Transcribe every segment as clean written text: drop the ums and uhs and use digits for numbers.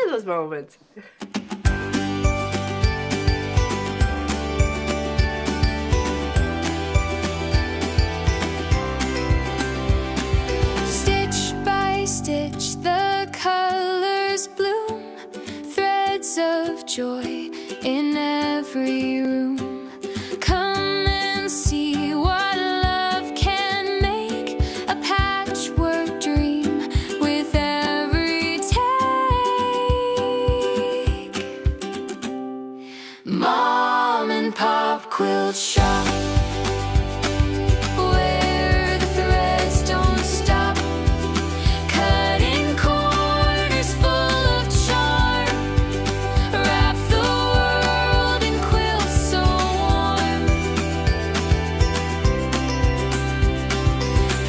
of those moments. Stitch by stitch, the colors bloom, threads of joy in every room. Come and see what love can make, a patchwork dream with every take. Mom and Pop Quilt Shop, where the threads don't stop, cutting corners full of charm, wrap the world in quilts so warm.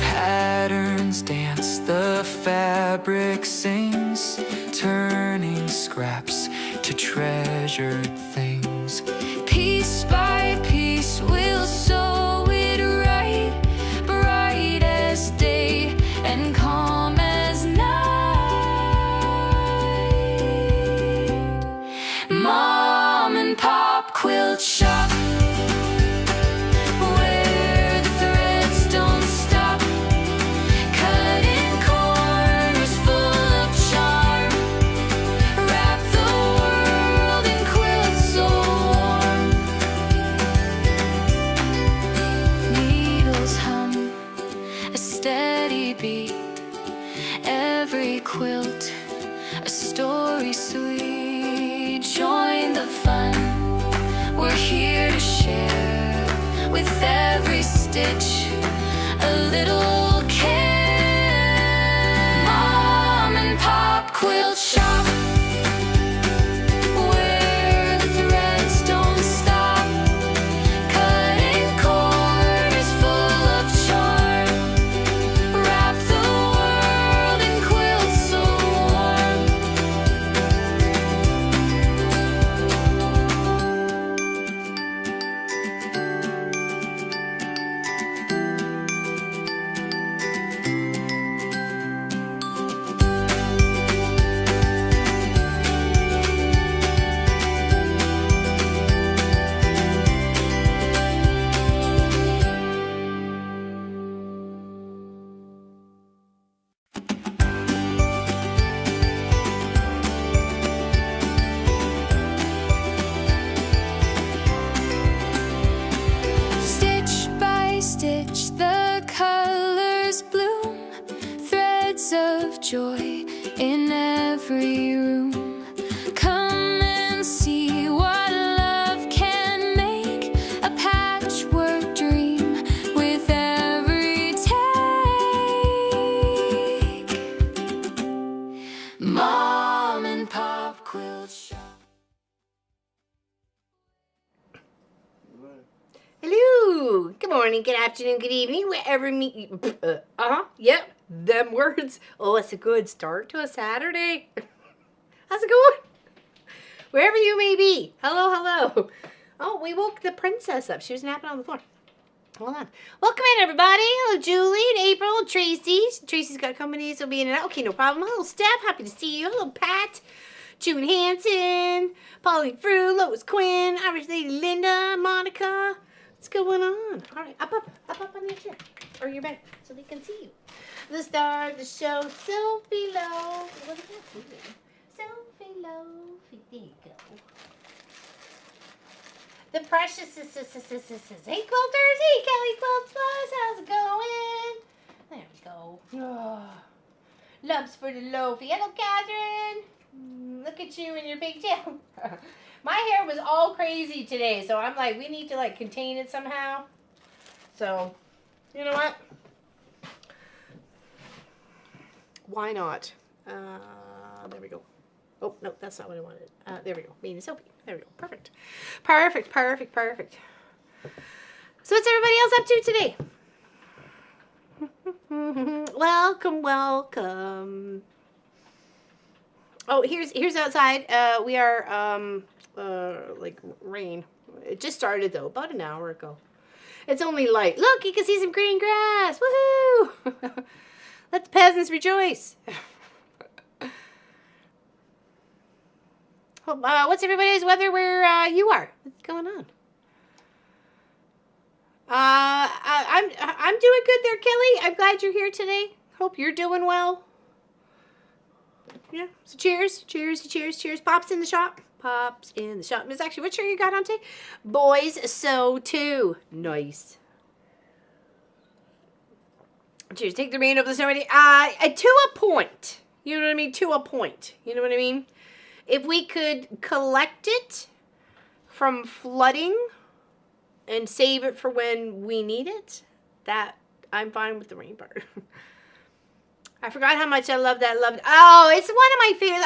Patterns dance, the fabric sings, turning scraps to treasured things. Piece by piece we'll sew it right, bright as day and calm as night. Mom and Pop Quilt Shop, where the threads don't stop, cutting corners full of charm, wrap the world in quilts so warm. Needles hum a steady beat, every quilt a story sweet. Join the fun, we're here to share, with every stitch a little care. Mom and Pop Quilt Shop, where the threads don't stop, cutting corners full of charm, wrap the world in quilts so warm. Stitch by stitch, the colors bloom, threads of joy in every room. Come and see what love can make, a patchwork dream with every take. Mom and Pop Quilt Shop. Hello. Good morning, good afternoon, good evening, wherever yep, them words. Oh, it's a good start to a Saturday. How's it going? Wherever you may be. Hello, hello. Oh, we woke the princess up. She was napping on the floor. Hold on. Welcome in, everybody. Hello, Julie, and April, and Tracy. Tracy's got company, so be in and out. Okay, no problem. Hello, Steph. Happy to see you. Hello, Pat. June Hansen, Pauline Frew, Lois Quinn, Irish Lady Linda, Monica. What's going on? All right, up on your chair or your bed so they can see you. The star of the show, Sophie Lowe. What is that? Sophie Lowe. There you go. The precious hey quilters, hey Kelly Quilts Plus, how's it going? There we go. Oh, loves for the loafy. Hello, Catherine. Look at you and your pigtail. My hair was all crazy today, so I'm like, we need to like contain it somehow. So, you know what? Why not? There we go. Oh, no, that's not what I wanted. There we go. Me and Sophie. There we go. Perfect. Perfect, perfect, perfect. So what's everybody else up to today? Welcome, welcome. Oh, here's outside. We are, like, rain. It just started, though, about an hour ago. It's only light. Look, you can see some green grass. Woohoo! Let the peasants rejoice. There we go. Oh, no, that's not what I wanted. There we go. Me and Sophie. There we go. Perfect. Perfect, perfect, perfect. So what's everybody else up to today? Welcome, welcome. Oh, here's outside. We are, like, rain. It just started, though, about an hour ago. It's only light. Look, you can see some green grass. Woohoo! Let the peasants rejoice. What's everybody's weather where you are? What's going on? I'm doing good there, Kelly. I'm glad you're here today. Hope you're doing well. Yeah. So cheers, cheers, cheers, cheers. Pops in the shop. Pops in the shop. Miss, actually, what shirt you got on today? Boys, so too. Nice. Cheers. Take the rain over the snow. To a point. You know what I mean? To a point. You know what I mean? If we could collect it from flooding and save it for when we need it, that I'm fine with the rain part. I forgot how much I love that. Oh, it's one of my favorites.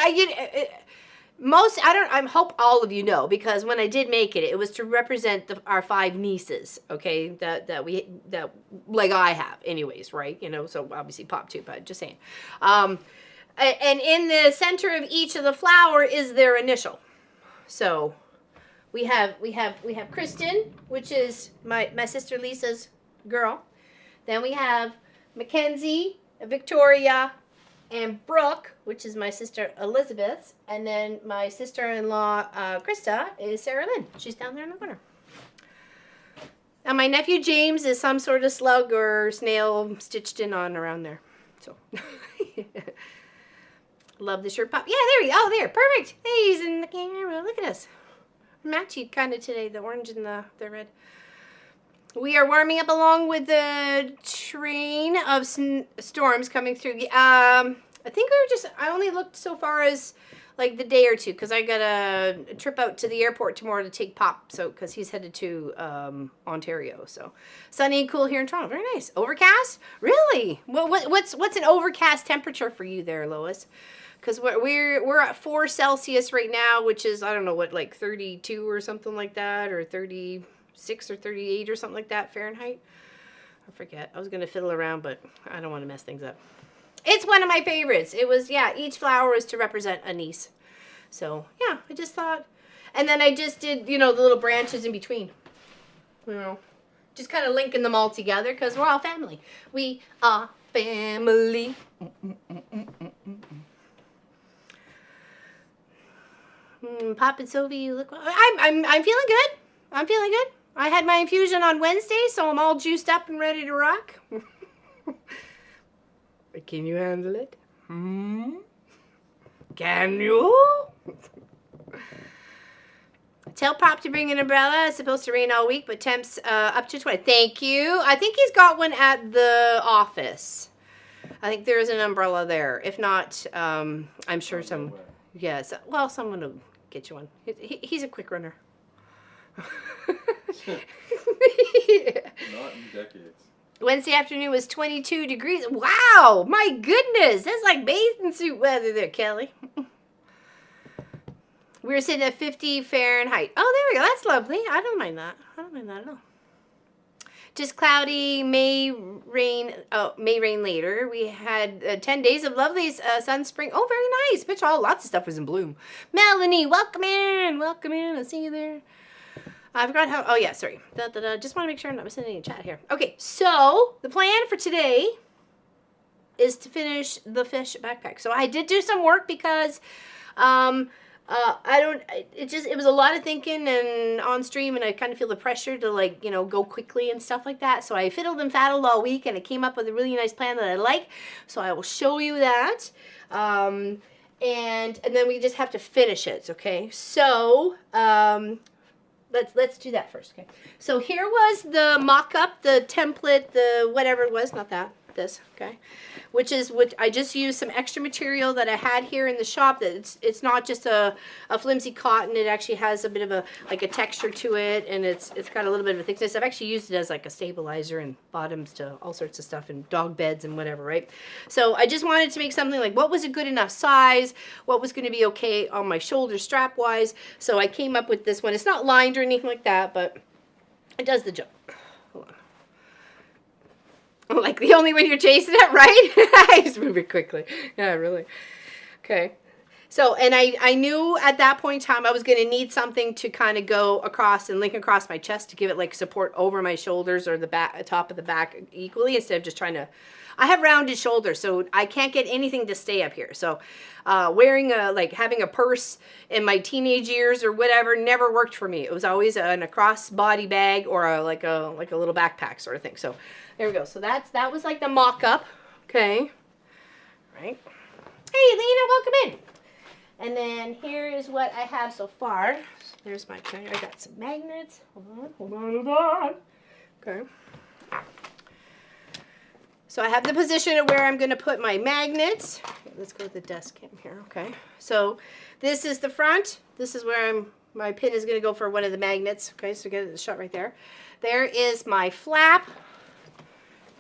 I hope all of you know, because when I did make it, it was to represent our 5 nieces, okay, that like I have anyways, right? You know, so obviously Pop too, but just saying. And in the center of each of the flower is their initial. So we have Kristen, which is my sister Lisa's girl. Then we have Mackenzie, Victoria, and Brooke, which is my sister Elizabeth's. And then my sister-in-law, Krista, is Sarah Lynn. She's down there in the corner. And my nephew James is some sort of slug or snail stitched in on around there. So, love the shirt pop. Yeah, there you go. Oh, there. Perfect. Hey, he's in the camera. Look at us. Matchy kind of today, the orange and the red. We are warming up along with the train of storms coming through. I think I only looked so far as like the day or two, because I got a trip out to the airport tomorrow to take Pop, so because he's headed to Ontario. So sunny and cool here in Toronto. Very nice. Overcast? Really? What's an overcast temperature for you there, Lois? Because we're at 4 Celsius right now, which is, I don't know what, like 32 or something like that, or 36 or 38 or something like that Fahrenheit. I forget. I was going to fiddle around, but I don't want to mess things up. It's one of my favorites. It was, yeah, each flower is to represent a niece. So, yeah, I just thought. And then I just did, you know, the little branches in between. You know, just kind of linking them all together because we're all family. We are family. Pop and Sophie, you look well. I'm feeling good. I'm feeling good. I had my infusion on Wednesday, so I'm all juiced up and ready to rock. Can you handle it? Can you? Tell Pop to bring an umbrella. It's supposed to rain all week, but temps up to 20. Thank you. I think he's got one at the office. I think there is an umbrella there. If not, I'm sure some. Yes. Well, someone will get you one. He's a quick runner. Not in decades. Wednesday afternoon was 22 degrees. Wow, my goodness. That's like bathing suit weather there, Kelly. We were sitting at 50 Fahrenheit. Oh, there we go. That's lovely. I don't mind that. I don't mind that at all. Just cloudy, may rain later. We had 10 days of lovely sun, spring. Oh, very nice. Bitch, lots of stuff was in bloom. Melanie, welcome in. Welcome in. I'll see you there. I forgot how, oh yeah, sorry. Just want to make sure I'm not missing any chat here. Okay, so the plan for today is to finish the fish backpack. So I did do some work because it was a lot of thinking and on stream, and I kind of feel the pressure to, like, you know, go quickly and stuff like that. So I fiddled and faddled all week, and I came up with a really nice plan that I like. So I will show you that. And then we just have to finish it, okay? So, let's do that first, okay? So here was the mock-up, the template, the whatever it was, not that, this, okay? Which is what I just used some extra material that I had here in the shop. That it's not just a flimsy cotton. It actually has a bit of a texture to it, and it's got a little bit of a thickness. I've actually used it as like a stabilizer and bottoms to all sorts of stuff and dog beds and whatever, right? So I just wanted to make something like what was a good enough size, what was going to be okay on my shoulder strap wise. So I came up with this one. It's not lined or anything like that, but it does the job. Hold on. Like the only way you're chasing it, right? I just move it quickly. Yeah, really. Okay. So, and I knew at that point in time I was going to need something to kind of go across and link across my chest to give it like support over my shoulders or the back, top of the back equally, instead of just trying to, I have rounded shoulders, so I can't get anything to stay up here. So wearing like having a purse in my teenage years or whatever never worked for me. It was always a cross body bag or like a little backpack sort of thing. So there we go. So that was like the mock-up. Okay. Right. Hey, Lena, welcome in. And then here is what I have so far. There's my, I got some magnets. Hold on. Okay. So I have the position of where I'm going to put my magnets. Okay, let's go to the desk cam here. Okay. So this is the front. This is where my pin is going to go for one of the magnets. Okay, so get the shot right there. There is my flap.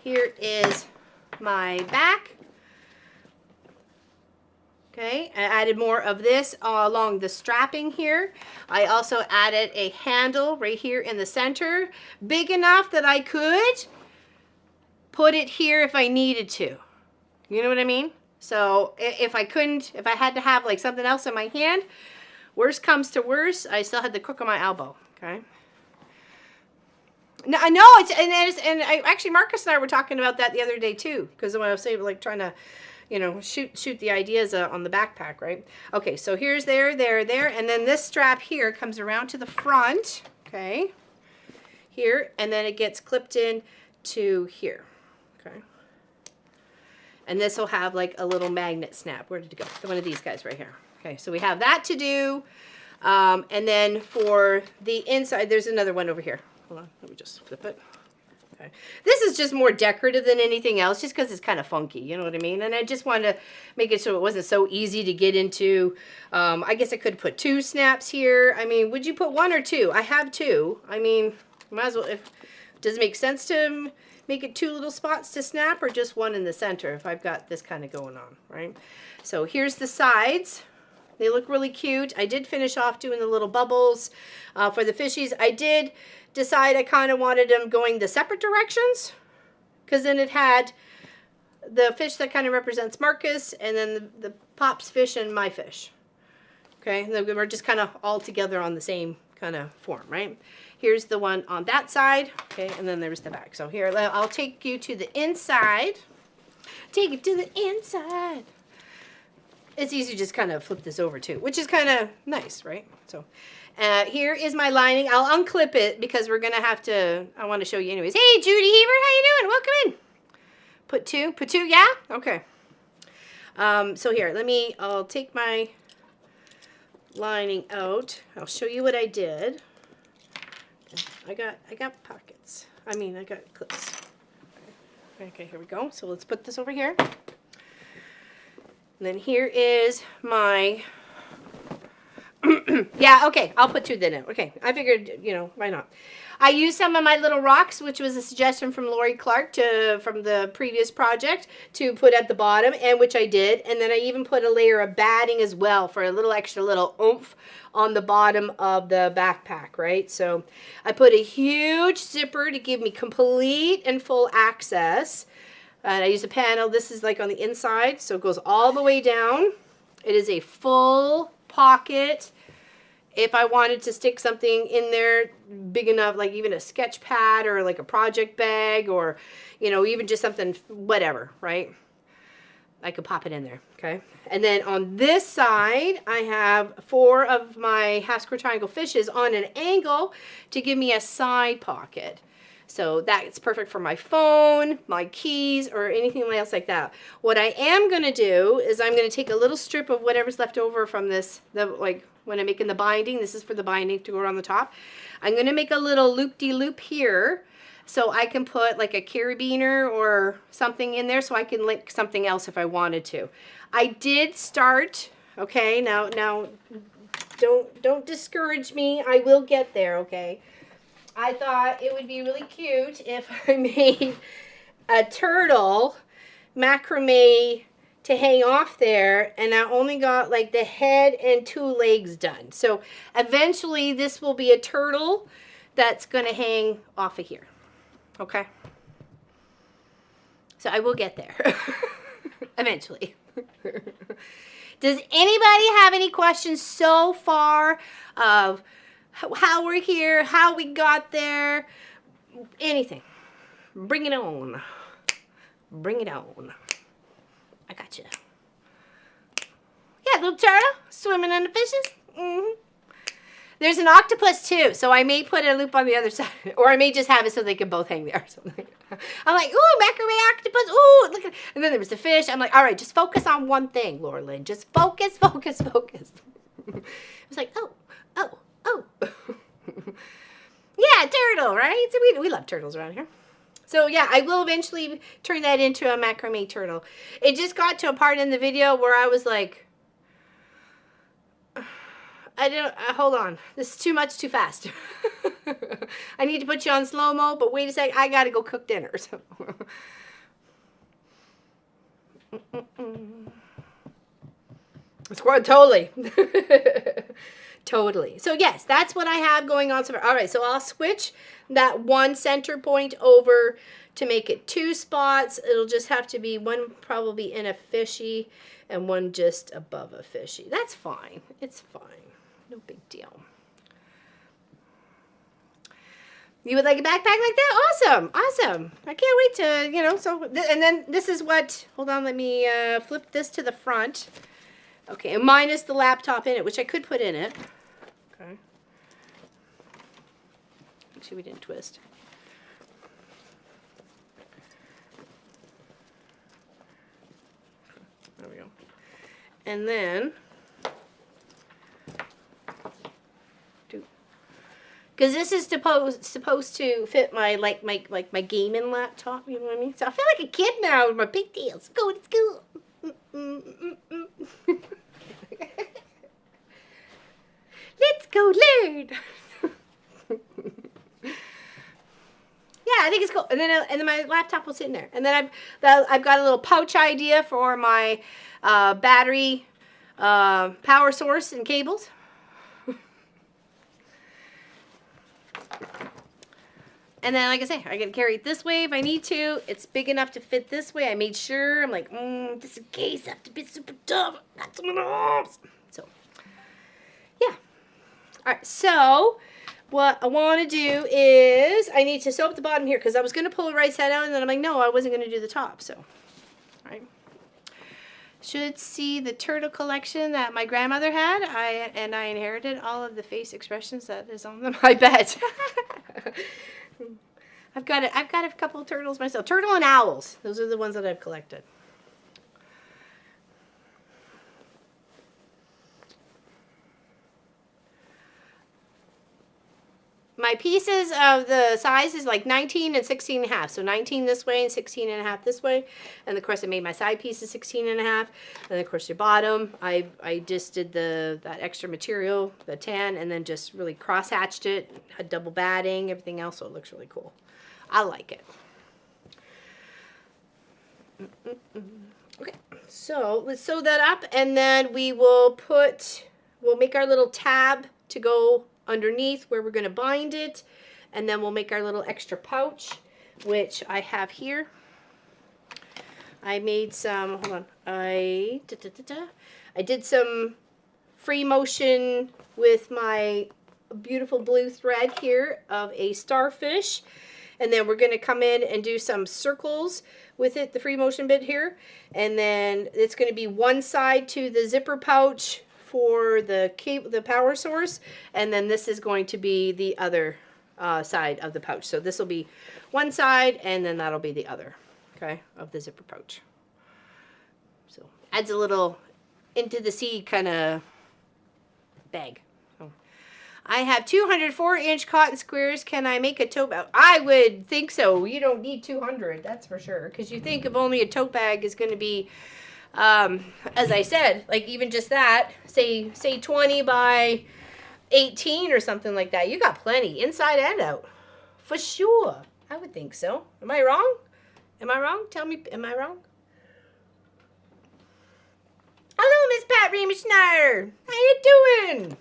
Here is my back. Okay, I added more of this along the strapping here. I also added a handle right here in the center, big enough that I could put it here if I needed to. You know what I mean? So if I couldn't, if I had to have like something else in my hand, worst comes to worst, I still had the crook of my elbow. Okay. No, I know and actually Marcus and I were talking about that the other day too, because when I was saying like trying to, you know, shoot the ideas on the backpack, right? Okay, so here's there, and then this strap here comes around to the front, okay, here, and then it gets clipped in to here, okay. And this will have like a little magnet snap. Where did it go? One of these guys right here. Okay, so we have that to do, and then for the inside, there's another one over here. Hold on, let me just flip it. Okay. This is just more decorative than anything else, just because it's kind of funky, you know what I mean? And I just wanted to make it so it wasn't so easy to get into. I guess I could put 2 snaps here. I mean, would you put 1 or 2? I have 2. I mean, might as well. Does it make sense to make it 2 little spots to snap, or just 1 in the center if I've got this kind of going on, right? So here's the sides. They look really cute. I did finish off doing the little bubbles for the fishies. I did decide I kind of wanted them going the separate directions, because then it had the fish that kind of represents Marcus, and then the Pop's fish and my fish. Okay, and then we're just kind of all together on the same kind of form, right? Here's the one on that side, okay, and then there's the back. So here, I'll take you to the inside. Take it to the inside. It's easy to just kind of flip this over too, which is kind of nice, right? So here is my lining. I'll unclip it because we're going to have to, I want to show you anyways. Hey, Judy Hebert, how you doing? Welcome in. Put 2, yeah? Okay. So here, I'll take my lining out. I'll show you what I did. Okay. I got pockets. I got clips. Okay, here we go. So let's put this over here. And then here is my, yeah, okay, I'll put 2 then in. Okay, I figured, you know, why not? I used some of my little rocks, which was a suggestion from Lori Clark from the previous project, to put at the bottom, and which I did. And then I even put a layer of batting as well for a little extra little oomph on the bottom of the backpack, right? So I put a huge zipper to give me complete and full access. And I use a panel. This is like on the inside, so it goes all the way down. It is a full pocket. If I wanted to stick something in there big enough, like even a sketch pad or like a project bag, or, you know, even just something, whatever, right? I could pop it in there, okay? And then on this side, I have 4 of my half square triangle fishes on an angle to give me a side pocket. So that's perfect for my phone, my keys, or anything else like that. What I am going to do is I'm going to take a little strip of whatever's left over from this, like when I'm making the binding, this is for the binding to go around the top. I'm going to make a little loop-de-loop here so I can put like a carabiner or something in there so I can link something else if I wanted to. I did start, okay, now don't discourage me. I will get there, okay? I thought it would be really cute if I made a turtle macrame to hang off there, and I only got like the head and 2 legs done. So eventually this will be a turtle that's going to hang off of here. Okay? So I will get there. Eventually. Does anybody have any questions so far of how we're here, how we got there, anything? Bring it on. Bring it on. I got you. Yeah, little turtle swimming in the fishes. Mm-hmm. There's an octopus too, so I may put a loop on the other side, or I may just have it so they can both hang there or something. I'm like, ooh, macrame octopus, ooh, look at, and then there was the fish. I'm like, all right, just focus on one thing, Laura Lynn. Just focus, focus, focus. It was like, oh. Yeah, turtle, right? So we love turtles around here. So yeah, I will eventually turn that into a macrame turtle. It just got to a part in the video where I was like, hold on. This is too much, too fast. I need to put you on slow-mo, but wait a sec, I gotta go cook dinner. So. Squirrel, totally. Totally. So yes, that's what I have going on so far. All right, so I'll switch that one center point over to make it 2 spots. It'll just have to be one probably in a fishy and one just above a fishy. That's fine. It's fine. No big deal. You would like a backpack like that? Awesome. Awesome. I can't wait to, you know, so, and then this is what, hold on, let me flip this to the front. Okay, and minus the laptop in it, which I could put in it. Okay. Make sure we didn't twist. There we go. And then, because this is supposed to fit my my gaming laptop, you know what I mean? So I feel like a kid now with my pigtails. Going to school. Let's go learn. Yeah, I think it's cool. And then my laptop will sit in there. And then I've got a little pouch idea for my battery power source and cables. And then, like I say, I can carry it this way if I need to. It's big enough to fit this way. I made sure. I'm like, just in case I have to be super tough. Got some of the arms. So, yeah. All right, so what I want to do is I need to sew up the bottom here because I was going to pull it right side out, and then I'm like, no, I wasn't going to do the top. So, all right. Should see the turtle collection that my grandmother had. I inherited all of the face expressions that is on them. I bet. I've got a couple of turtles myself. Turtle and owls. Those are the ones that I've collected. My pieces of the size is like 19 and 16 and a half. So 19 this way and 16 and a half this way. And of course I made my side pieces 16 and a half. And then of course your bottom, I just did that extra material, the tan, and then just really cross hatched it, had double batting, everything else, so it looks really cool. I like it. Okay, so let's sew that up, and then we'll make our little tab to go underneath where we're going to bind it, and then we'll make our little extra pouch, which I have here. I made some, hold on, I did some free motion with my beautiful blue thread here of a starfish, and then we're going to come in and do some circles with it, the free motion bit here, and then it's going to be one side to the zipper pouch for the power source, and then this is going to be the other side of the pouch. So this will be one side, and then that'll be the other, okay, of the zipper pouch. So adds a little into the sea kind of bag. So I have 204-inch cotton squares. Can I make a tote bag? I would think so. You don't need 200, that's for sure, because you think if only a tote bag is going to be, as I said, like even just that, say 20 by 18 or something like that. You got plenty inside and out, for sure. I would think so. Am I wrong? Am I wrong? Tell me, am I wrong? Hello, Miss Pat Reemschneider. How you doing?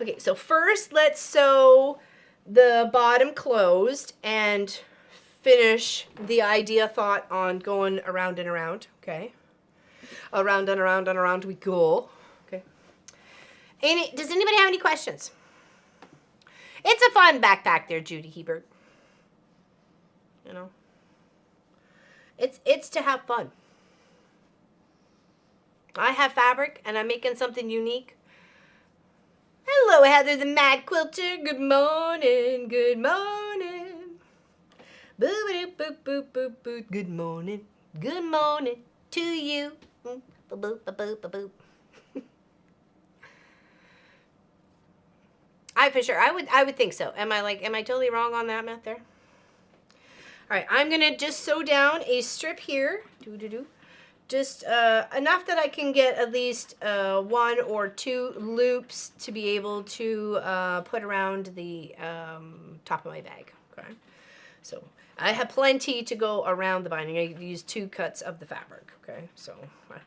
Okay, so first let's sew the bottom closed and finish the idea thought on going around and around, okay? Around and around and around we go. Okay. Does anybody have any questions? It's a fun backpack there, Judy Hebert. You know, it's to have fun. I have fabric, and I'm making something unique. Hello, Heather the Mad Quilter. Good morning. Good morning. Boop boop boop boop boop boop. Good morning. Good morning to you. Boop boop boop boop boop. For sure. I would think so. Am I totally wrong on that, Matt, there? All right, I'm gonna just sew down a strip here. Just enough that I can get at least 1 or 2 loops to be able to put around the top of my bag. Okay, so I have plenty to go around the binding. I use 2 cuts of the fabric. Okay, so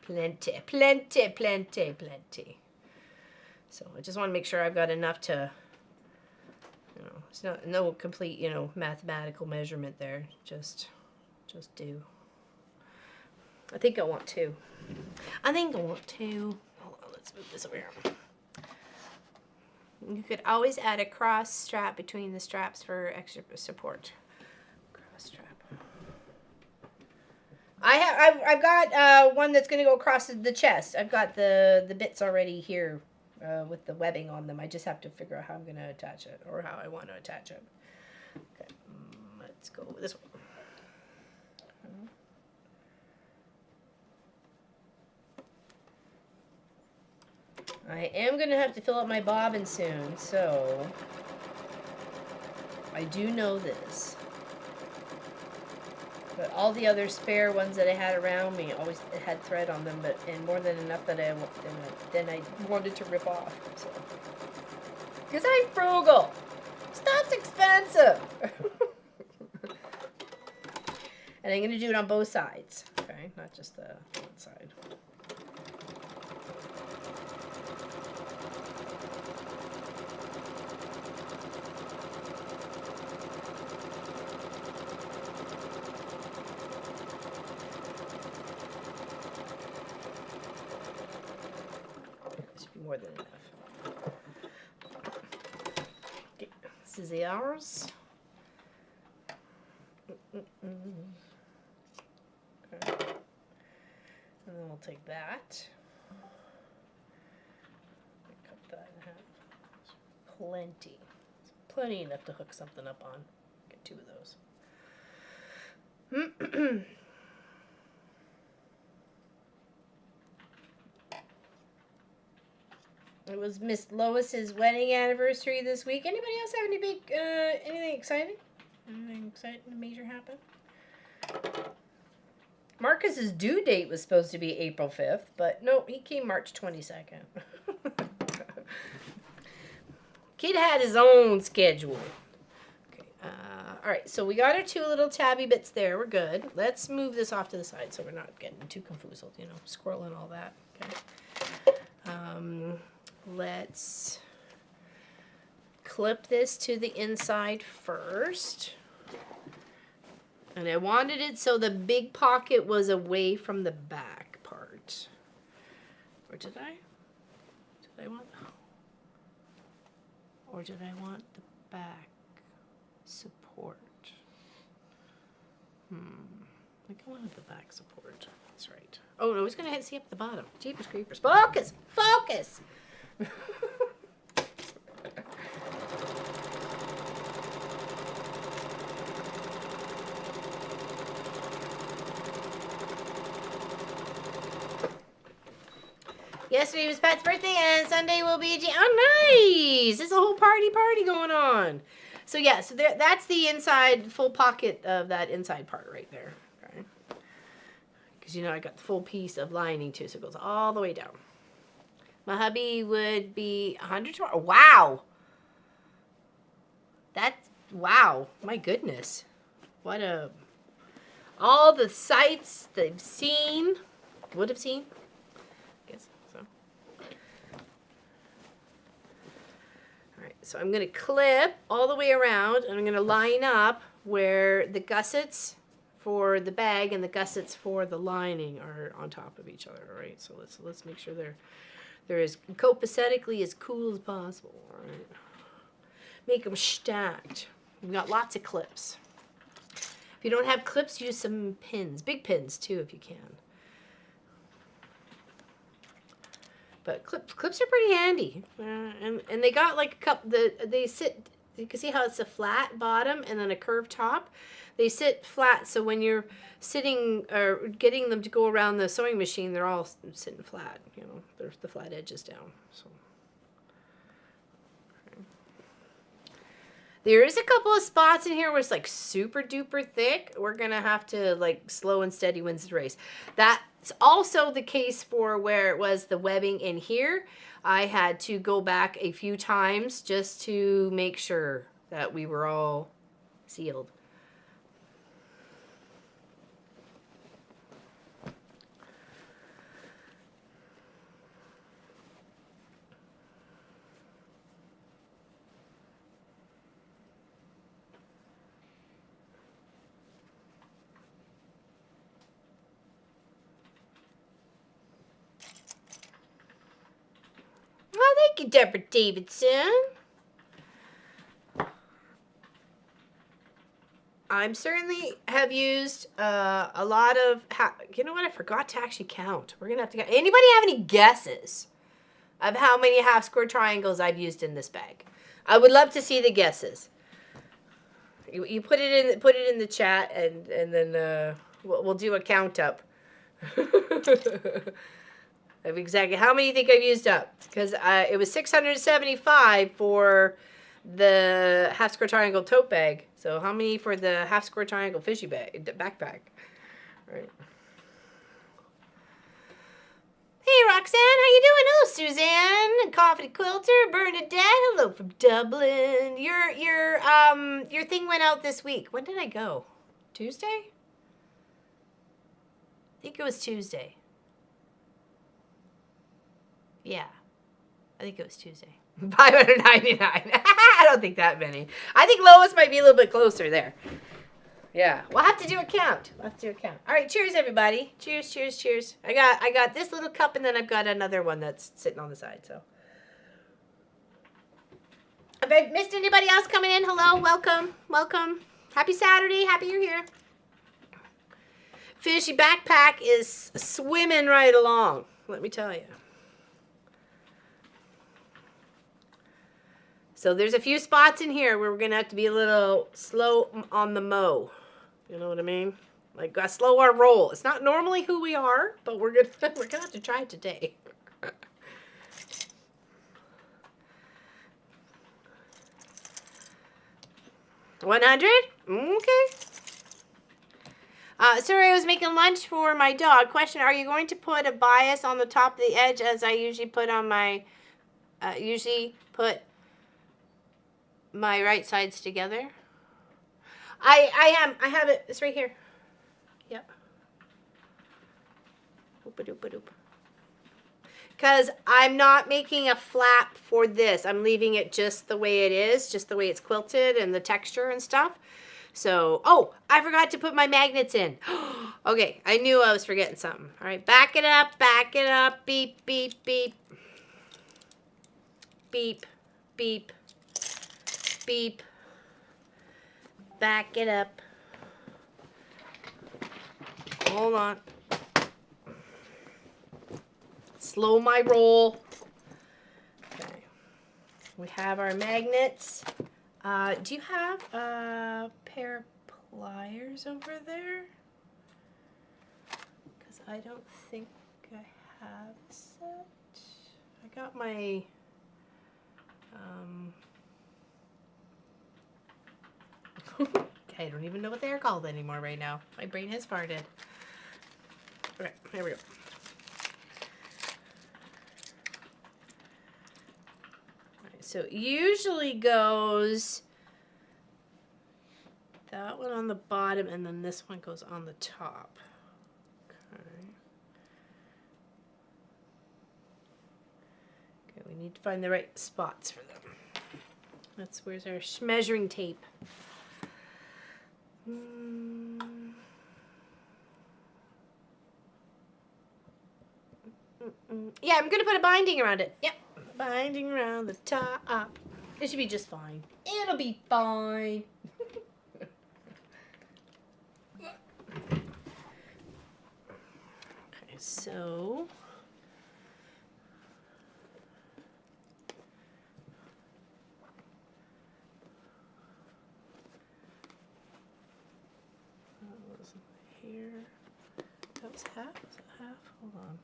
plenty. So I just want to make sure I've got enough to, you know, it's no complete, you know, mathematical measurement there. Just do. I think I want 2. Hold on, let's move this over here. You could always add a cross strap between the straps for extra support. Cross strap. I've got one that's going to go across the chest. I've got the bits already here with the webbing on them. I just have to figure out how I'm going to attach it, or how I want to attach it. Okay, let's go this way. I am going to have to fill up my bobbin soon, so I do know this. But all the other spare ones that I had around me always had thread on them, and more than enough that I wanted to rip off. So. Because I'm frugal. Stuff's expensive. And I'm going to do it on both sides, okay? Not just the one side. More than enough. Okay, this is ours. Okay. And then we'll take that. Cut that in half. Plenty. Plenty enough to hook something up on. Get 2 of those. It was Miss Lois's wedding anniversary this week. Anybody else have any big, anything exciting? Anything exciting, major happen? Marcus's due date was supposed to be April 5th, but no, he came March 22nd. Kid had his own schedule. Okay, all right, so we got our 2 little tabby bits there. We're good. Let's move this off to the side so we're not getting too confused, you know, squirrel and all that. Okay. Let's clip this to the inside first. And I wanted it so the big pocket was away from the back part. Or did I? Did I want? Or did I want the back support? I think I wanted the back support. That's right. Oh, no, it's going to see up the bottom. Jeepers creepers. Focus! Focus! Yesterday was Pat's birthday, and Sunday will be oh, nice! There's a whole party going on. So, yeah, so that's the inside full pocket of that inside part right there. Okay. Because, you know, I got the full piece of lining, too, so it goes all the way down. My hubby would be 100. Wow! That's, wow. My goodness. What a... All the sights they've seen, would have seen. I guess so. Alright, so I'm going to clip all the way around, and I'm going to line up where the gussets for the bag and the gussets for the lining are on top of each other, all right? So let's make sure they're as copacetically as cool as possible, all right? Make them stacked. We've got lots of clips. If you don't have clips, use some pins. Big pins, too, if you can. But clips are pretty handy. And they got like a couple, they sit, you can see how it's a flat bottom and then a curved top. They sit flat, so when you're sitting or getting them to go around the sewing machine, they're all sitting flat, you know, there's the flat edges down, so. There is a couple of spots in here where it's like super duper thick. We're gonna have to like slow and steady wins the race. That's also the case for where it was the webbing in here. I had to go back a few times just to make sure that we were all sealed. Thank you, Deborah Davidson. I'm certainly have used a lot of, you know what, I forgot to actually count. We're going to have to count. Anybody have any guesses of how many half square triangles I've used in this bag? I would love to see the guesses. You put it in the chat and then we'll do a count up. Of exactly how many you think I've used up, because it was 675 for the half square triangle tote bag. So how many for the half square triangle fishy backpack? All right. Hey Roxanne, how you doing? Oh, Suzanne, Confident Quilter, Bernadette, hello from Dublin. Your thing went out this week. When did I go? Tuesday? I think it was Tuesday. Yeah, I think it was Tuesday. 599. I don't think that many. I think Lois might be a little bit closer there. Yeah, we'll have to do a count. All right, cheers, everybody. Cheers, cheers, cheers. I got this little cup, and then I've got another one that's sitting on the side. So, if I missed anybody else coming in, hello, welcome, welcome. Happy Saturday. Happy you're here. Fishy Backpack is swimming right along. Let me tell you. So there's a few spots in here where we're going to have to be a little slow on the mow. You know what I mean? Like, gotta slow our roll. It's not normally who we are, but we're gonna have to try it today. 100? Okay. Sorry, I was making lunch for my dog. Question, are you going to put a bias on the top of the edge as I usually put on my, my right sides together? I am. I have it. It's right here. Yep. Oop-a-doop-a-doop. Because I'm not making a flap for this. I'm leaving it just the way it is, just the way it's quilted and the texture and stuff. So, oh, I forgot to put my magnets in. Okay, I knew I was forgetting something. All right, back it up, beep, beep, beep. Beep, beep, beep. Back it up. Hold on. Slow my roll. Okay. We have our magnets. Do you have a pair of pliers over there? Because I don't think I have a set. I got my... I don't even know what they're called anymore right now. My brain has farted. Okay, here we go. Alright, so it usually goes that one on the bottom and then this one goes on the top. Okay. Okay, we need to find the right spots for them. Where's our measuring tape? Yeah, I'm gonna put a binding around it. Yep, binding around the top. It should be just fine. It'll be fine. Okay, so that was here. That was half. Was it half? Hold on.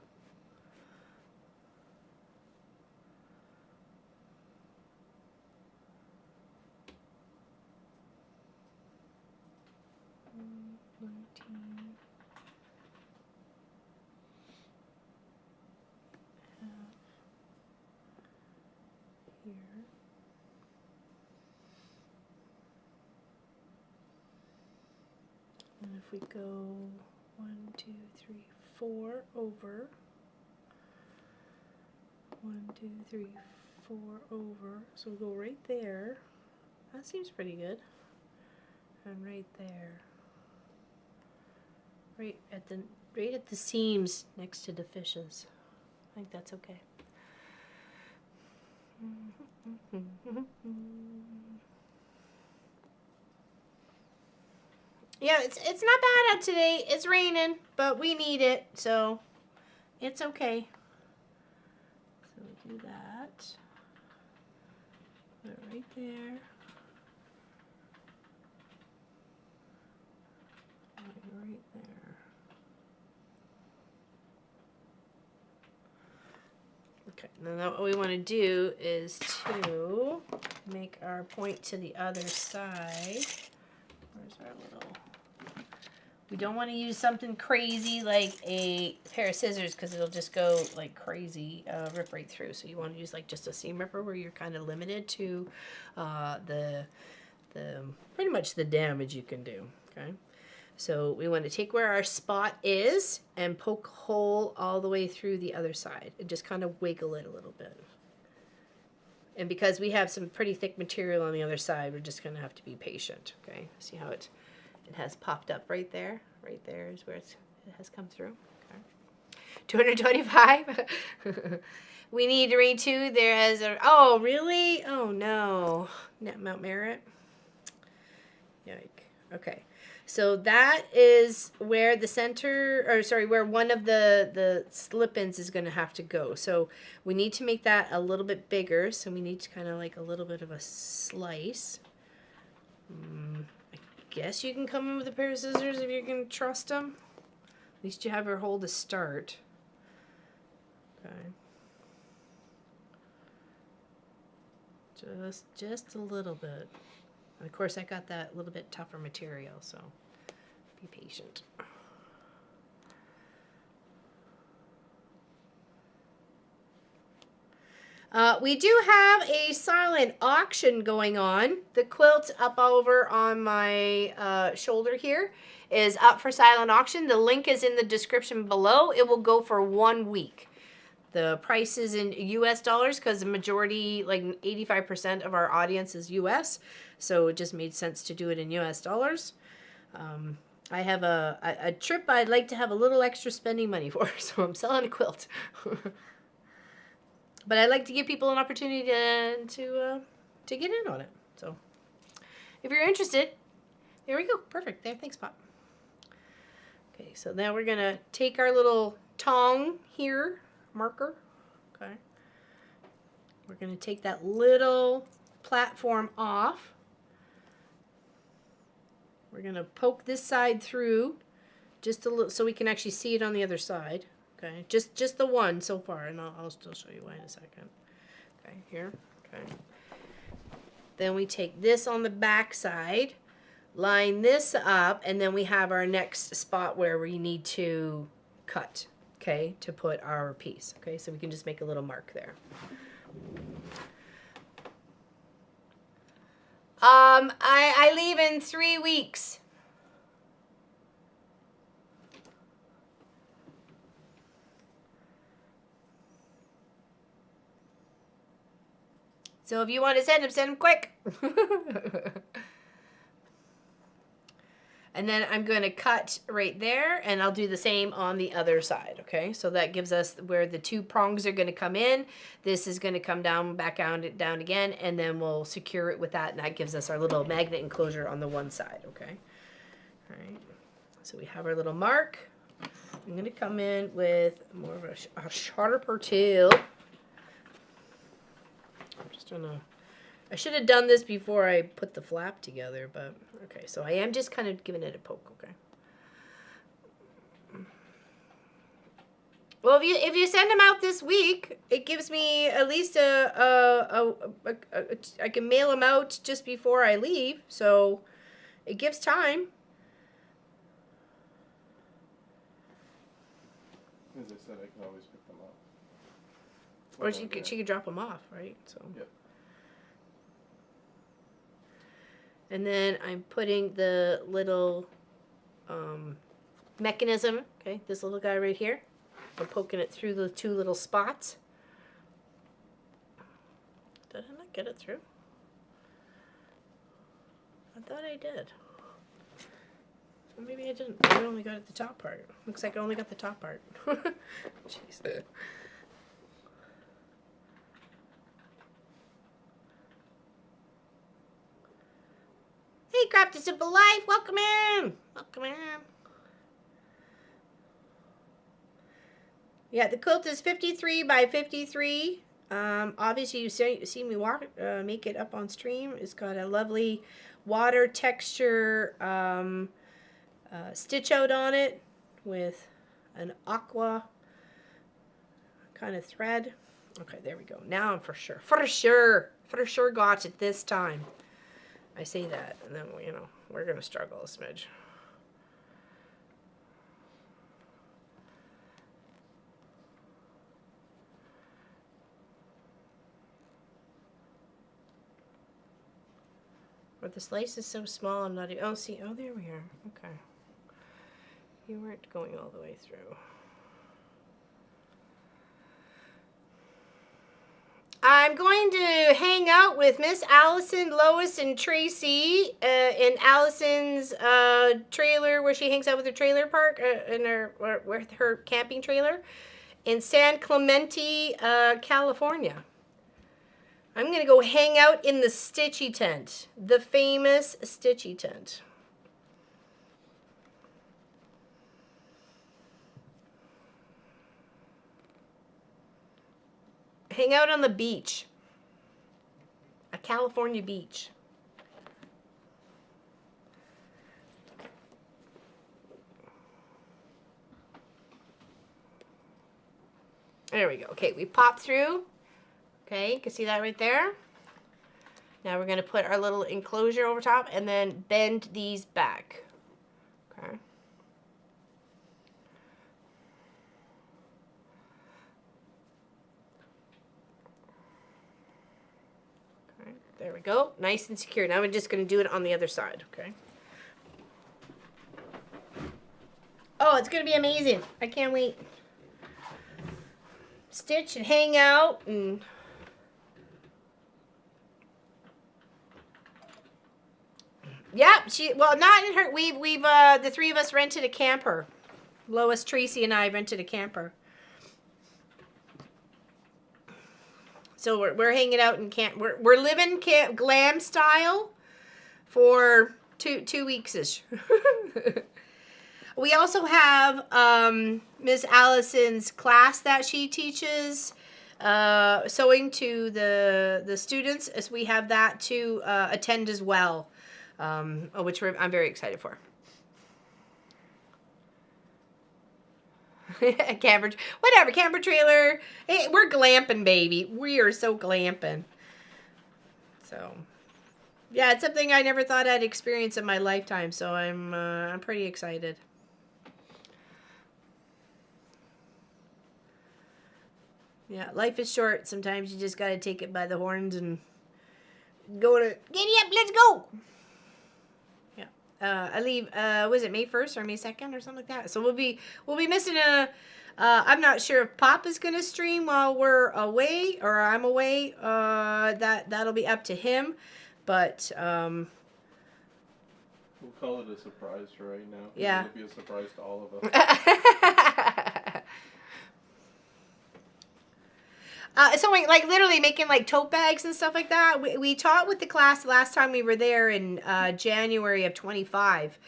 Here. And if we go 1, 2, 3, 4 over, 1, 2, 3, 4 over, so we'll go right there. That seems pretty good. And right there. Right at the seams next to the fishes. I think that's okay. Yeah, it's not bad out today. It's raining, but we need it, so it's okay. So we'll do that. Put it right there. Right there. Okay, now what we want to do is to make our point to the other side. Where's our little... We don't want to use something crazy like a pair of scissors because it'll just go like crazy, rip right through. So you want to use like just a seam ripper where you're kind of limited to the pretty much the damage you can do. Okay. So we want to take where our spot is and poke a hole all the way through the other side and just kind of wiggle it a little bit. And because we have some pretty thick material on the other side, we're just going to have to be patient. Okay, see how it has popped up right there. Right there is where it has come through. Okay. 225. We need to read two. There has a, oh really? Oh no. Mount Merritt. Yike. Okay. So that is where the center, or sorry, where one of the slip-ins is going to have to go. So we need to make that a little bit bigger. So we need to kind of like a little bit of a slice. I guess you can come in with a pair of scissors if you can trust them. At least you have her hold to start. Okay. Just a little bit. And of course, I got that little bit tougher material, so be patient. We do have a silent auction going on. The quilt up over on my shoulder here is up for silent auction. The link is in the description below. It will go for 1 week. The price is in US dollars because the majority, like 85% of our audience is US. So it just made sense to do it in US dollars. I have a trip I'd like to have a little extra spending money for, so I'm selling a quilt. But I'd like to give people an opportunity to get in on it. So if you're interested, there we go. Perfect. There, thanks, Pop. Okay, so now we're gonna take our little tong here, marker. Okay. We're gonna take that little platform off. We're gonna poke this side through just a little so we can actually see it on the other side. Okay, just the one so far, and I'll still show you why in a second. Okay, here. Okay. Then we take this on the back side, line this up, and then we have our next spot where we need to cut. Okay, to put our piece. Okay, so we can just make a little mark there. I leave in 3 weeks. So if you want to send them quick. And then I'm going to cut right there, and I'll do the same on the other side, okay? So that gives us where the 2 prongs are going to come in. This is going to come down, back down again, and then we'll secure it with that, and that gives us our little magnet enclosure on the one side, okay? All right, so we have our little mark. I'm going to come in with more of a sharper tool. I'm just going to... I should have done this before I put the flap together, but okay. So I am just kind of giving it a poke, okay? Well, if you send them out this week, it gives me at least I can mail them out just before I leave, so it gives time. As I said, I can always pick them up. Or she could drop them off, right? So. Yep. And then I'm putting the little mechanism, okay, this little guy right here. I'm poking it through the 2 little spots. Did I not get it through? I thought I did. Or maybe I didn't. I only got the top part. Looks like I only got the top part. Jeez. Hey, Craft a Simple Life, welcome in. Welcome in. Yeah, the quilt is 53 by 53. Obviously, you see me make it up on stream. It's got a lovely water texture stitch out on it with an aqua kind of thread. Okay, there we go. Now I'm for sure got it this time. I say that, and then, you know, we're going to struggle a smidge. But the slice is so small, I'm not even... Oh, see, oh, there we are. Okay. You weren't going all the way through. I'm going to hang out with Miss Allison, Lois, and Tracy in Allison's trailer where she hangs out with her trailer park, in her camping trailer in San Clemente, California. I'm going to go hang out in the Stitchy tent, the famous Stitchy tent. Hang out on the beach. A California beach. There we go. Okay, we pop through. Okay, you can see that right there. Now we're going to put our little enclosure over top and then bend these back. Okay. There we go. Nice and secure. Now we're just going to do it on the other side, okay? Oh, it's going to be amazing. I can't wait. Stitch and hang out and... Yeah, well, not in her... We've the 3 of us rented a camper. Lois, Tracy, and I rented a camper. So we're hanging out in camp. We're living camp glam style for two weeks-ish. We also have Miss Allison's class that she teaches sewing to the students, as we have that to attend as well, which I'm very excited for. Camper, whatever, camper trailer. Hey, we're glamping, baby. We are so glamping. So, yeah, it's something I never thought I'd experience in my lifetime. So I'm pretty excited. Yeah, life is short. Sometimes you just gotta take it by the horns and go to giddy up. Let's go. I leave, was it May 1st or May 2nd or something like that? So we'll be missing I'm not sure if Pop is going to stream while we're away or I'm away. That'll be up to him. But, We'll call it a surprise for right now. Yeah. It'll be a surprise to all of us. So like literally making like tote bags and stuff like that. We taught with the class the last time we were there in January of 25.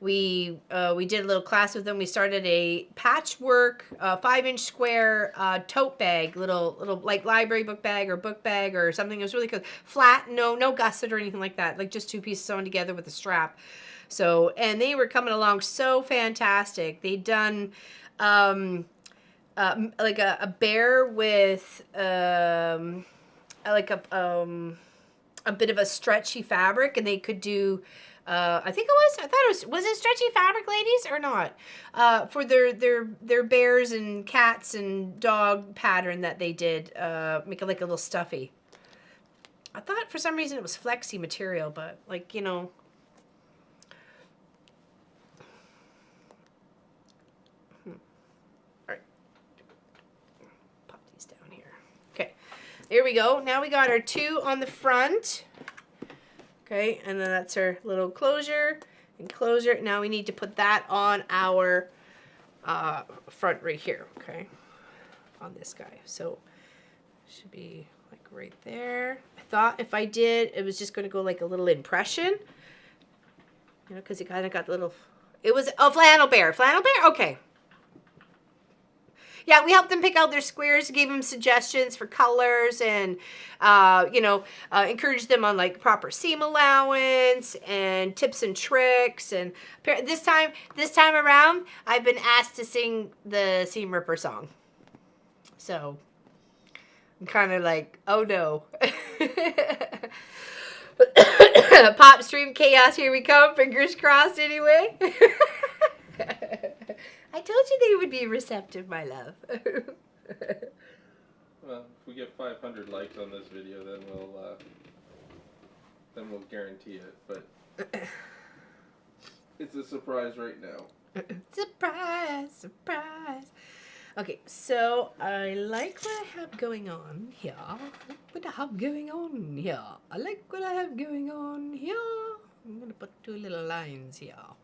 We did a little class with them. We started a patchwork 5-inch square tote bag, little like library book bag or something. It was really cool, flat, no gusset or anything like that. Like just 2 pieces sewn together with a strap. So, and they were coming along so fantastic. They'd done like a bear with like a bit of a stretchy fabric, and they could do I thought it was it stretchy fabric, ladies, or not? For their bears and cats and dog pattern that they did, make it like a little stuffy. I thought for some reason it was flexi material, but like, you know. Here we go. Now we got our 2 on the front. Okay, and then that's our little closure and closure. Now we need to put that on our front right here, okay, on this guy. So should be like right there. I thought if I did, it was just going to go like a little impression, you know, because it kind of got the little, it was a flannel bear. Flannel bear? Okay. Yeah, we helped them pick out their squares, gave them suggestions for colors, and, you know, encouraged them on, like, proper seam allowance and tips and tricks. And this time around, I've been asked to sing the Seam Ripper song. So, I'm kind of like, oh, no. Pop stream chaos, here we come. Fingers crossed, anyway. I told you they would be receptive, my love. Well, if we get 500 likes on this video, then we'll guarantee it. But it's a surprise right now. Surprise, surprise. Okay, so I like what I have going on here. I like what I have going on here. I like what I have going on here. I'm gonna put 2 little lines here.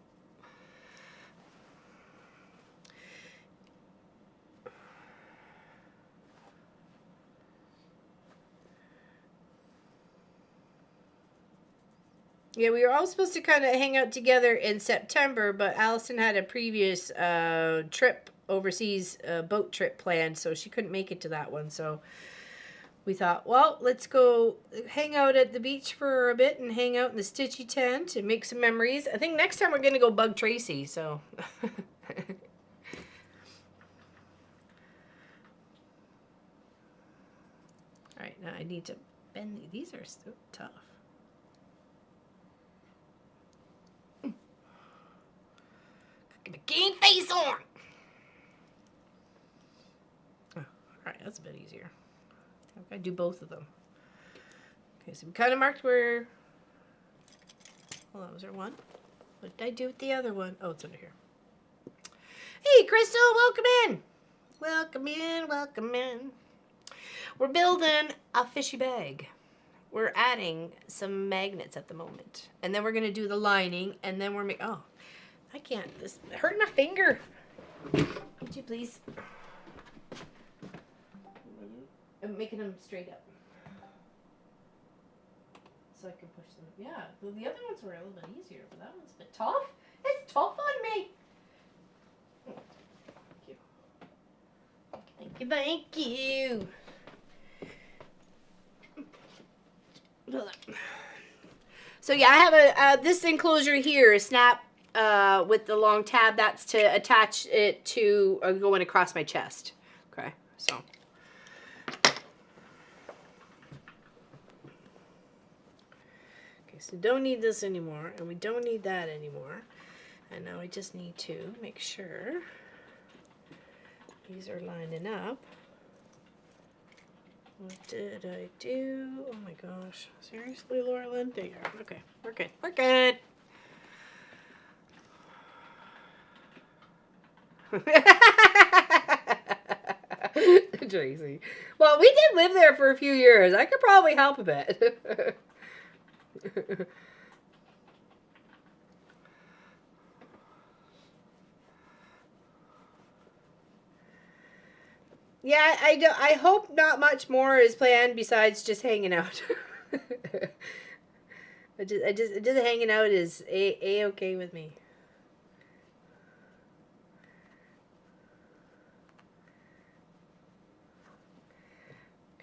Yeah, we were all supposed to kind of hang out together in September, but Allison had a previous trip, overseas boat trip planned, so she couldn't make it to that one. So we thought, well, let's go hang out at the beach for a bit and hang out in the Stitchy tent and make some memories. I think next time we're going to go bug Tracy, so. All right, now I need to bend these. These are so tough. Get my game face on. Oh, all right, that's a bit easier. I've got to do both of them. Okay, so we kind of marked where. Hold on, was there one? What did I do with the other one? Oh, it's under here. Hey, Crystal, welcome in. Welcome in, welcome in. We're building a fishy bag. We're adding some magnets at the moment. And then we're going to do the lining, and then we're making, oh, I can't, this hurt my finger. Would you please? I'm making them straight up. So I can push them. Yeah, well, the other ones were a little bit easier, but that one's a bit tough. It's tough on me. Thank you. Thank you, thank you. So yeah, I have a this enclosure here, a snap with the long tab. That's to attach it to going across my chest. Okay, so. Okay, so don't need this anymore, and we don't need that anymore. And now we just need to make sure these are lining up. What did I do? Oh my gosh. Seriously, Laurelyn? There you are. Okay, we're good. We're good. Tracy. Well, we did live there for a few years. I could probably help a bit. Yeah, I hope not much more is planned besides just hanging out. Just hanging out is okay with me.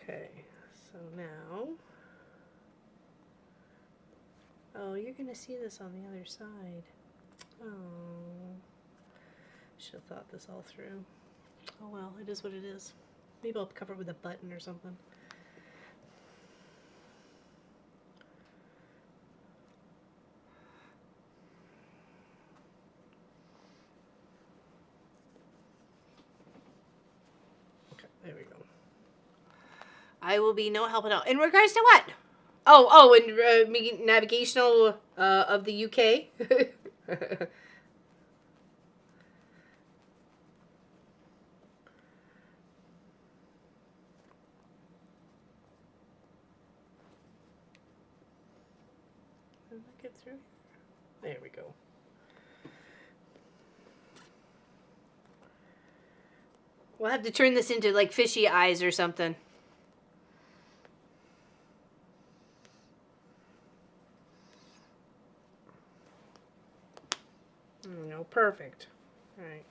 Okay, so now, oh, you're gonna see this on the other side. Oh, should have thought this all through. Oh well, it is what it is. Maybe I'll cover it with a button or something. Okay, there we go. I will be no help at all. In regards to what? Oh, and navigational of the UK. Did I get through? There we go. We'll have to turn this into like fishy eyes or something. No, perfect. All right.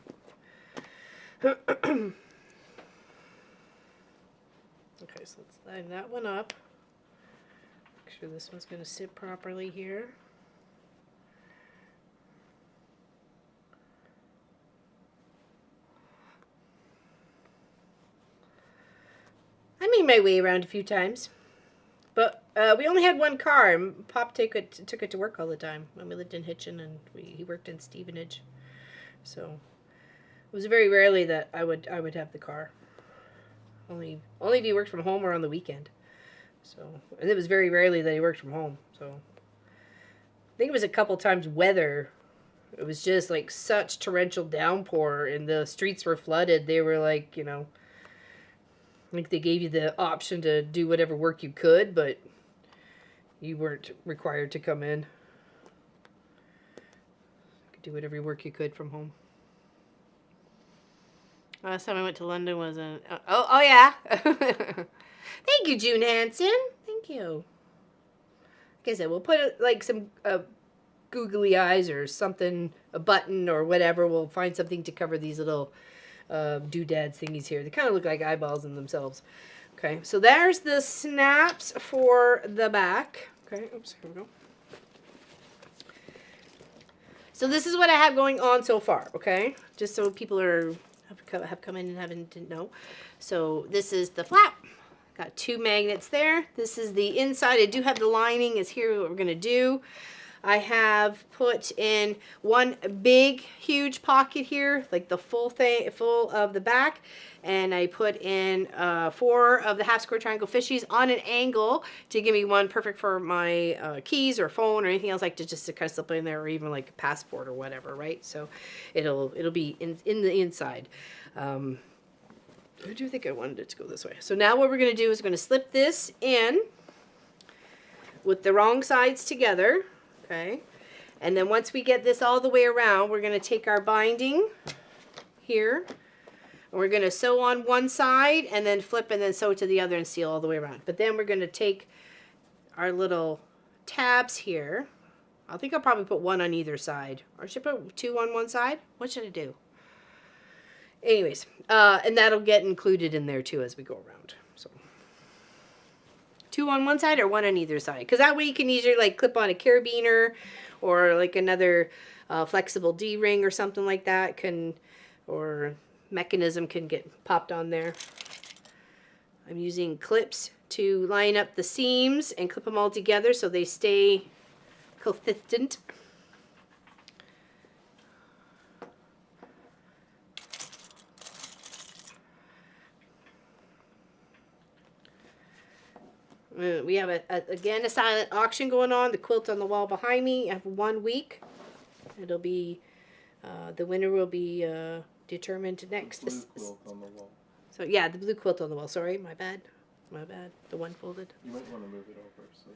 Okay, so let's line that one up. Make sure this one's going to sit properly here. I made my way around a few times, but we only had one car. And Pop took it to work all the time when we lived in Hitchin, and he worked in Stevenage. So it was very rarely that I would have the car. Only if he worked from home or on the weekend. So, and it was very rarely that he worked from home. So I think it was a couple times weather. It was just like such torrential downpour, and the streets were flooded. They were like, like they gave you the option to do whatever work you could, but you weren't required to come in. You could do whatever work you could from home. Last time I went to London was in... Oh yeah. Thank you, June Hansen. Thank you. Like I said, we'll put like some googly eyes or something, a button or whatever. We'll find something to cover these little doodads thingies here. They kind of look like eyeballs in themselves. Okay, so there's the snaps for the back. Okay, oops, here we go. So this is what I have going on so far, okay? Just so people have come in and didn't know. So this is the flap. Got 2 magnets there. This is the inside. I do have the lining is here what we're going to do. I have put in one big, huge pocket here, like the full of the back. And I put in 4 of the half square triangle fishies on an angle to give me one perfect for my keys or phone or anything else like just to kind of slip in there, or even like a passport or whatever, right? So it'll be in the inside. I do think I wanted it to go this way. So now what we're going to do is we're going to slip this in with the wrong sides together. Okay, and then once we get this all the way around, we're going to take our binding here, and we're going to sew on one side, and then flip and then sew to the other and seal all the way around. But then we're going to take our little tabs here. I think I'll probably put 1 on either side. Or should I put 2 on one side? What should I do? Anyways, and that'll get included in there too as we go around. So 2 on one side or 1 on either side, because that way you can easily like clip on a carabiner or like another flexible D-ring or something like that or mechanism can get popped on there. I'm using clips to line up the seams and clip them all together so they stay consistent. We have again a silent auction going on. The quilt on the wall behind me. I have 1 week. It'll be the winner will be determined next. Blue quilt on the wall. So yeah, the blue quilt on the wall. Sorry, my bad. The one folded. You might want to move it over so.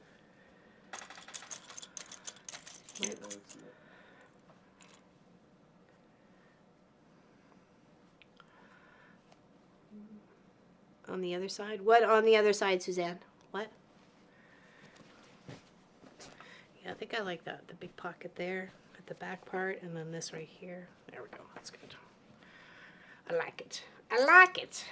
Can't really see it. On the other side? What on the other side, Suzanne? What? Yeah, I think I like that. The big pocket there at the back part, and then this right here. There we go. That's good. I like it. I like it.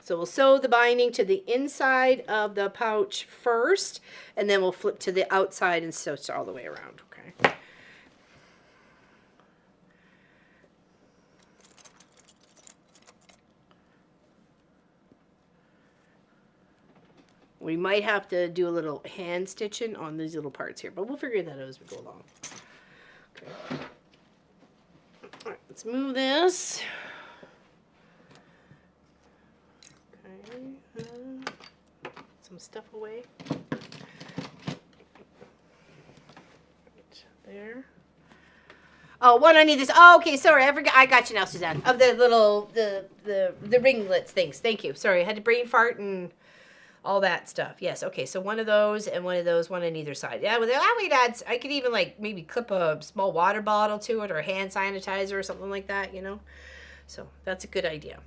So we'll sew the binding to the inside of the pouch first, and then we'll flip to the outside and sew it all the way around, okay? We might have to do a little hand stitching on these little parts here, but we'll figure that out as we go along. Okay. All right, let's move this. Okay, some stuff away. Right there. Oh, one I need this. Oh, okay, sorry, I forgot. I got you now, Suzanne. Of the little the ringlets things. Thank you. Sorry, I had to brain fart and all that stuff. Yes, okay, so one of those and one of those, one on either side. Yeah, well, that way that's, I could even like maybe clip a small water bottle to it or hand sanitizer or something like that, you know? So that's a good idea.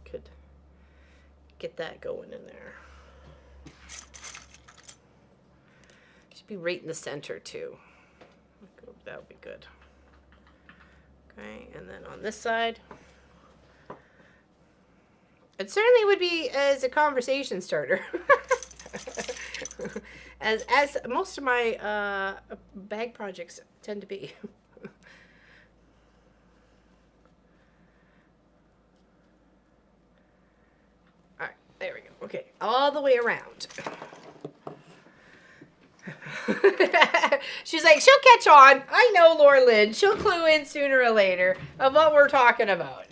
Could get that going in there. Should be right in the center too. That would be good. Okay, and then on this side, it certainly would be as a conversation starter. as most of my bag projects tend to be. All right, there we go. Okay, all the way around. She's like, she'll catch on. I know Laura Lynn. She'll clue in sooner or later of what we're talking about.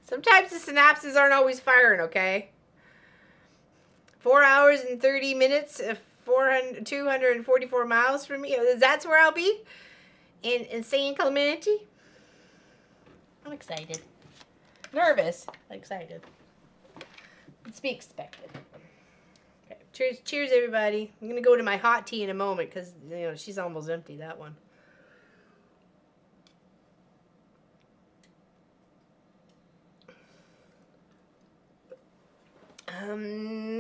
Sometimes the synapses aren't always firing, okay? 4 hours and 30 minutes, 244 miles from me. That's where I'll be? In San Clemente? I'm excited. Nervous. Excited. It's to be expected. Okay. Cheers, cheers, everybody. I'm going to go to my hot tea in a moment because, you know, she's almost empty, that one.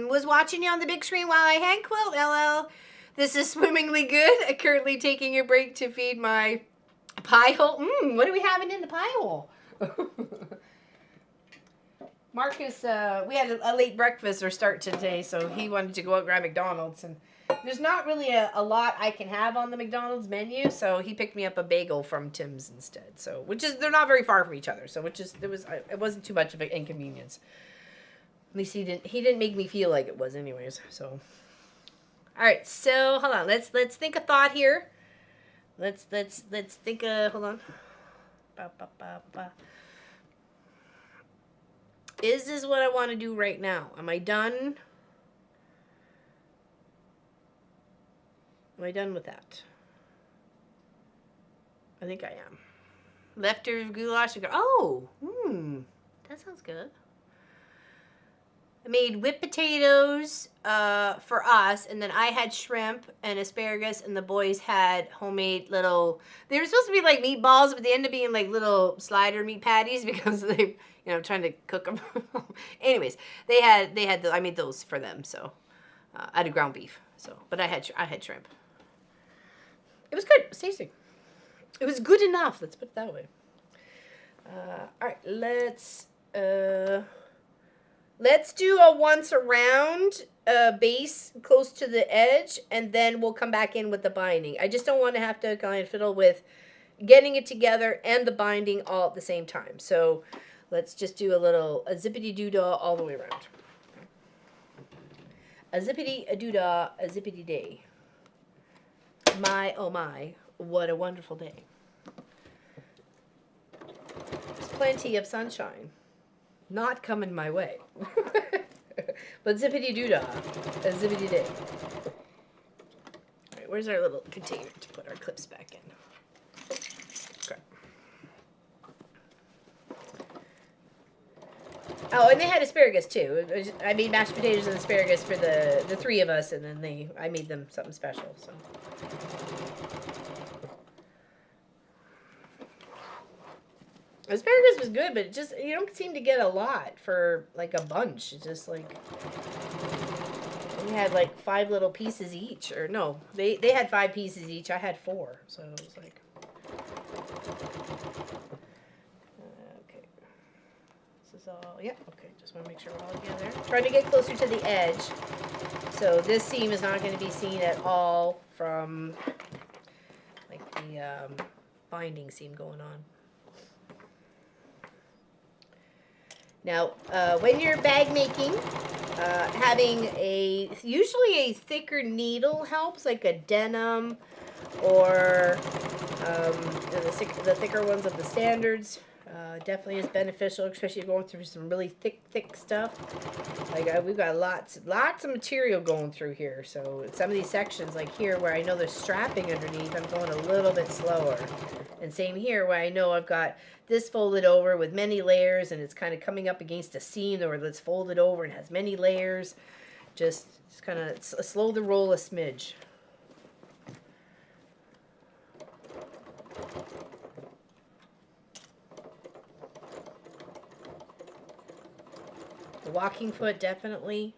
Was watching you on the big screen while I hand quilt, LL. This is swimmingly good. I'm currently taking a break to feed my pie hole. What are we having in the pie hole? Marcus, we had a late breakfast or start today, so he wanted to go out and grab McDonald's. And there's not really a lot I can have on the McDonald's menu, so he picked me up a bagel from Tim's instead. So, they're not very far from each other, so it wasn't too much of an inconvenience. At least he didn't make me feel like it was anyways. So, all right. So hold on. Let's think a thought here. Let's think a, hold on. Is this what I want to do right now? Am I done? Am I done with that? I think I am. Leftover goulash. Oh, that sounds good. I made whipped potatoes for us, and then I had shrimp and asparagus, and the boys had homemade little, they were supposed to be like meatballs, but they ended up being like little slider meat patties because they, you know, trying to cook them. Anyways, I made those for them, so I had ground beef, so, but I had shrimp. It was good. It was tasty. It was good enough. Let's put it that way. All right, let's do a once around base close to the edge, and then we'll come back in with the binding. I just don't want to have to kind of fiddle with getting it together and the binding all at the same time. So let's just do a zippity-doo-dah all the way around. A zippity-a-doo-dah, a zippity-day. My, oh my, what a wonderful day. There's plenty of sunshine. Not coming my way. But zippity-doo-dah, a zippity-day. All right, where's our little container to put our clips back in? Okay. Oh, and they had asparagus too. I made mashed potatoes and asparagus for the three of us, and then I made them something special. So Asparagus was good, but it just, you don't seem to get a lot for like a bunch. It's just like, we had like 5 little pieces each. Or no, they had 5 pieces each. I had 4. So it was like, okay. This is all, yeah, okay. Just want to make sure we're all together. Trying to get closer to the edge. So this seam is not going to be seen at all from like the binding seam going on. Now, when you're bag making, having usually a thicker needle helps, like a denim or the thicker ones of the standards. Definitely is beneficial, especially going through some really thick stuff. Like we've got lots of material going through here. So some of these sections, like here where I know there's strapping underneath, I'm going a little bit slower. And same here where I know I've got this folded over with many layers and it's kind of coming up against a seam or it's folded over and has many layers. Just kind of slow the roll a smidge. The walking foot, definitely.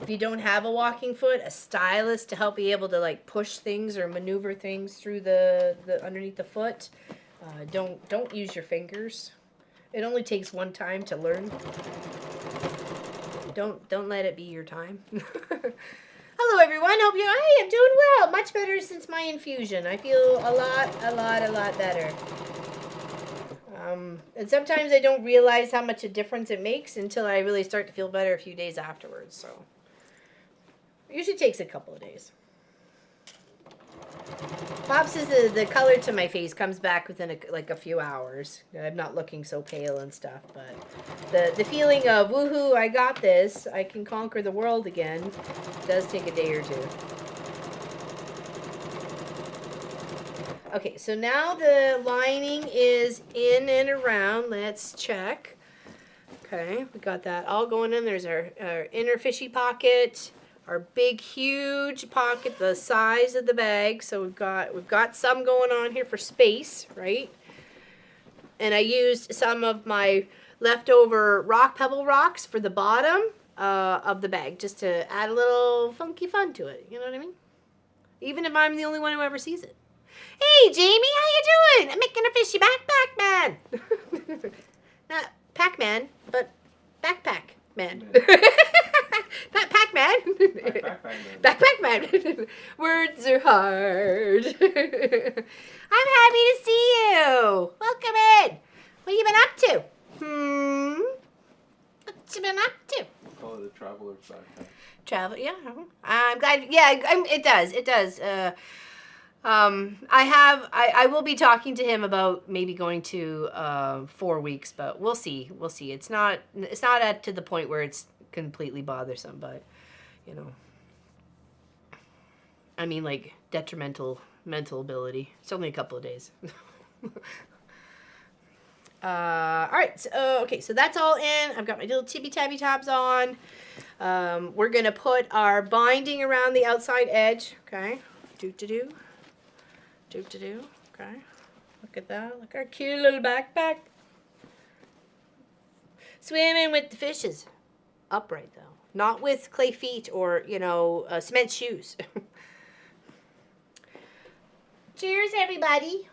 If you don't have a walking foot, a stylus to help be able to like push things or maneuver things through the underneath the foot. Don't use your fingers. It only takes one time to learn. Don't let it be your time. Hello everyone. I am doing well. Much better since my infusion. I feel a lot better. And sometimes I don't realize how much a difference it makes until I really start to feel better a few days afterwards. So it usually takes a couple of days. Bob says the color to my face comes back within a few hours. I'm not looking so pale and stuff, but the feeling of woohoo, I got this, I can conquer the world again, does take a day or two. Okay, so now the lining is in and around. Let's check. Okay, we got that all going in. There's our inner fishy pocket, our big huge pocket, the size of the bag. So we've got some going on here for space, right? And I used some of my leftover pebble rocks for the bottom of the bag, just to add a little funky fun to it. You know what I mean? Even if I'm the only one who ever sees it. Hey, Jamie, how you doing? I'm making a fishy backpack man. Not Pac-Man, but backpack man. Not Pac-Man. Backpack man. Words are hard. I'm happy to see you. Welcome in. What have you been up to? What you been up to? Call it a traveler's backpack. Travel, yeah. I'm glad. Yeah, it does. It does. I will be talking to him about maybe going to 4 weeks, but we'll see. We'll see. It's not to the point where it's completely bothersome, but you know, I mean, like detrimental mental ability. It's only a couple of days. All right. So, okay. So that's all in. I've got my little tippy tabby tops on. We're gonna put our binding around the outside edge. Okay. Do. Okay. Look at that. Look at our cute little backpack. Swimming with the fishes. Upright, though. Not with clay feet or, cement shoes. Cheers, everybody.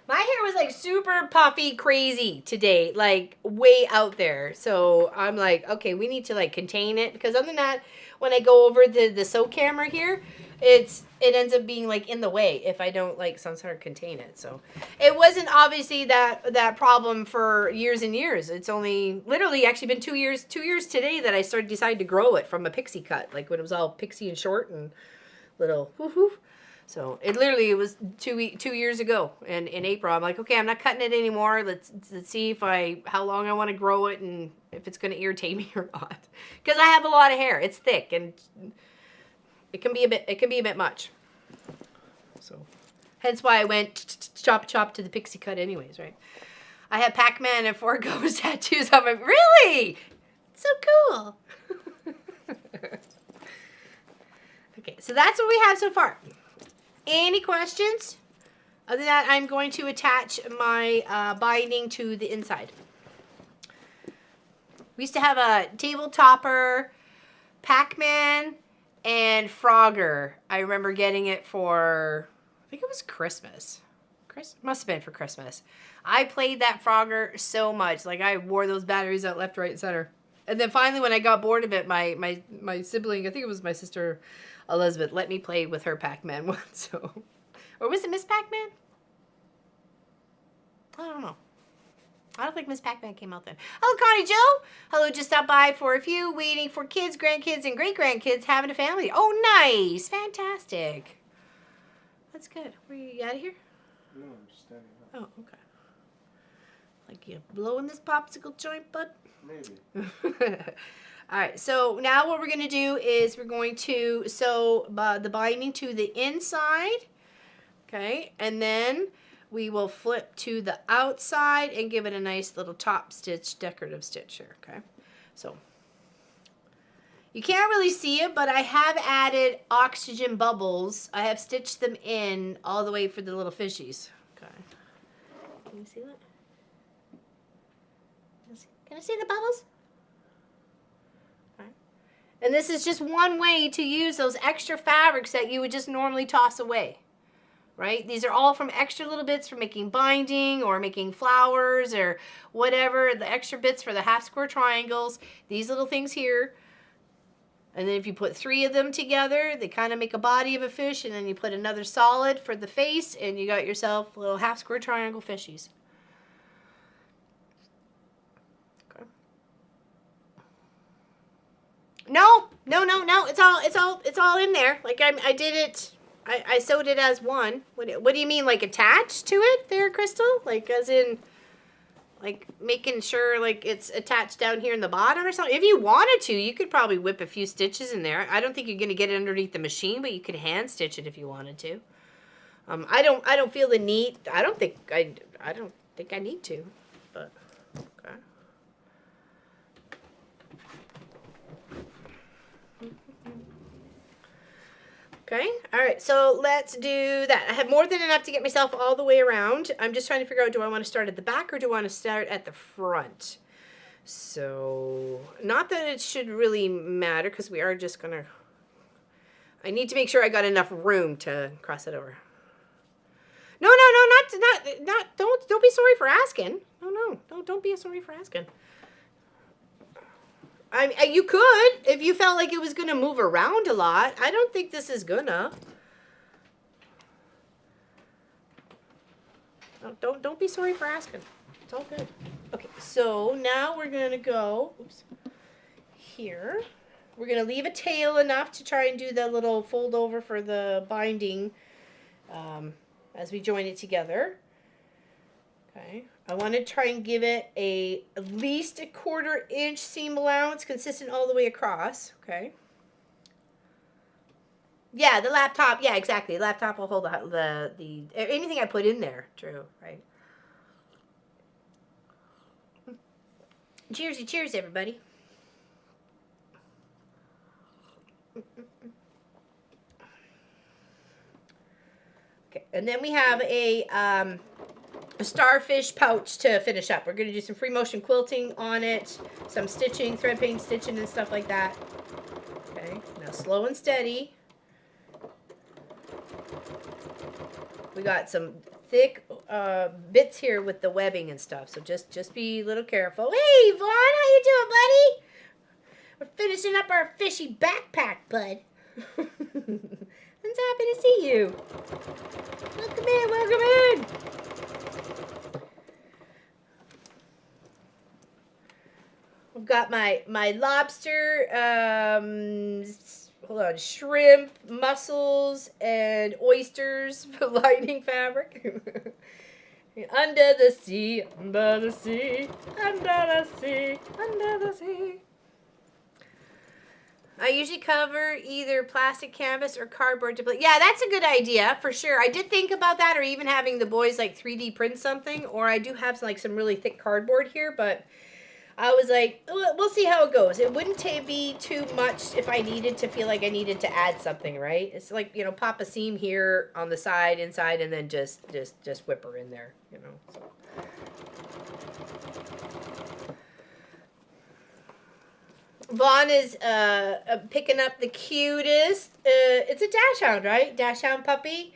My hair was like super puffy crazy today, like way out there. So I'm like, okay, we need to like contain it, because other than that, when I go over the sew camera here, it ends up being like in the way if I don't like some sort of contain it. So it wasn't obviously that problem for years and years. It's only literally actually been 2 years today that I decided to grow it from a pixie cut, like when it was all pixie and short and little woof. So it was 2 years ago, and in April I'm like, okay, I'm not cutting it anymore. Let's see how long I want to grow it and if it's going to irritate me or not. Because I have a lot of hair. It's thick and it can be a bit much. So hence why I went chop to the pixie cut anyways, right? I have Pac-Man and 4 ghost tattoos on my, really? So cool. Okay, so that's what we have so far. Any questions? Other than that, I'm going to attach my binding to the inside. We used to have a table topper, Pac-Man, and Frogger. I remember getting it for, I think it was Christmas. Must have been for Christmas. I played that Frogger so much. Like, I wore those batteries out left, right, and center. And then finally, when I got bored of it, my sibling, I think it was my sister Elizabeth, let me play with her Pac-Man once. So, or was it Miss Pac-Man? I don't know. I don't think Miss Pac-Man came out then. Hello, Connie Joe. Hello, just stopped by for a few, waiting for kids, grandkids, and great-grandkids having a family. Oh, nice. Fantastic. That's good. Were you out of here? No, I'm just standing up. Oh, okay. Like you blowing this popsicle joint, bud? Maybe. All right, so now what we're going to do is we're going to sew the binding to the inside, okay, and then we will flip to the outside and give it a nice little top stitch, decorative stitch here, okay? So you can't really see it, but I have added oxygen bubbles. I have stitched them in all the way for the little fishies, okay? Can you see that? Can I see the bubbles? And this is just one way to use those extra fabrics that you would just normally toss away, right? These are all from extra little bits for making binding or making flowers or whatever, the extra bits for the half square triangles, these little things here. And then if you put 3 of them together, they kind of make a body of a fish, and then you put another solid for the face, and you got yourself little half square triangle fishies. No. It's all in there. Like I did it. I sewed it as one. What do you mean, like attached to it there, Crystal? Like as in, like making sure like it's attached down here in the bottom or something? If you wanted to, you could probably whip a few stitches in there. I don't think you're gonna get it underneath the machine, but you could hand stitch it if you wanted to. I don't feel the need. I don't think I need to, but okay. Okay, all right, so let's do that. I have more than enough to get myself all the way around. I'm just trying to figure out, do I want to start at the back or do I want to start at the front? So, not that it should really matter because we are just going to, I need to make sure I got enough room to cross it over. No, don't be sorry for asking. No, don't be sorry for asking. You could, if you felt like it was going to move around a lot. I don't think this is gonna. No, don't be sorry for asking. It's all good. Okay, so now we're going to go, oops, here. We're going to leave a tail enough to try and do the little fold over for the binding as we join it together. Okay. I want to try and give it at least a 1/4 inch seam allowance, consistent all the way across. Okay. Yeah, the laptop. Yeah, exactly. The laptop will hold the anything I put in there. True, right? Cheers, everybody. Okay, and then we have a starfish pouch to finish up. We're going to do some free motion quilting on it, some stitching, thread paint stitching and stuff like that. Okay, now slow and steady. We got some thick bits here with the webbing and stuff, so just be a little careful. Hey, Vaughn, how you doing, buddy? We're finishing up our fishy backpack, bud. I'm so happy to see you. Welcome in, welcome in. I've got my lobster, hold on, shrimp, mussels, and oysters for lining fabric. Under the sea, under the sea, under the sea, under the sea. I usually cover either plastic canvas or cardboard to play. Yeah, that's a good idea for sure. I did think about that, or even having the boys like 3D print something, or I do have some really thick cardboard here, but I was like, we'll see how it goes. It wouldn't be too much if I needed to feel like I needed to add something, right? It's like, you know, pop a seam here on the side, inside, and then just whip her in there, you know. So. Vaughn is picking up the cutest. It's a dachshund, right? Dachshund puppy.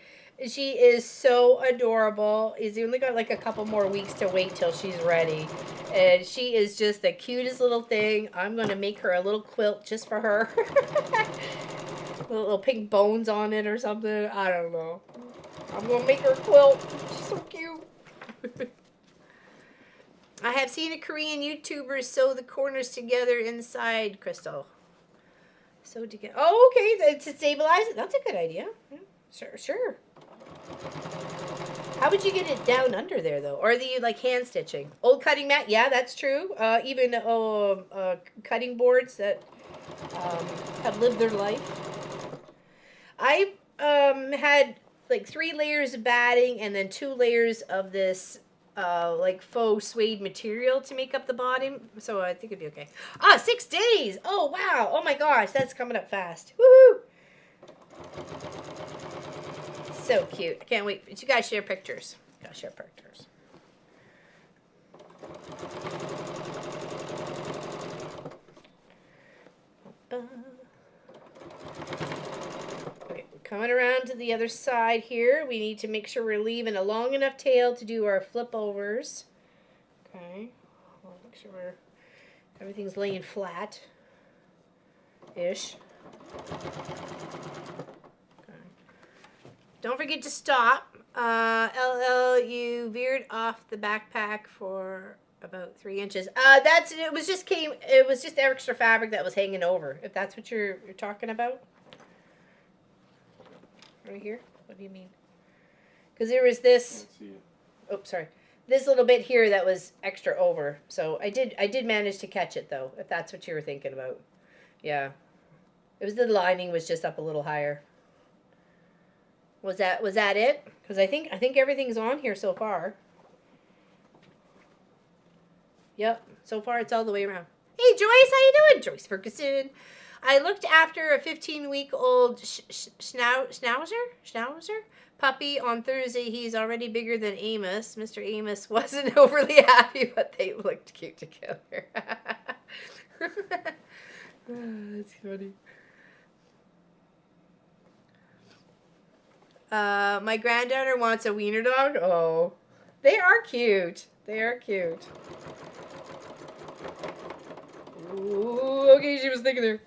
She is so adorable. He's only got like a couple more weeks to wait till she's ready. And she is just the cutest little thing. I'm going to make her a little quilt just for her. little pink bones on it or something. I don't know. I'm going to make her a quilt. She's so cute. I have seen a Korean YouTuber sew the corners together inside, Crystal. Sew together. Oh, okay. To stabilize it. That's a good idea. Yeah, sure. How would you get it down under there, though? Or are you like hand stitching? Old cutting mat. Yeah, that's true. Even cutting boards that have lived their life. I had like 3 layers of batting and then 2 layers of this like faux suede material to make up the bottom, so I think it'd be okay. 6 days. Oh wow. Oh my gosh, that's coming up fast. Woohoo! So cute. I can't wait. You guys share pictures. Okay, coming around to the other side here. We need to make sure we're leaving a long enough tail to do our flip overs. Okay. We'll make sure everything's laying flat-ish. Don't forget to stop. LL, you veered off the backpack for about 3 inches. It was just extra fabric that was hanging over. If that's what you're talking about. Right here. What do you mean? Because there was this. Oh, sorry. This little bit here that was extra over. So I did manage to catch it though. If that's what you were thinking about. Yeah. It was the lining was just up a little higher. Was that it? Because I think everything's on here so far. Yep, so far it's all the way around. Hey Joyce, how you doing? Joyce Ferguson. I looked after a 15-week-old schnauzer puppy on Thursday. He's already bigger than Amos. Mr. Amos wasn't overly happy, but they looked cute together. That's funny. My granddaughter wants a wiener dog. Oh, they are cute. Ooh, okay, she was thinking there.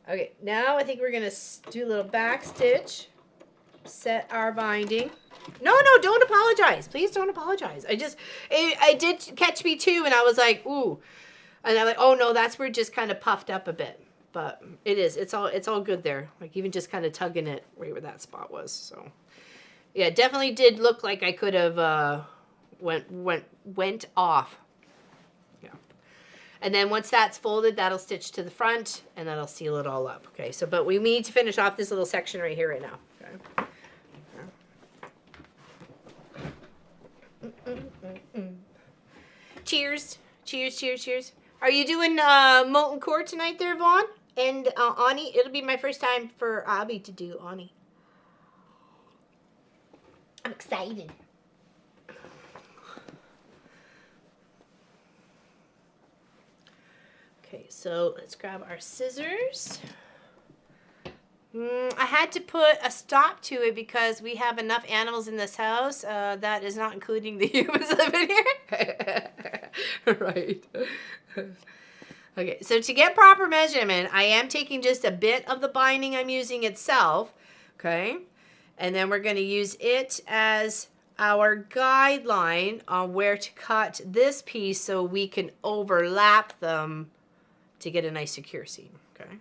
Okay, now I think we're gonna do a little back stitch. Set our binding. No, don't apologize. Please don't apologize. I did catch me too, and I was like, ooh, and I'm like, oh no, that's where it just kind of puffed up a bit. But it's all good there. Like even just kind of tugging it right where that spot was. So yeah, it definitely did look like I could have went off. Yeah. And then once that's folded, that'll stitch to the front and that'll seal it all up. Okay. So but we need to finish off this little section right here right now. Okay. Cheers. Cheers. Are you doing molten core tonight there, Vaughn? And Ani? It'll be my first time for Abby to do Ani. I'm excited. Okay, so let's grab our scissors. I had to put a stop to it because we have enough animals in this house. That is not including the humans living here. Right. Okay, so to get proper measurement, I am taking just a bit of the binding I'm using itself, okay? And then we're going to use it as our guideline on where to cut this piece so we can overlap them to get a nice secure seam, okay?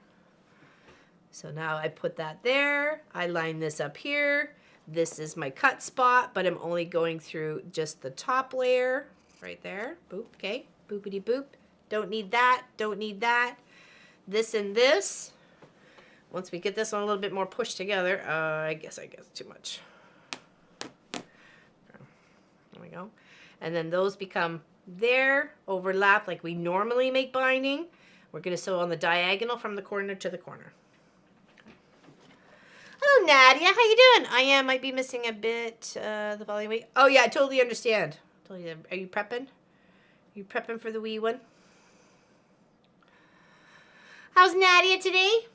So now I put that there. I line this up here. This is my cut spot, but I'm only going through just the top layer right there. Boop, okay, boopity boop. Don't need that, don't need that. This and this. Once we get this one a little bit more pushed together, I guess too much. There we go. And then those become there, overlap like we normally make binding. We're going to sew on the diagonal from the corner to the corner. Hello, Nadia. How you doing? I might be missing a bit the following week. Oh, yeah, I totally understand. Totally. Are you prepping? Are you prepping for the wee one? How's Nadia today?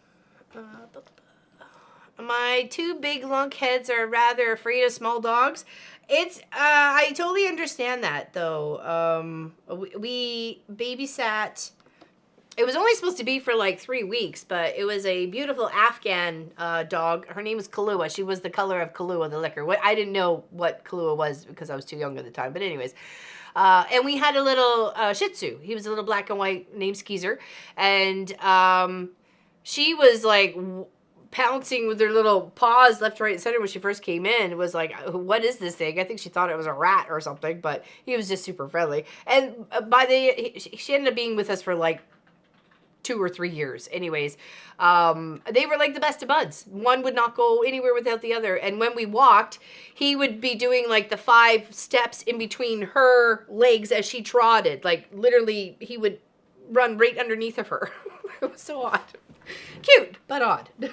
My two big lunkheads are rather afraid of small dogs. It's I totally understand that though. We babysat. It was only supposed to be for like 3 weeks, but it was a beautiful Afghan dog. Her name was Kahlua. She was the color of Kahlua, the liquor. I didn't know what Kahlua was because I was too young at the time. But anyways, and we had a little Shih Tzu. He was a little black and white named Skeezer, and she was like pouncing with her little paws left, right, and center when she first came in. It was like, what is this thing? I think she thought it was a rat or something, but he was just super friendly. And she ended up being with us for like 2 or 3 years. Anyways, they were like the best of buds. One would not go anywhere without the other. And when we walked, he would be doing like the 5 steps in between her legs as she trotted. Like literally, he would run right underneath of her. It was so odd. Cute, but odd. And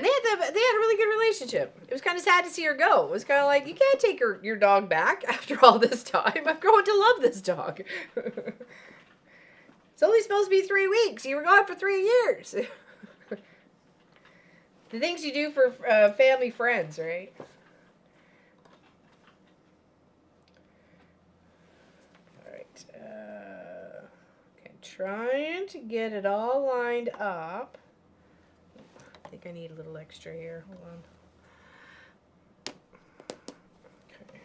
they had a really good relationship. It was kind of sad to see her go. It was kind of like, you can't take your dog back after all this time. I've grown to love this dog. It's only supposed to be 3 weeks. You were gone for 3 years. The things you do for family friends, right? Trying to get it all lined up. I think I need a little extra here. Hold on. Okay.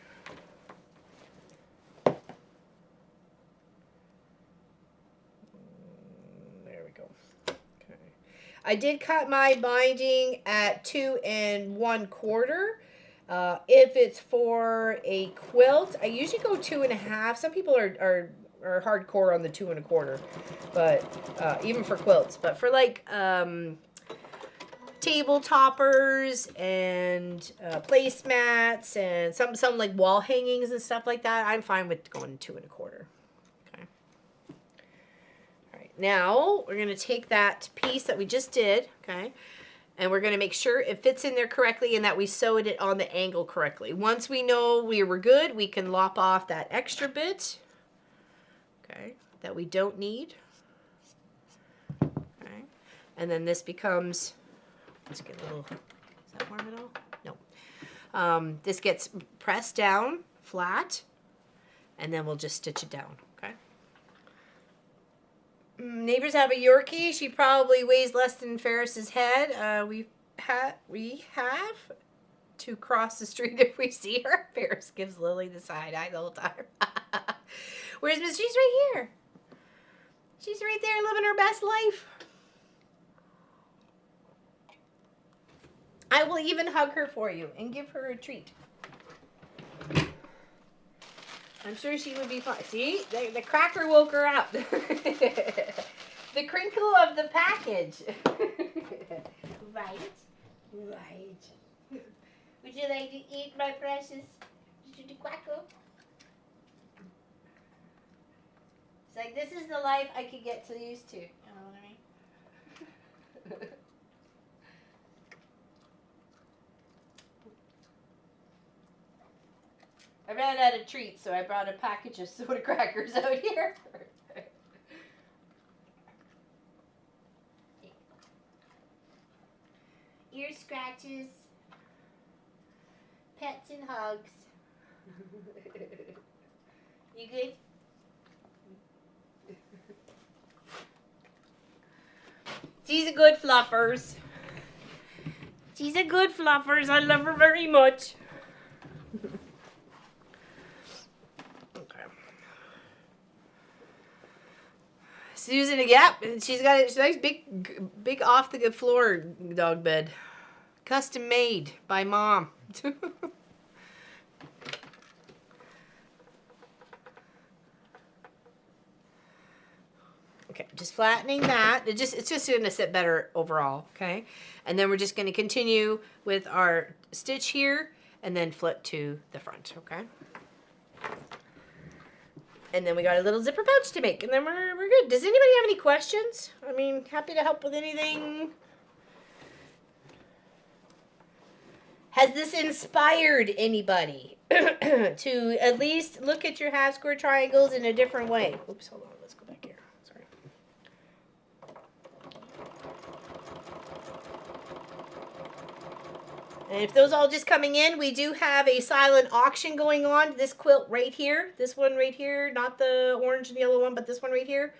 There we go. Okay. I did cut my binding at 2 1/4. If it's for a quilt, I usually go 2 1/2. Some people are hardcore on the 2 1/4, but even for quilts. But for like table toppers and placemats and some like wall hangings and stuff like that, I'm fine with going 2 1/4. Okay. All right. Now we're gonna take that piece that we just did, okay, and we're gonna make sure it fits in there correctly and that we sewed it on the angle correctly. Once we know we were good, we can lop off that extra bit. Okay, that we don't need. Okay, and then this becomes, let's get a little, is that warm at all? No. This gets pressed down flat, and then we'll just stitch it down, okay? Neighbors have a Yorkie. She probably weighs less than Ferris's head. We have to cross the street if we see her. Ferris gives Lily the side eye the whole time. Where's Miss? She's right here. She's right there living her best life. I will even hug her for you and give her a treat. I'm sure she would be fine. See? The cracker woke her up. The crinkle of the package. Right. Right. Would you like to eat my precious cracker? It's like, this is the life I could get to used to. You know what I mean? I ran out of treats, so I brought a package of soda crackers out here. Ear scratches, pets and hugs. You good? She's a good fluffers. She's a good fluffers. I love her very much. Okay. Susan, yep, she's got a nice big off the floor dog bed, custom made by Mom. Okay, just flattening that. It's just going to sit better overall, okay? And then we're just going to continue with our stitch here, and then flip to the front, okay? And then we got a little zipper pouch to make, and then we're good. Does anybody have any questions? I mean, happy to help with anything. Has this inspired anybody to at least look at your half square triangles in a different way? Oops, hold on. Let's go back here. Sorry. And if those all just coming in, we do have a silent auction going on. This quilt right here, this one right here, not the orange and yellow one, but this one right here,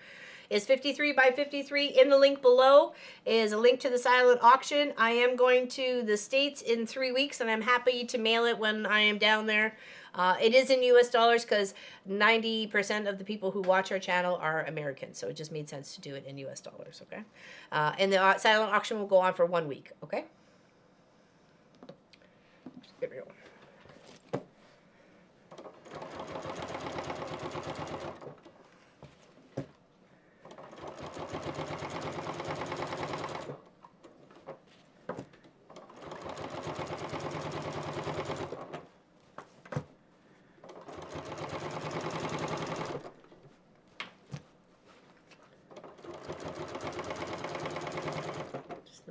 is 53 by 53. In the link below is a link to the silent auction. I am going to the States in 3 weeks, and I'm happy to mail it when I am down there. It is in US dollars because 90% of the people who watch our channel are American, so it just made sense to do it in US dollars, okay? And the silent auction will go on for 1 week, okay? There we go.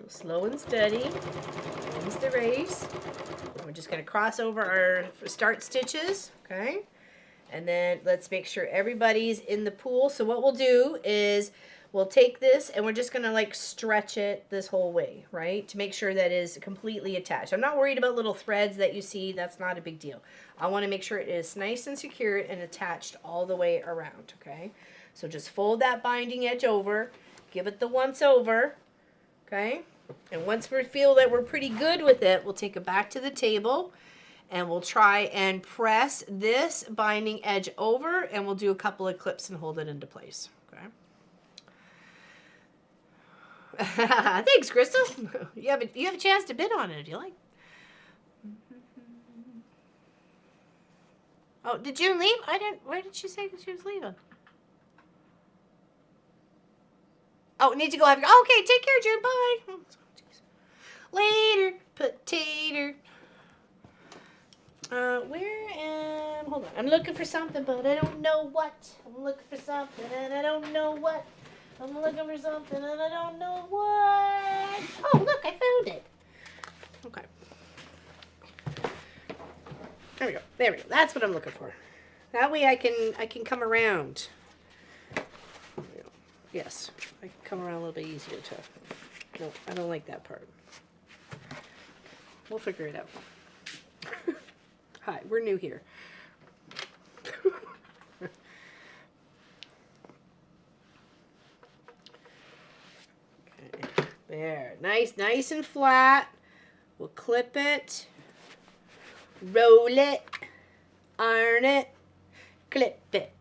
Slow and steady. Wins the race. We're just going to cross over our start stitches, okay? And then let's make sure everybody's in the pool. So what we'll do is we'll take this and we're just going to like stretch it this whole way, right? To make sure that it is completely attached. I'm not worried about little threads that you see. That's not a big deal. I want to make sure it is nice and secure and attached all the way around, okay? So just fold that binding edge over. Give it the once over, okay? And once we feel that we're pretty good with it, we'll take it back to the table and we'll try and press this binding edge over, and we'll do a couple of clips and hold it into place. Okay. Thanks, Crystal. You have a chance to bid on it if you like. Oh, did June leave? Where did she say that she was leaving? Oh, need to go have. Okay, take care, June. Bye. Later, potato. Hold on. I'm looking for something, but I don't know what. I'm looking for something, and I don't know what. I'm looking for something, and I don't know what. Oh, look, I found it. Okay. There we go. There we go. That's what I'm looking for. That way I can come around. Yes, I can come around a little bit easier too. No, I don't like that part. We'll figure it out. Hi, we're new here. Okay, there. Nice and flat. We'll clip it, roll it, iron it, clip it.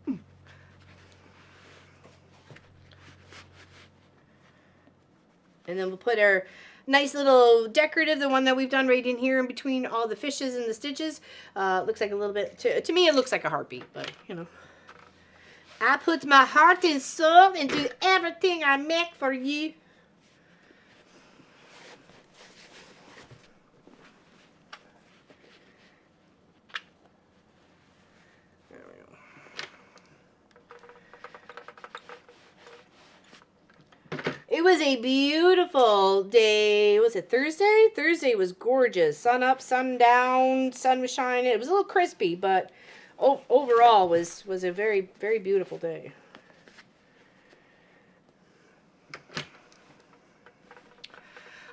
And then we'll put our nice little decorative, the one that we've done right in here in between all the fishes and the stitches. Looks like a little bit, to me it looks like a heartbeat, but you know. I put my heart and soul into everything I make for you. There we go. It was a beautiful day. Was it Thursday? Thursday was gorgeous. Sun up, sun down, sun was shining. It was a little crispy, but overall was a very, very beautiful day.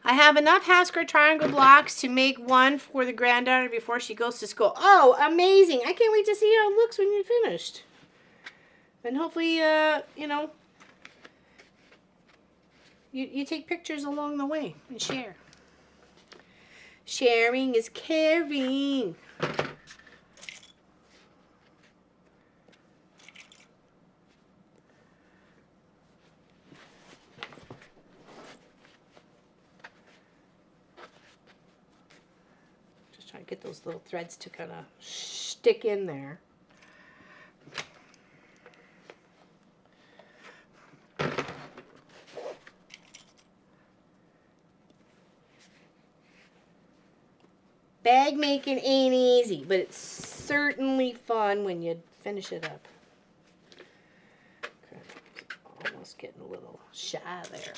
I have enough half square triangle blocks to make one for the granddaughter before she goes to school. Oh, amazing. I can't wait to see how it looks when you're finished. And hopefully, you know, you take pictures along the way and share. Sharing is caring. Just trying to get those little threads to kind of stick in there. Bag making ain't easy, but it's certainly fun when you finish it up. Okay, almost getting a little shy there.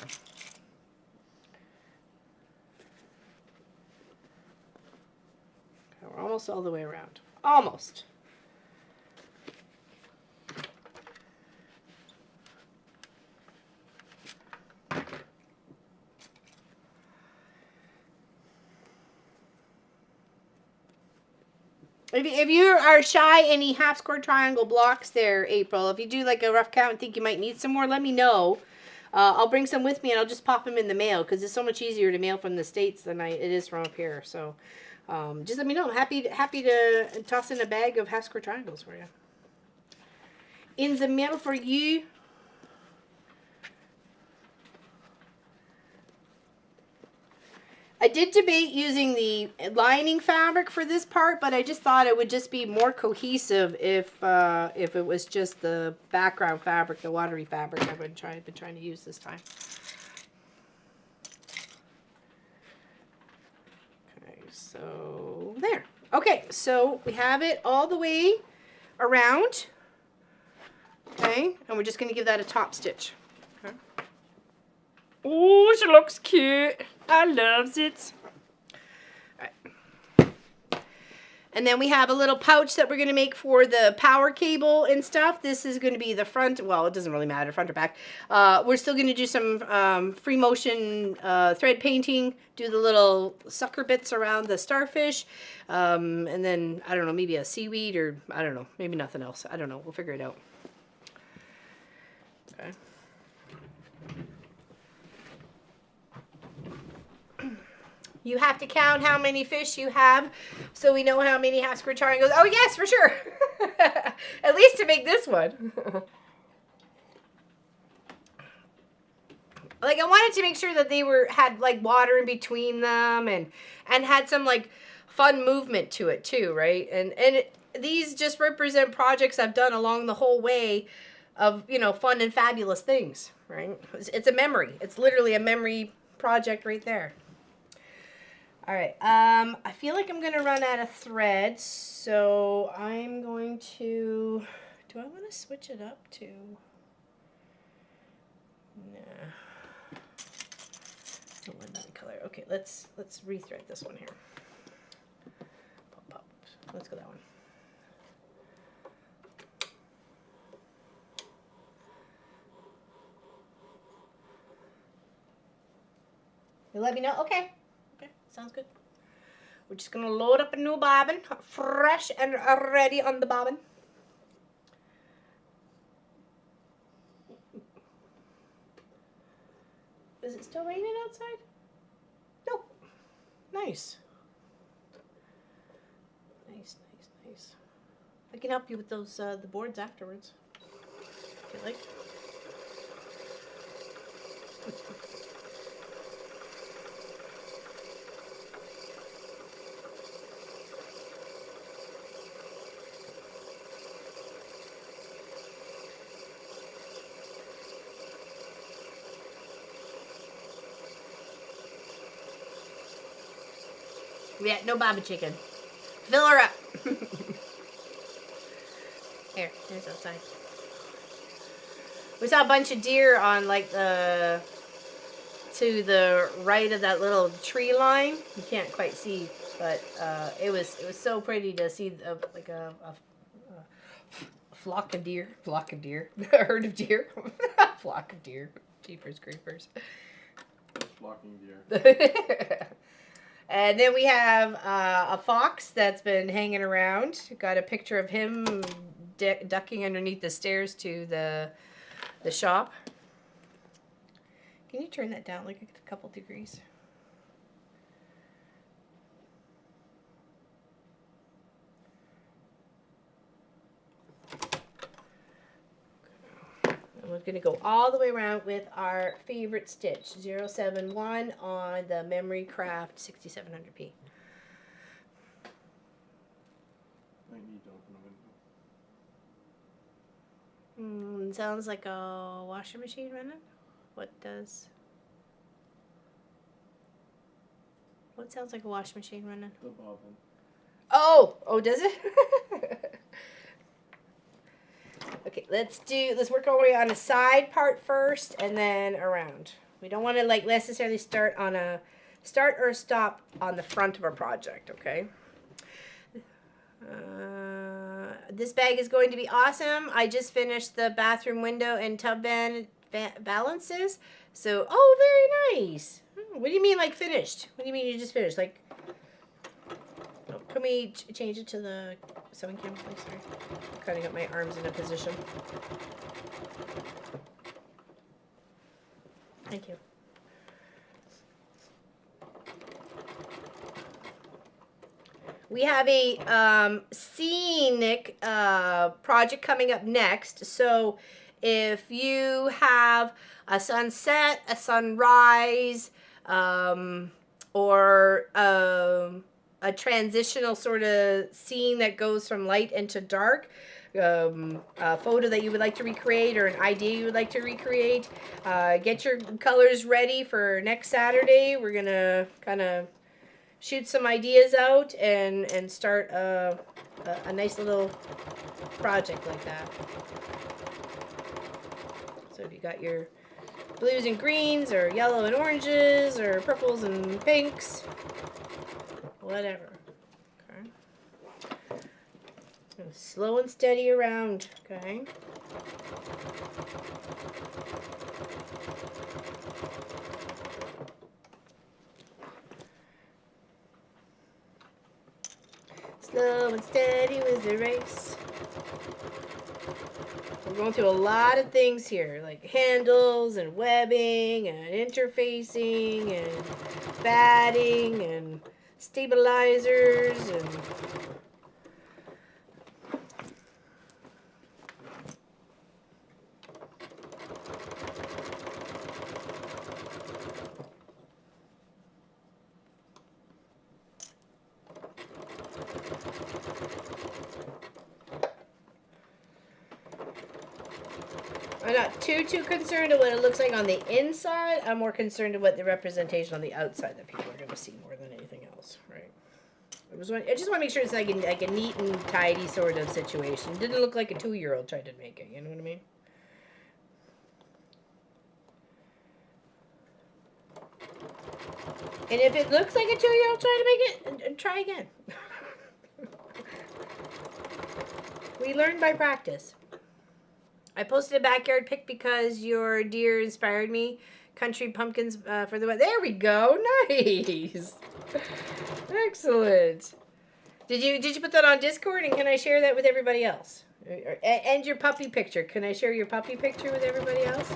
Okay, we're almost all the way around. Almost. If you are shy any half square triangle blocks there, April, if you do like a rough count and think you might need some more, let me know. I'll bring some with me and I'll just pop them in the mail because it's so much easier to mail from the States than it is from up here. So just let me know. Happy to toss in a bag of half square triangles for you. In the mail for you. I did debate using the lining fabric for this part, but I just thought it would just be more cohesive if it was just the background fabric, the watery fabric I've been trying to use this time. Okay, so there. Okay, so we have it all the way around. Okay, and we're just going to give that a top stitch. Okay. Oh, she looks cute. I loves it. All right. And then we have a little pouch that we're going to make for the power cable and stuff. This is going to be the front. Well, it doesn't really matter, front or back. We're still going to do some free motion thread painting. Do the little sucker bits around the starfish. And then, I don't know, maybe a seaweed or, I don't know, maybe nothing else. I don't know. We'll figure it out. Okay. You have to count how many fish you have so we know how many half square triangles. Oh, yes, for sure. At least to make this one. Like, I wanted to make sure that they had like water in between them and had some like fun movement to it too, right? And these just represent projects I've done along the whole way of, you know, fun and fabulous things, right? It's a memory. It's literally a memory project right there. All right, I feel like I'm gonna run out of thread, so I'm going to, do I want to switch it up to, nah, don't want that color. Okay, let's rethread this one here. Pop, pop. Let's go that one. You let me know? Okay. Okay, sounds good. We're just gonna load up a new bobbin, fresh and ready on the bobbin. Is it still raining outside? Nope. Nice. Nice, nice, nice. I can help you with those the boards afterwards, if you like. Yeah, no bobbin chicken. Fill her up. Here, there's outside. We saw a bunch of deer on like to the right of that little tree line. You can't quite see, but it was so pretty to see like a flock of deer, a herd of deer, flock of deer. Jeepers creepers. Flocking deer. And then we have a fox that's been hanging around. Got a picture of him ducking underneath the stairs to the shop. Can you turn that down like a couple degrees? We're going to go all the way around with our favorite stitch, 071 on the Memory Craft 6700P. I need to open a window. Sounds like a washing machine running. What does? What sounds like a wash machine running? The bobbin. Oh, does it? Okay, let's work our way on the side part first and then around. We don't want to like necessarily start or stop on the front of our project, okay? This bag is going to be awesome. I just finished the bathroom window and tub balances. So, very nice. What do you mean like finished? What do you mean you just finished? Like, can we change it to the sewing camera, please? Sorry. I'm cutting up my arms in a position. Thank you. We have a scenic project coming up next. So if you have a sunset, a sunrise, or a transitional sort of scene that goes from light into dark, a photo that you would like to recreate or an idea you would like to recreate, get your colors ready for next Saturday. We're going to kind of shoot some ideas out and start a nice little project like that. So if you got your blues and greens or yellow and oranges or purples and pinks, whatever. Okay. And slow and steady around, okay? Slow and steady was the race. We're going through a lot of things here, like handles and webbing and interfacing and batting and stabilizers and I'm not too concerned with what it looks like on the inside. I'm more concerned with what the representation on the outside that people are going to see more than anything else, right? I just want to make sure it's like a neat and tidy sort of situation. It didn't look like a 2-year-old tried to make it, you know what I mean? And if it looks like a 2-year-old trying to make it, try again. We learn by practice. I posted a backyard pic because your deer inspired me. Country pumpkins for the weather. There we go. Nice. Excellent. Did you put that on Discord, and can I share that with everybody else? And your puppy picture. Can I share your puppy picture with everybody else?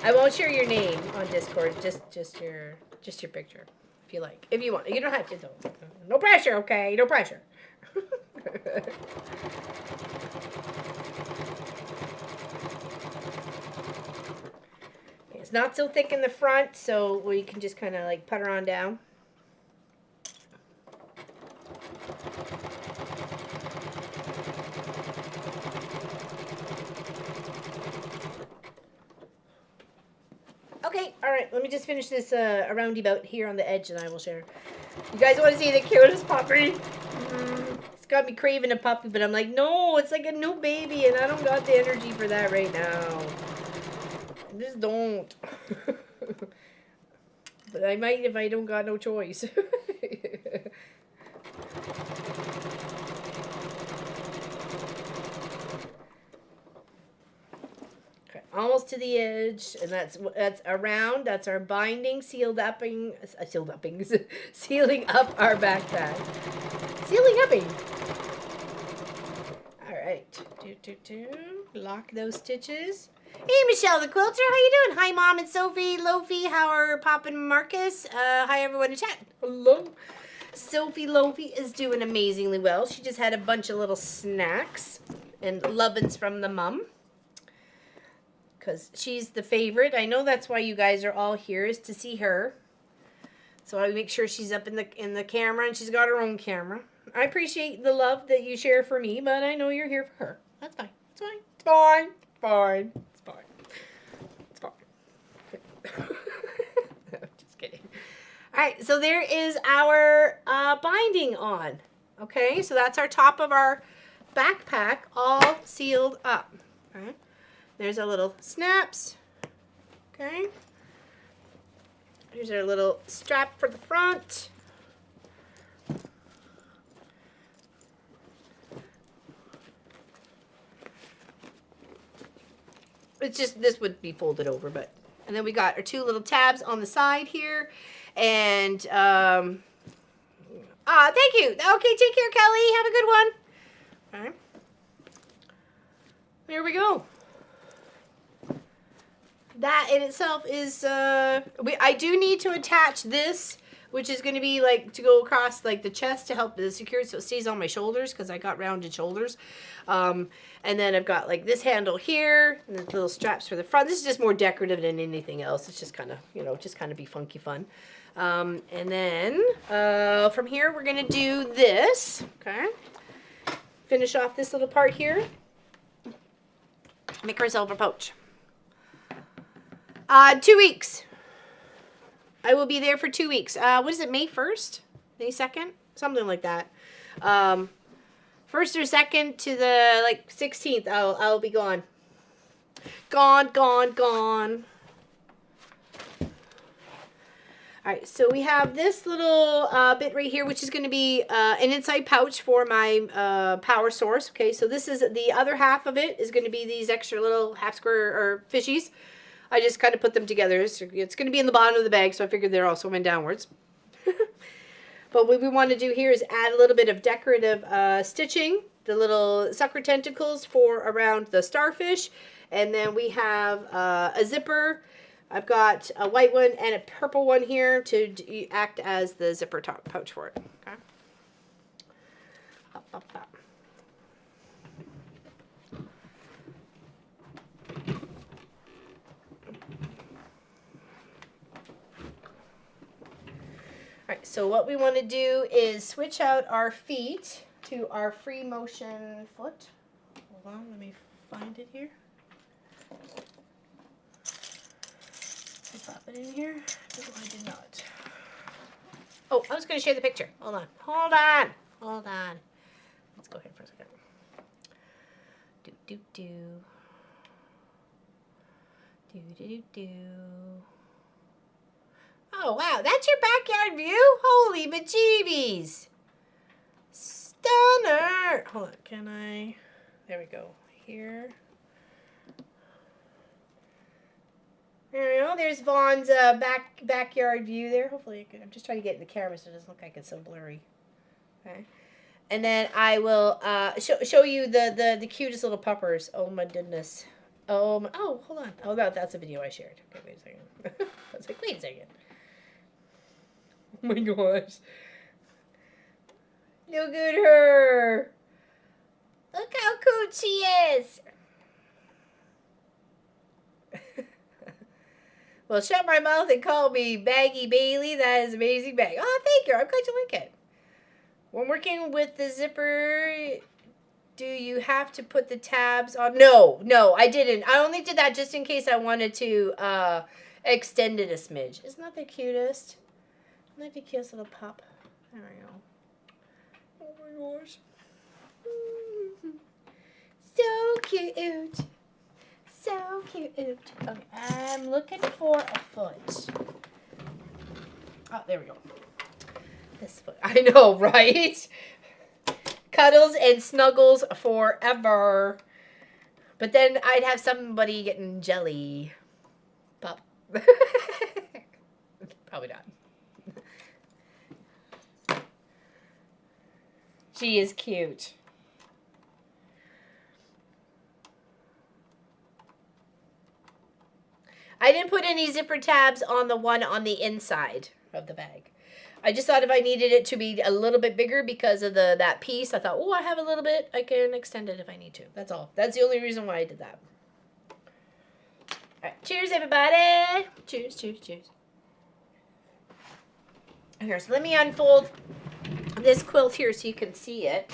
I won't share your name on Discord. Just your picture, if you like. If you want. You don't have to. Don't. No pressure. Okay. No pressure. It's not so thick in the front, so we can just kind of like putter on down. Okay, all right, let me just finish this a roundabout here on the edge, and I will share. You guys want to see the cutest puppy? It's got me craving a puppy, but I'm like, no, it's like a new baby, and I don't got the energy for that right now. I just don't. But I might if I don't got no choice. Okay, almost to the edge, and that's around. That's our binding, sealing up our backpack. Sealing upping. All right, lock those stitches. Hey, Michelle the Quilter, how you doing? Hi, Mom and Sophie, Lofi, how are Pop and Marcus? Hi, everyone in chat. Hello. Sophie Lofi is doing amazingly well. She just had a bunch of little snacks and lovin's from the mum. Because she's the favorite. I know that's why you guys are all here, is to see her. So I make sure she's up in the camera, and she's got her own camera. I appreciate the love that you share for me, but I know you're here for her. That's fine. It's fine. It's fine. It's fine. It's fine. It's fine. All right, so there is our binding on. Okay, so that's our top of our backpack all sealed up. Okay, there's our little snaps. Okay, here's our little strap for the front. It's just, this would be folded over, but, and then we got our two little tabs on the side here. And, thank you. Okay, take care, Kelly. Have a good one. All right. There we go. That in itself is, I do need to attach this, which is going to be like to go across like the chest to help secure it so it stays on my shoulders because I got rounded shoulders. And then I've got like this handle here and the little straps for the front. This is just more decorative than anything else. It's just kind of, you know, just kind of be funky fun. And then from here we're going to do this. Okay. Finish off this little part here. Make ourselves a pouch. 2 weeks. I will be there for 2 weeks. What is it, May 1st? May 2nd? Something like that. 1st or 2nd to the, like, 16th, I'll be gone. Gone. Alright, so we have this little bit right here, which is going to be an inside pouch for my power source. Okay, so this is the other half of it is going to be these extra little half square or fishies. I just kind of put them together. It's going to be in the bottom of the bag, so I figured they're also in downwards. But what we want to do here is add a little bit of decorative stitching, the little sucker tentacles for around the starfish, and then we have a zipper. I've got a white one and a purple one here to act as the zipper top pouch for it. Okay. Up. Alright, so what we want to do is switch out our feet to our free motion foot. Hold on, let me find it here. Pop it in here. No, I did not. Oh, I was going to share the picture. Hold on. Let's go ahead for a second. Do. Oh, wow. That's your backyard view? Holy bejeebies. Stunner. Hold on. Can I? There we go. Here. There we go. There's Vaughn's backyard view there. Hopefully, I'm just trying to get in the camera so it doesn't look like it's so blurry. Okay. And then I will show you the cutest little puppers. Oh, my goodness. Oh, hold on. Oh, that's a video I shared. Okay, wait a second. I was like, wait a second. Oh, my gosh. Look at her. Look how cute she is. Well, shut my mouth and call me Baggy Bailey. That is amazing bag. Oh, thank you. I'm glad you like it. When working with the zipper, do you have to put the tabs on? No, I didn't. I only did that just in case I wanted to extend it a smidge. Isn't that the cutest? Isn't that the cutest little pup? There we go. Oh my gosh. So cute. So cute. Okay, I'm looking for a foot. Oh, there we go. This foot. I know, right? Cuddles and snuggles forever. But then I'd have somebody getting jelly. Pup. Probably not. She is cute. I didn't put any zipper tabs on the one on the inside of the bag. I just thought if I needed it to be a little bit bigger because of that piece, I thought, oh, I have a little bit. I can extend it if I need to. That's all. That's the only reason why I did that. All right. Cheers, everybody. Cheers. Here, so let me unfold this quilt here so you can see it.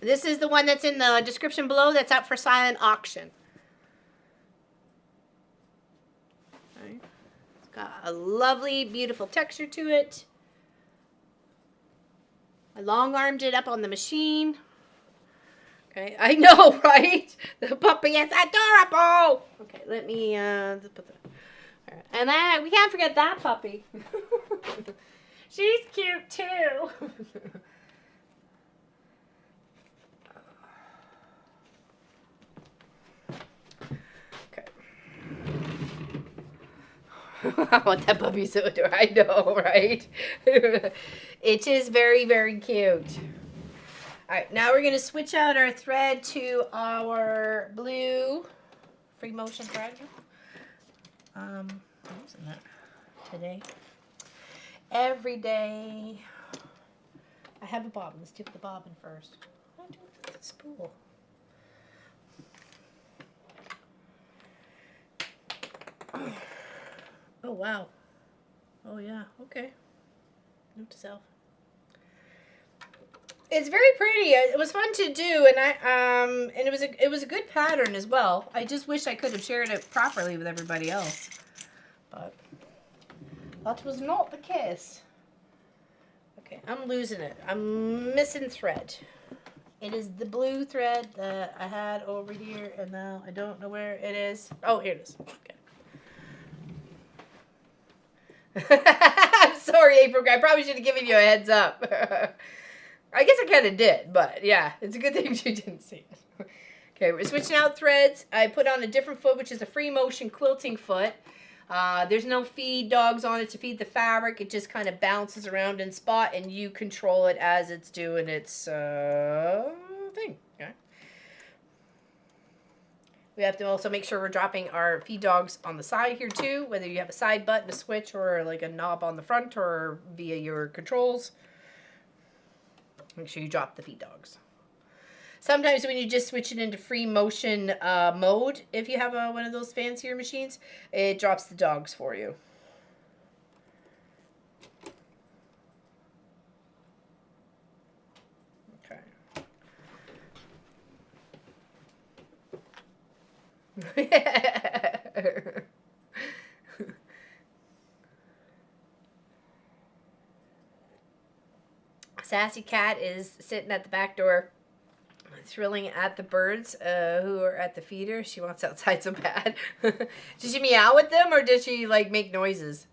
This is the one that's in the description below that's up for silent auction. Okay. It's got a lovely, beautiful texture to it. I long-armed it up on the machine. Okay, I know, right? The puppy is adorable. Okay, let me just put the. All right. And then we can't forget that puppy. She's cute too. Okay. I want that puppy so adorable. I know, right? It is very, very cute. Alright, now we're going to switch out our thread to our blue free motion thread. I'm using that today. Every day. I have a bobbin. Let's do the bobbin first. What do I do with the spool? Oh, wow. Oh, yeah. Okay. Note to self. It's very pretty. It was fun to do, and and it was a good pattern as well. I just wish I could have shared it properly with everybody else, but that was not the case. Okay, I'm losing it. I'm missing thread. It is the blue thread that I had over here, and now I don't know where it is. Oh, here it is. Okay. I'm sorry, April. I probably should have given you a heads up. I guess I kind of did, but yeah, it's a good thing you didn't see it. Okay, we're switching out threads. I put on a different foot, which is a free motion quilting foot. There's no feed dogs on it to feed the fabric. It just kind of bounces around in spot, and you control it as it's doing its thing. Okay. We have to also make sure we're dropping our feed dogs on the side here too, whether you have a side button, a switch, or like a knob on the front, or via your controls. Make sure you drop the feed dogs. Sometimes when you just switch it into free motion mode, if you have one of those fancier machines, it drops the dogs for you. Okay. Sassy Cat is sitting at the back door, thrilling at the birds who are at the feeder. She wants outside so bad. Does she meow with them, or does she like make noises?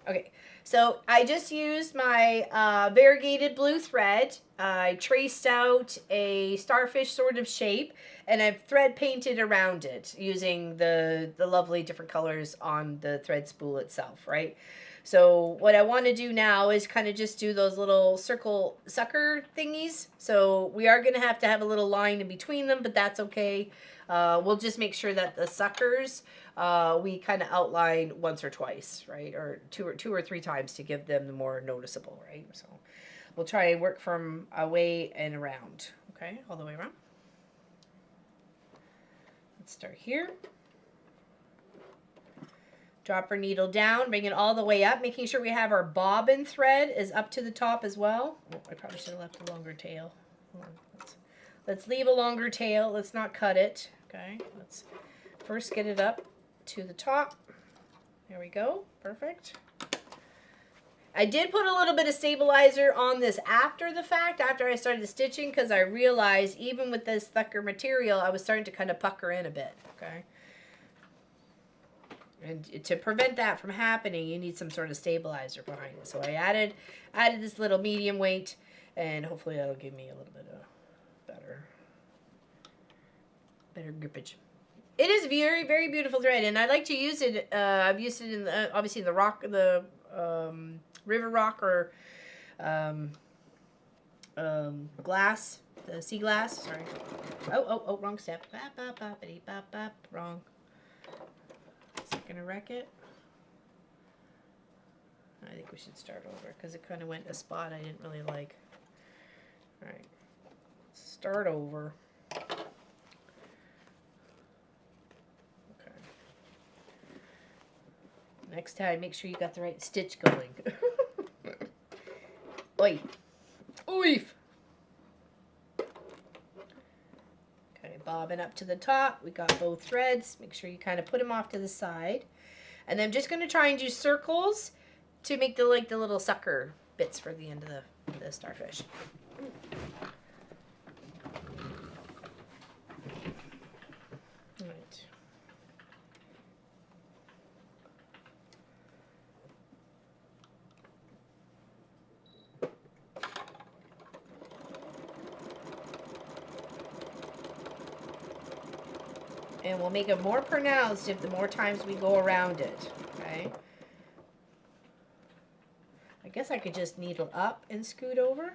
Okay, so I just used my variegated blue thread. I traced out a starfish sort of shape, and I've thread painted around it using the lovely different colors on the thread spool itself, right? So what I want to do now is kind of just do those little circle sucker thingies. So we are going to have a little line in between them, but that's okay. We'll just make sure that the suckers we kind of outline once or twice, right? Or two or three times to give them the more noticeable, right? So we'll try and work from away and around, okay? All the way around. Let's start here. Drop our needle down, bring it all the way up, making sure we have our bobbin thread is up to the top as well. Oh, I probably should have left a longer tail. Let's leave a longer tail. Let's not cut it. Okay, let's first get it up to the top. There we go. Perfect. I did put a little bit of stabilizer on this after the fact, after I started stitching, because I realized even with this thicker material, I was starting to kind of pucker in a bit. Okay. And to prevent that from happening, you need some sort of stabilizer behind it. So I added this little medium weight, and hopefully that'll give me a little bit of better grippage. It is very, very beautiful thread, and I like to use it. I've used it in obviously the river rock or glass, the sea glass. Sorry. Oh, wrong step. Wrong. Is it gonna wreck it? I think we should start over because it kind of went a spot I didn't really like. All right, let's start over. Okay. Next time, make sure you got the right stitch going. Oi. bobbin up to the top. We got both threads. Make sure you kind of put them off to the side. And then I'm just going to try and do circles to make the little sucker bits for the end of the starfish. All right. And we'll make it more pronounced if the more times we go around it, okay? I guess I could just needle up and scoot over.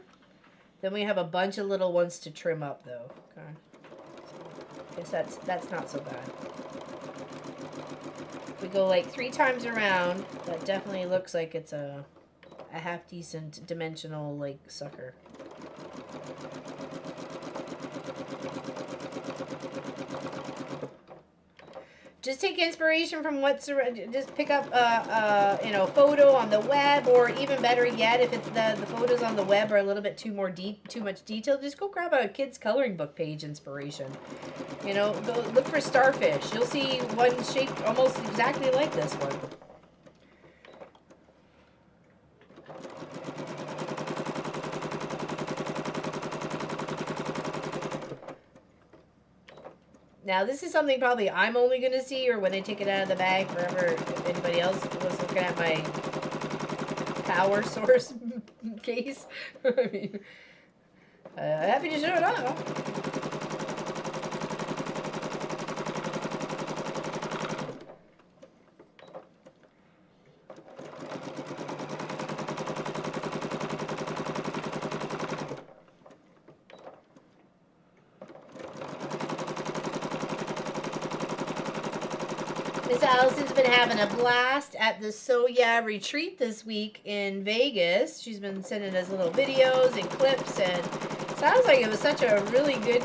Then we have a bunch of little ones to trim up though, okay? So I guess that's not so bad. If we go like 3 times around, that definitely looks like it's a half decent dimensional like sucker. Just take inspiration from what's around. Just pick up you know, photo on the web, or even better yet, if it's the photos on the web are a little bit too much detail, just go grab a kid's coloring book page inspiration. You know, go look for starfish. You'll see one shaped almost exactly like this one. Now, this is something probably I'm only going to see, or when I take it out of the bag, forever, if anybody else was looking at my power source case. I mean, happy to show it off. Miss Allison's been having a blast at the So Yeah retreat this week in Vegas. She's been sending us little videos and clips, and sounds like it was such a really good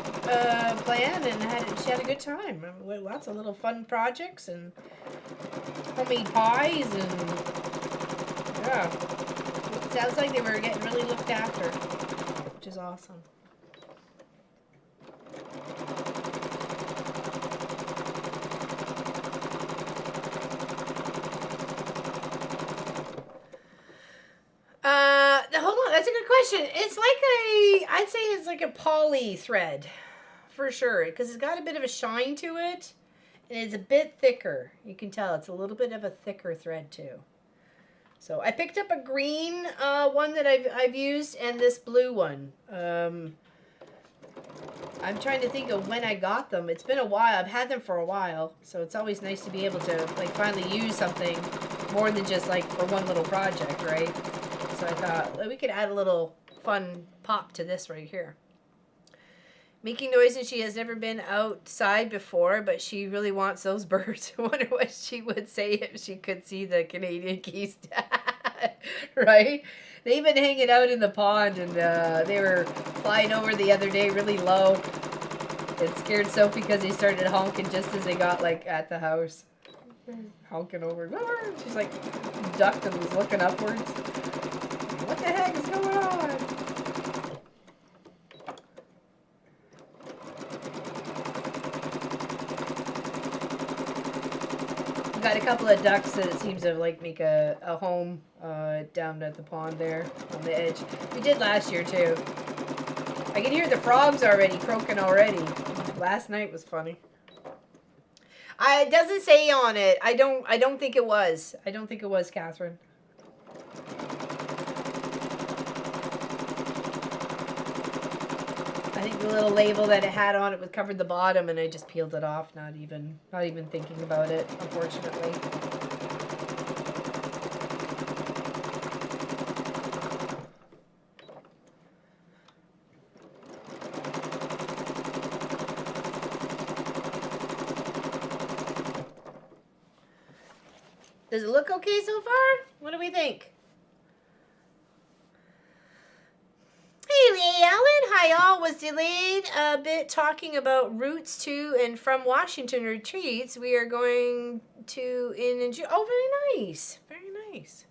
plan, and she had a good time. Lots of little fun projects and homemade pies, and yeah, it sounds like they were getting really looked after, which is awesome. Hold on, that's a good question. It's like I'd say it's like a poly thread, for sure, because it's got a bit of a shine to it, and it's a bit thicker. You can tell it's a little bit of a thicker thread too. So I picked up a green one that I've used, and this blue one. I'm trying to think of when I got them. It's been a while. I've had them for a while, so it's always nice to be able to like finally use something more than just like for one little project, right? So I thought we could add a little fun pop to this right here. Making noises. She has never been outside before, but she really wants those birds. I wonder what she would say if she could see the Canadian geese. Right? They've been hanging out in the pond, and they were flying over the other day really low. It scared Sophie because they started honking just as they got like at the house. Honking over. She's like ducked and was looking upwards. What the heck is going on? We've got a couple of ducks that it seems to like make a home down at the pond there on the edge. We did last year too. I can hear the frogs already croaking already. Last night was funny. It doesn't say on it. I don't think it was. I don't think it was, Catherine. I think the little label that it had on it was covered the bottom, and I just peeled it off, not even thinking about it, unfortunately. Does it look okay so far? What do we think? Hey, Lee Allen. Hi, all. Was delayed a bit talking about routes to and from Washington retreats. We are going to in June. Oh, very nice. Very nice.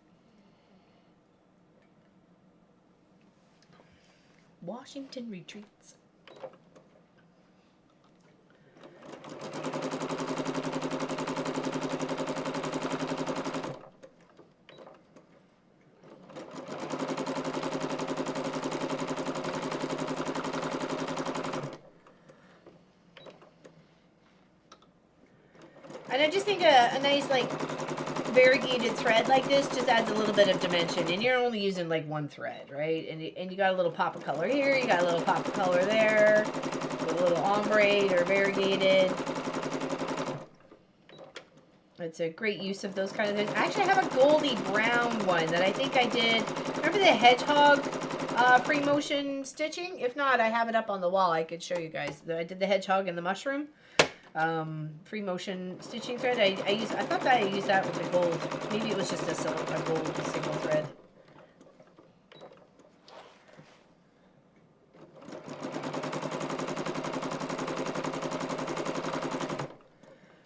Washington retreats. And I just think a nice, like, variegated thread like this just adds a little bit of dimension. And you're only using, like, one thread, right? And you got a little pop of color here. You got a little pop of color there. A little ombre or variegated. It's a great use of those kind of things. I actually have a goldy brown one that I think I did. Remember the hedgehog free motion stitching? If not, I have it up on the wall. I could show you guys. I did the hedgehog and the mushroom free motion stitching thread. I thought that I used that with the gold. Maybe it was just a gold single thread.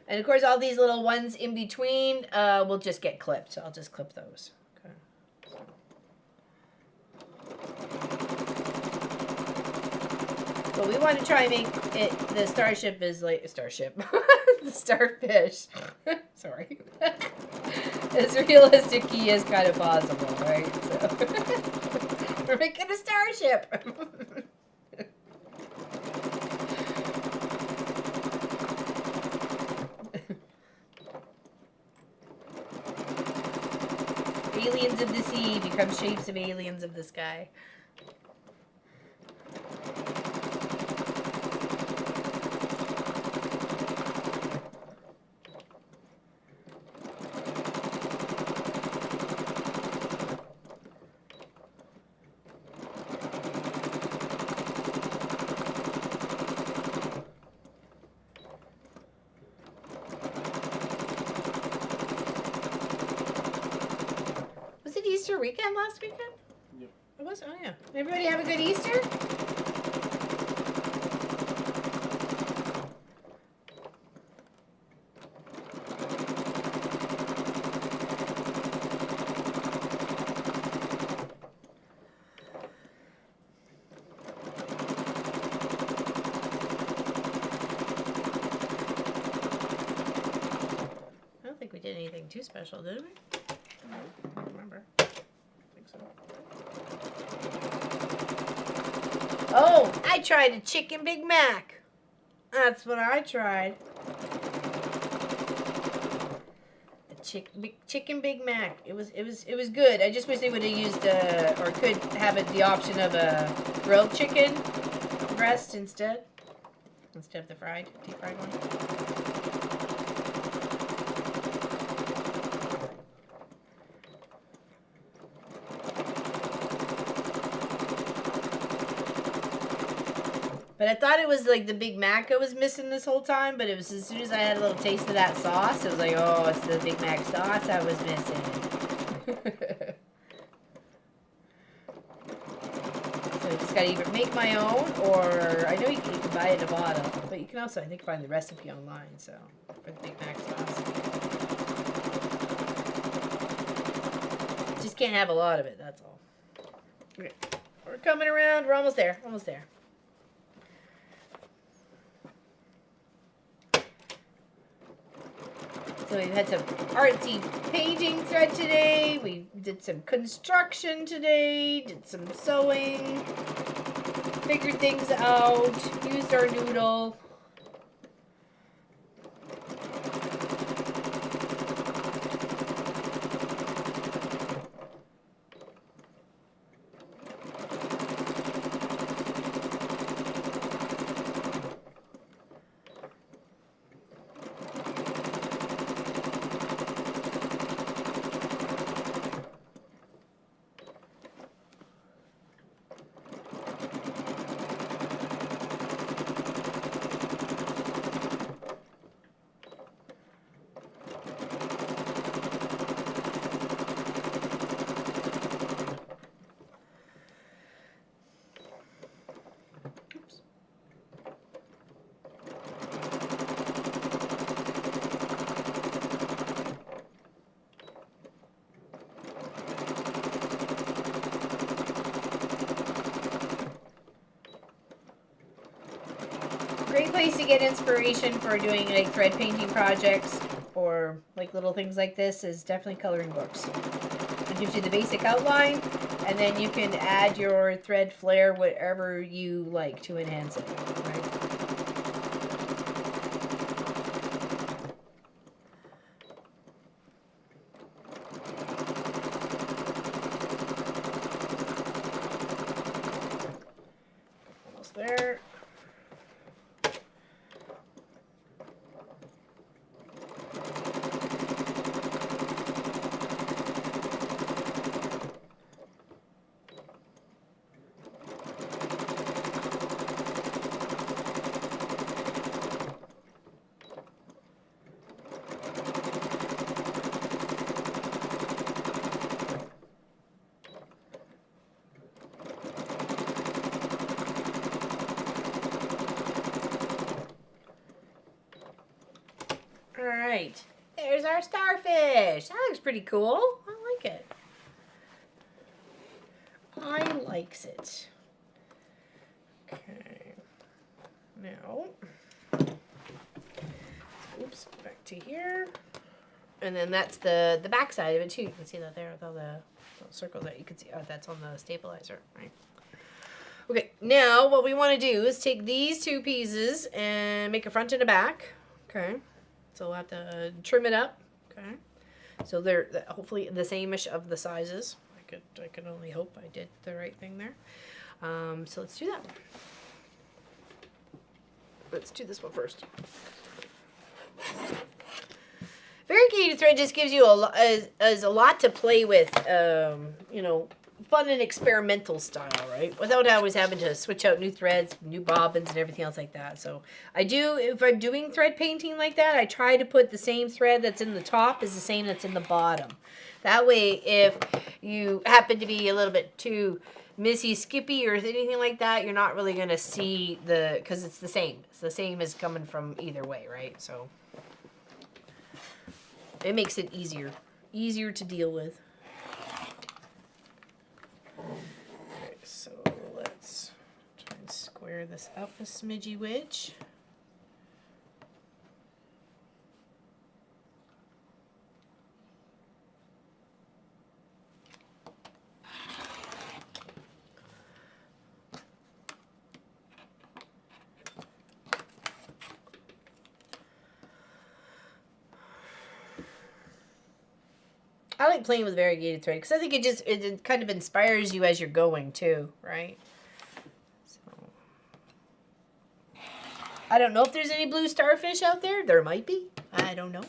And of course, all these little ones in between will just get clipped. I'll just clip those. Okay. But we want to try and make it, the starship is like, starship, the starfish, sorry, as realistic-y as kind of possible, right? So, we're making a starship. Aliens of the sea become shapes of aliens of the sky. Easter weekend last weekend? Yep. It was? Oh, yeah. Everybody have a good Easter? I don't think we did anything too special, did we? I don't remember. I think so. Oh, I tried a chicken Big Mac. That's what I tried. A chicken Big Mac. It was good. I just wish they would have used or could have the option of a grilled chicken breast instead of the deep fried one. But I thought it was like the Big Mac I was missing this whole time, but it was as soon as I had a little taste of that sauce, it was like, oh, it's the Big Mac sauce I was missing. So I just gotta either make my own, or I know you can buy it in a bottle, but you can also, I think, find the recipe online, so, for the Big Mac sauce. Just can't have a lot of it, that's all. Okay. We're coming around, we're almost there, almost there. So we've had some artsy painting thread today. We did some construction today. Did some sewing. Figured things out. Used our noodle. Great place to get inspiration for doing like thread painting projects or like little things like this is definitely coloring books. It gives you the basic outline, and then you can add your thread flare whatever you like to enhance it. Right? All right. There's our starfish. That looks pretty cool. I like it. I likes it. Okay. Now, oops, back to here. And then that's the back side of it too. You can see that there with all the little circles that you can see. Oh, that's on the stabilizer, right? Okay, now what we want to do is take these two pieces and make a front and a back. Okay, so we'll have to trim it up. Okay, so they're hopefully the same-ish of the sizes. I can only hope I did the right thing there. So let's do that. Let's do this one first. Variegated thread just gives you a lot to play with, you know, fun and experimental style, right? Without always having to switch out new threads, new bobbins, and everything else like that. So I do, if I'm doing thread painting like that, I try to put the same thread that's in the top is the same that's in the bottom. That way, if you happen to be a little bit too missy skippy or anything like that, you're not really going to see because it's the same. It's the same as coming from either way, right? So it makes it easier to deal with. Okay, so let's try and square this up a smidgy widge. I like playing with variegated thread because I think it kind of inspires you as you're going too, right? So I don't know if there's any blue starfish out there. There might be. I don't know.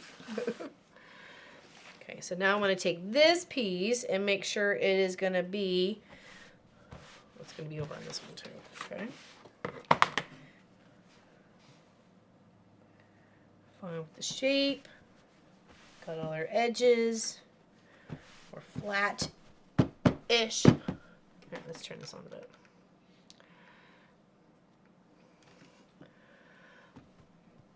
Okay, so now I want to take this piece and make sure it is going to be, it's going to be over on this one too, okay? Fine with the shape. Cut all our edges. Or flat-ish. Here, let's turn this on a bit.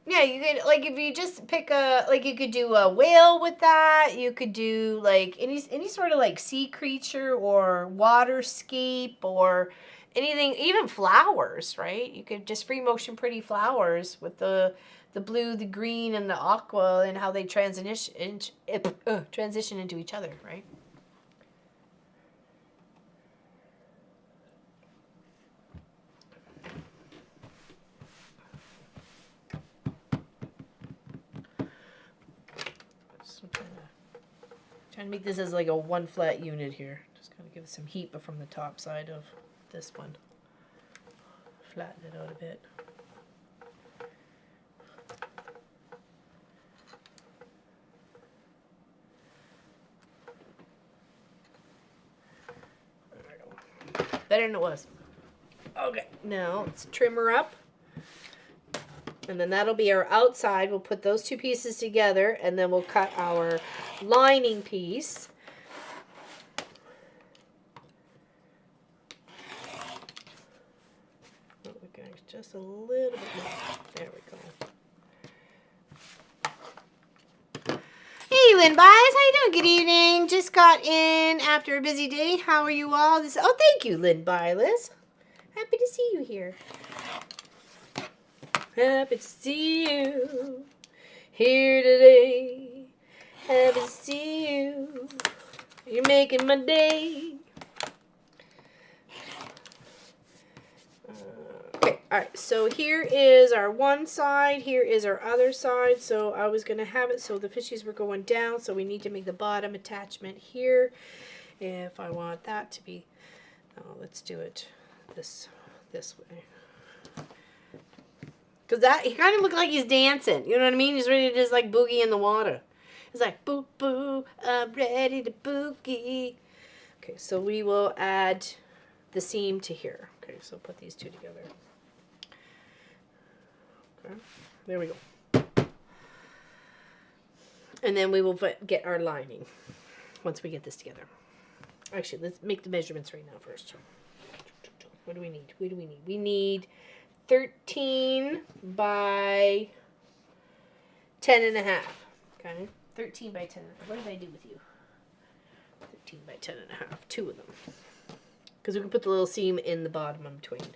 Yeah, you could, like, if you just pick you could do a whale with that. You could do, like, any sort of, like, sea creature or waterscape or anything, even flowers, right? You could just free motion pretty flowers with the blue, the green, and the aqua, and how they transition into each other, right? Trying to make this as like a one flat unit here. Just kind of give it some heat, but from the top side of this one. Flatten it out a bit. Better than it was. Okay, now let's trim her up. And then that'll be our outside. We'll put those two pieces together and then we'll cut our lining piece. Oh, we got just a little bit more. There we go. Hey, Lynn Bias, how you doing? Good evening. Just got in after a busy day. How are you all? Oh, thank you, Lynn Bias. Happy to see you here. Happy to see you here today. Happy to see you. You're making my day. Okay, alright, so here is our one side, here is our other side. So I was going to have it so the fishies were going down, so we need to make the bottom attachment here. If I want that to be, let's do it this way. Because that, he kind of looked like he's dancing, you know what I mean? He's ready to just like boogie in the water. It's like, boo boo, I'm ready to boogie. Okay, so we will add the seam to here. Okay, so put these two together. Okay, there we go. And then we will get our lining once we get this together. Actually, let's make the measurements right now first. What do we need? What do we need? We need 13 by 10.5. Okay. 13 by 10. What did I do with you? 13 by 10.5. 2 of them. Because we can put the little seam in the bottom in between. Okay.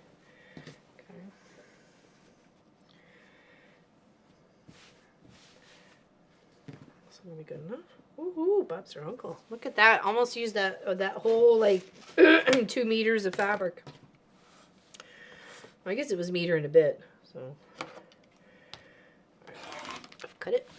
That's going to be good enough. Ooh, Bob's her uncle. Look at that. Almost used that whole, like, 2 meters of fabric. I guess it was a meter and a bit. So, I've cut it.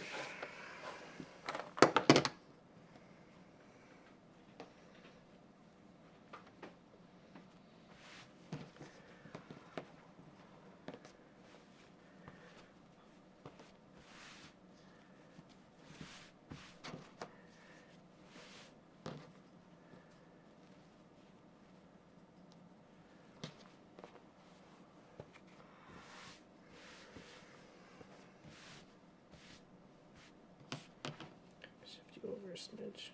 Over a smidge.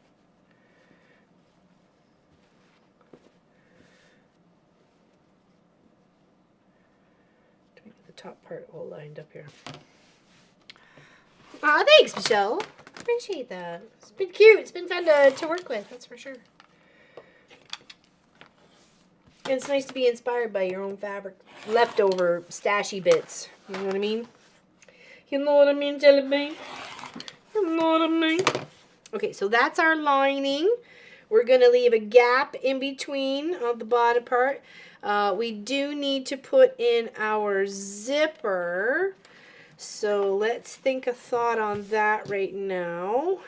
Trying to get the top part all lined up here. Aw, thanks, Michelle. Appreciate that. It's been cute. It's been fun to work with, that's for sure. And it's nice to be inspired by your own fabric. Leftover stashy bits. You know what I mean? You know what I mean, Jelly Bean? You know what I mean? Okay, so that's our lining. We're going to leave a gap in between of the bottom part. We do need to put in our zipper. So let's think a thought on that right now.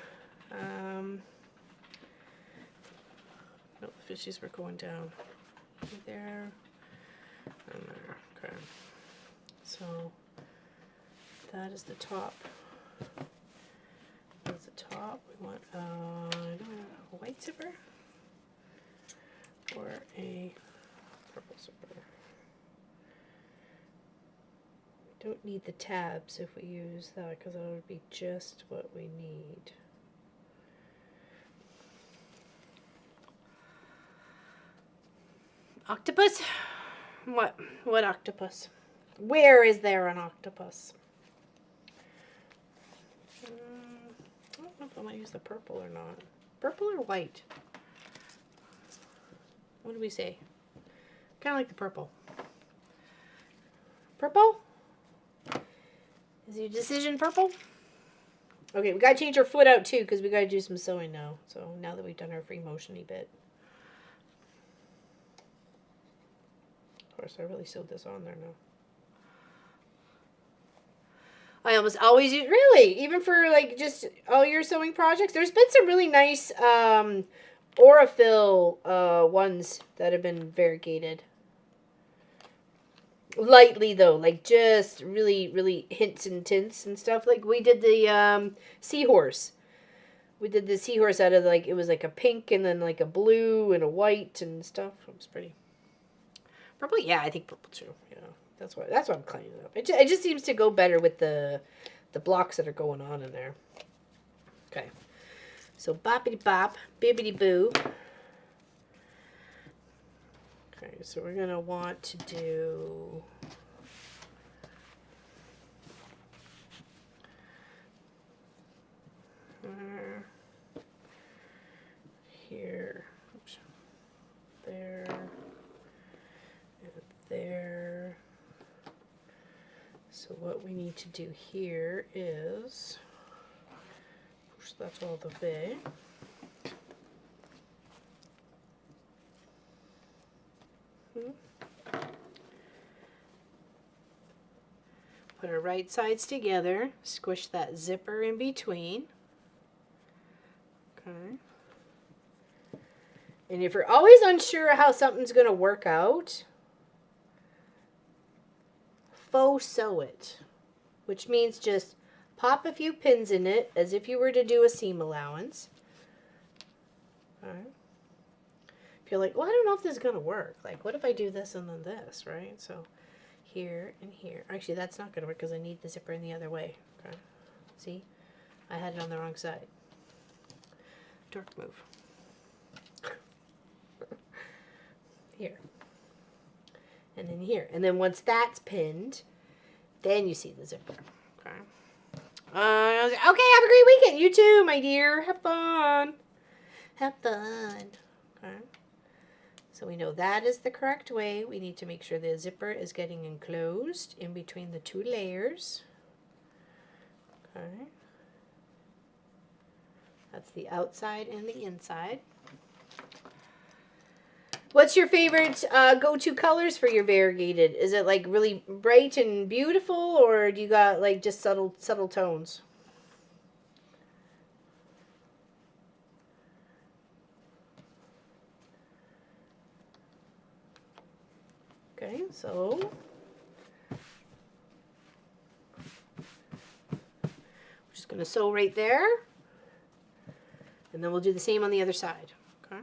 No, the fishies were going down. Right there. And there. Okay. So that is the top. That's the top. We want a white zipper or a purple zipper. We don't need the tabs if we use that because that would be just what we need. Octopus? What? What octopus? Where is there an octopus? I don't know if I might use the purple or not. Purple or white? What do we say? Kind of like the purple. Purple? Is your decision purple? Okay, we gotta change our foot out too because we gotta do some sewing now. So now that we've done our free motion-y bit. Of course, I really sewed this on there now. I almost always use, really, even for like just all your sewing projects. There's been some really nice Aurifil ones that have been variegated. Lightly though, like just really hints and tints and stuff. Like we did the seahorse. We did the seahorse out of like, it was like a pink and then like a blue and a white and stuff. It was pretty. Purple? Yeah, I think purple too. Yeah. That's what I'm cleaning up. It just seems to go better with the blocks that are going on in there. Okay. So boppity bop, bibbity boo. Okay, so we're gonna want to do here, oops, there, and there. So what we need to do here is push that all the way. Put our right sides together, squish that zipper in between. Okay. And if you're always unsure how something's going to work out, faux sew it, which means just pop a few pins in it as if you were to do a seam allowance. Alright. If you're like, well, I don't know if this is going to work. Like, what if I do this and then this, right? So here and here. Actually, that's not going to work because I need the zipper in the other way. Okay. See? I had it on the wrong side. Dork move. Here. And then here. And then once that's pinned, then you see the zipper. Okay. Okay, have a great weekend. You too, my dear. Have fun. Have fun. Okay. So we know that is the correct way. We need to make sure the zipper is getting enclosed in between the two layers. Okay. That's the outside and the inside. What's your favorite go-to colors for your variegated? Is it like really bright and beautiful, or do you got like just subtle tones? Okay, so we're just gonna sew right there, and then we'll do the same on the other side. Okay.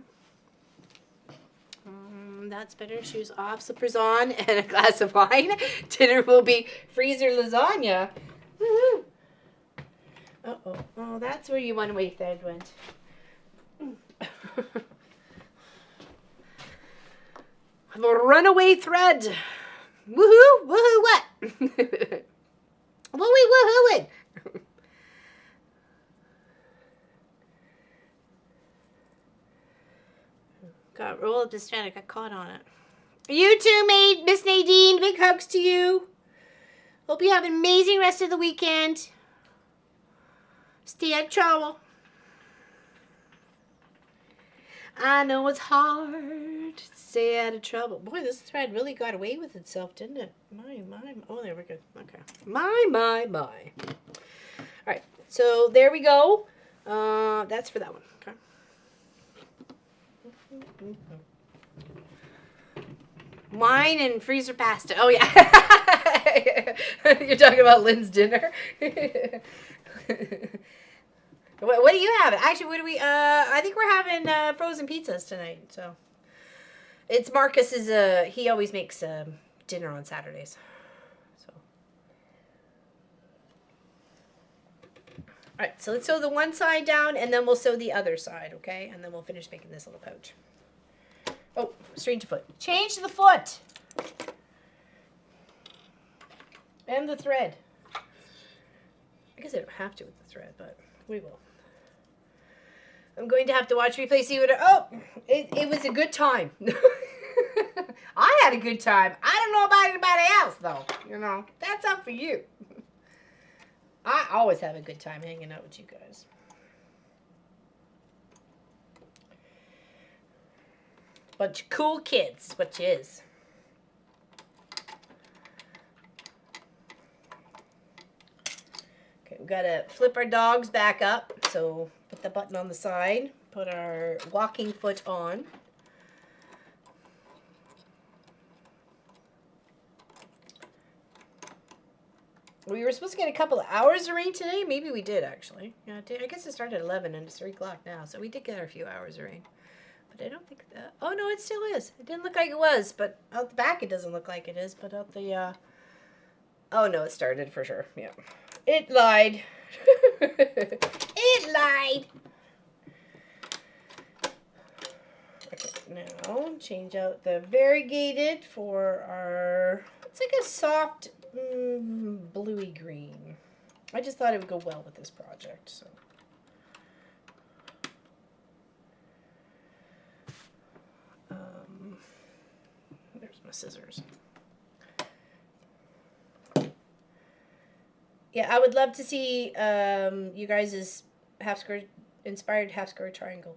That's better. Shoes off, slippers on, and a glass of wine. Dinner will be freezer lasagna. Woohoo! Uh-oh. Oh, that's where you want to wait that went. I have a runaway thread. Woohoo! Woohoo what? What we woohooing? Got roll up this thread. I got caught on it. You too, mate. Miss Nadine. Big hugs to you. Hope you have an amazing rest of the weekend. Stay out of trouble. I know it's hard to stay out of trouble. Boy, this thread really got away with itself, didn't it? My. Oh, there we go. Okay. My. All right. So there we go. That's for that one. Okay. Wine and freezer pasta. Oh, yeah. You're talking about Lynn's dinner? What do you have? Actually, what do we, I think we're having frozen pizzas tonight, so. It's Marcus's, he always makes dinner on Saturdays, so. All right, so let's sew the one side down, and then we'll sew the other side, okay? And then we'll finish making this little pouch. Oh, strange foot. Change the foot. And the thread. I guess I don't have to with the thread, but we will. I'm going to have to watch replay, see what it was a good time. I had a good time. I don't know about anybody else, though. You know, that's up for you. I always have a good time hanging out with you guys. Bunch of cool kids, what you is. Okay, we've got to flip our dogs back up. So put the button on the side, put our walking foot on. We were supposed to get a couple of hours of rain today. Maybe we did, actually. Yeah, I guess it started at 11 and it's 3 o'clock now. So we did get our few hours of rain. But I don't think that... Oh, no, it still is. It didn't look like it was. But out the back, it doesn't look like it is. But out the... Oh, no, it started for sure. Yeah. It lied. It lied. Okay, now change out the variegated for our... It's like a soft... bluey green. I just thought it would go well with this project, so. There's my scissors. Yeah, I would love to see you guys' inspired half square triangle.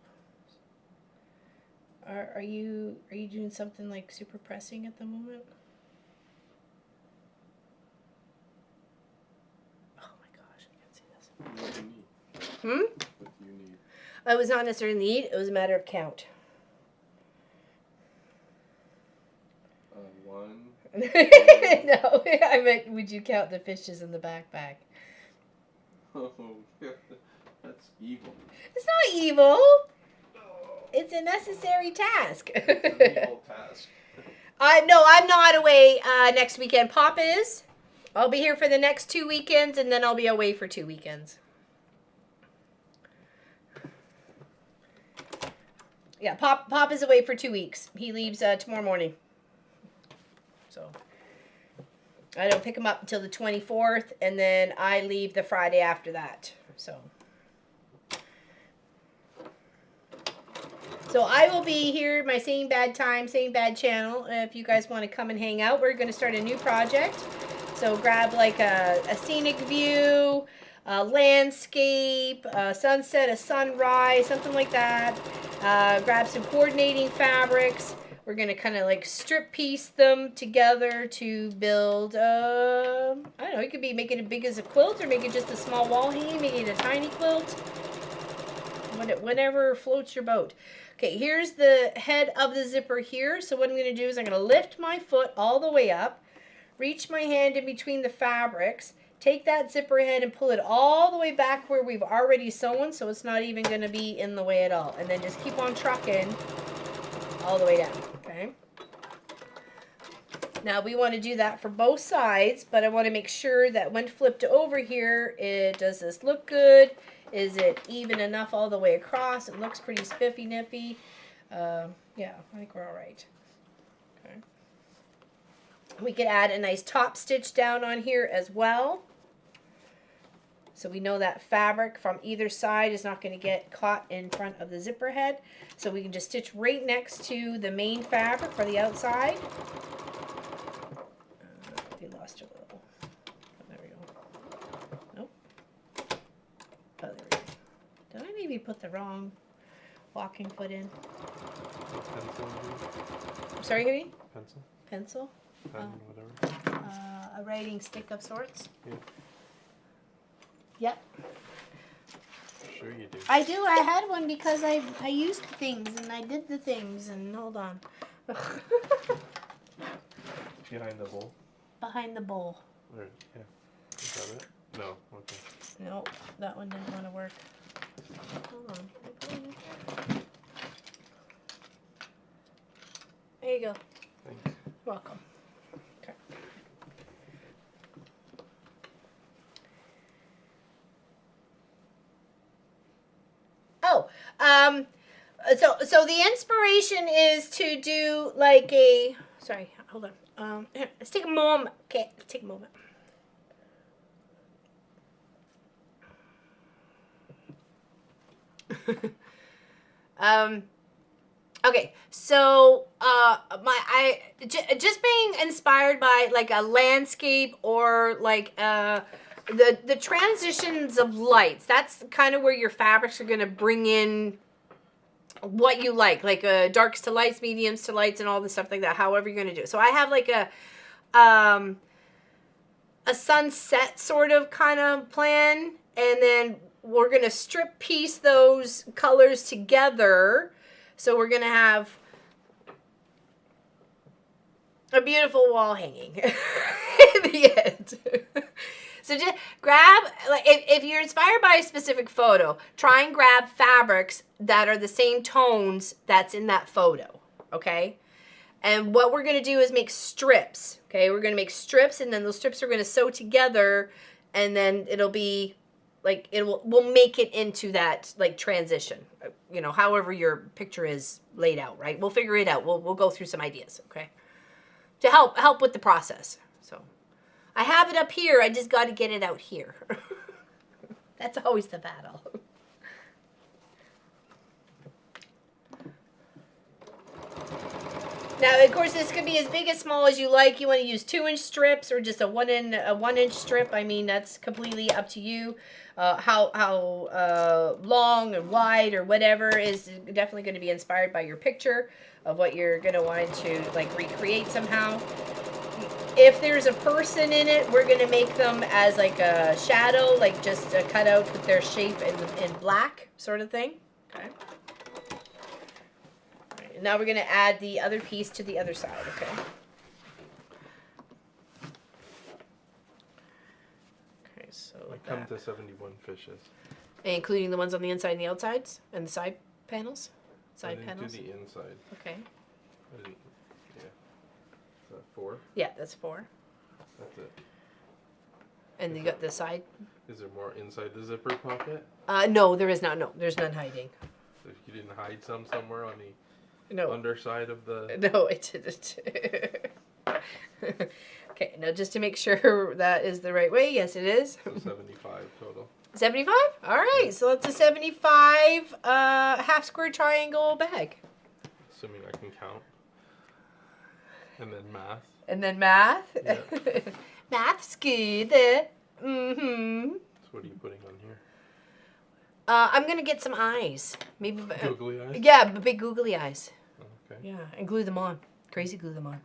Are you doing something like super pressing at the moment? What do you need? Hmm? What do you need? It was not necessarily need. It was a matter of count. One. No, I meant, would you count the fishes in the backpack? Oh, that's evil. It's not evil. It's a necessary task. It's an evil task. No, I'm not away next weekend. Pop is. I'll be here for the next 2 weekends, and then I'll be away for 2 weekends. Yeah, Pop is away for 2 weeks. He leaves tomorrow morning. So I don't pick him up until the 24th, and then I leave the Friday after that. So I will be here, my Same Bad Time, Same Bad channel. If you guys want to come and hang out, we're going to start a new project. So grab like a scenic view, a landscape, a sunset, a sunrise, something like that. Grab some coordinating fabrics. We're going to kind of like strip piece them together to build, I don't know, it could be make it as big as a quilt or make it just a small wall hanging, make it a tiny quilt. Whatever floats your boat. Okay, here's the head of the zipper here. So what I'm going to do is I'm going to lift my foot all the way up, reach my hand in between the fabrics, take that zipper head and pull it all the way back where we've already sewn, so it's not even going to be in the way at all. And then just keep on trucking all the way down, okay? Now we want to do that for both sides, but I want to make sure that when flipped over here, does this look good? Is it even enough all the way across? It looks pretty spiffy nippy. Yeah, I think we're all right. Okay. We could add a nice top stitch down on here as well. So we know that fabric from either side is not going to get caught in front of the zipper head. So we can just stitch right next to the main fabric for the outside. They lost a little. Oh, there we go. Nope. Oh, there we go. Did I maybe put the wrong walking foot in? Pencil. I'm sorry, Harry? Pencil. Pencil? Whatever. A writing stick of sorts? Yeah. Yep. Sure you do. I do. I had one because I used things and I did the things and hold on. Behind the bowl? Behind the bowl. Or, yeah. Is that it? No. Okay. Nope, that one didn't want to work. Hold on. There you go. Thanks. Welcome. Okay. Oh, so the inspiration is to do like a, sorry, hold on. Here, let's take a moment. Okay, let's take a moment. Okay, so just being inspired by like a landscape or like the transitions of lights. That's kind of where your fabrics are going to bring in what you like darks to lights, mediums to lights, and all the stuff like that. However you're going to do it. So I have like a sunset sort of kind of plan, and then we're going to strip piece those colors together. So we're going to have a beautiful wall hanging in the end. So just grab, like, if you're inspired by a specific photo, try and grab fabrics that are the same tones that's in that photo, okay? And what we're going to do is make strips, okay? We're going to make strips, and then those strips are going to sew together, and then it'll be like we'll make it into that like transition, you know, however your picture is laid out, right? We'll figure it out. We'll go through some ideas, okay, to help with the process. So I have it up here. I just got to get it out here. That's always the battle. Now, of course, this could be as big as small as you like. You want to use 2-inch strips or just a 1-inch strip. I mean, that's completely up to you. How long and wide or whatever is definitely going to be inspired by your picture of what you're going to want to like recreate somehow. If there's a person in it, we're going to make them as like a shadow, like just a cutout with their shape in black sort of thing. Okay. Now we're going to add the other piece to the other side, okay? Okay, so I like come that. to 71 fishes. Including the ones on the inside and the outsides? And the side panels? I Side didn't panels? do the inside. Okay. I didn't, yeah. Is that 4? Yeah, that's 4. That's it. And you got the side? Is there more inside the zipper pocket? No, there is not. No, there's none hiding. So if you didn't hide some somewhere on the No. underside of the... No, it didn't. Okay, now just to make sure that is the right way. Yes, it is. So 75 total. 75? All right, so it's a 75 half square triangle bag. Assuming I can count. And then math. And then math. Yeah. Math's good. Mm-hmm. So what are you putting on here? I'm going to get some eyes. Maybe. Googly eyes? Yeah, big googly eyes. Okay. Yeah, and glue them on. Crazy glue them on.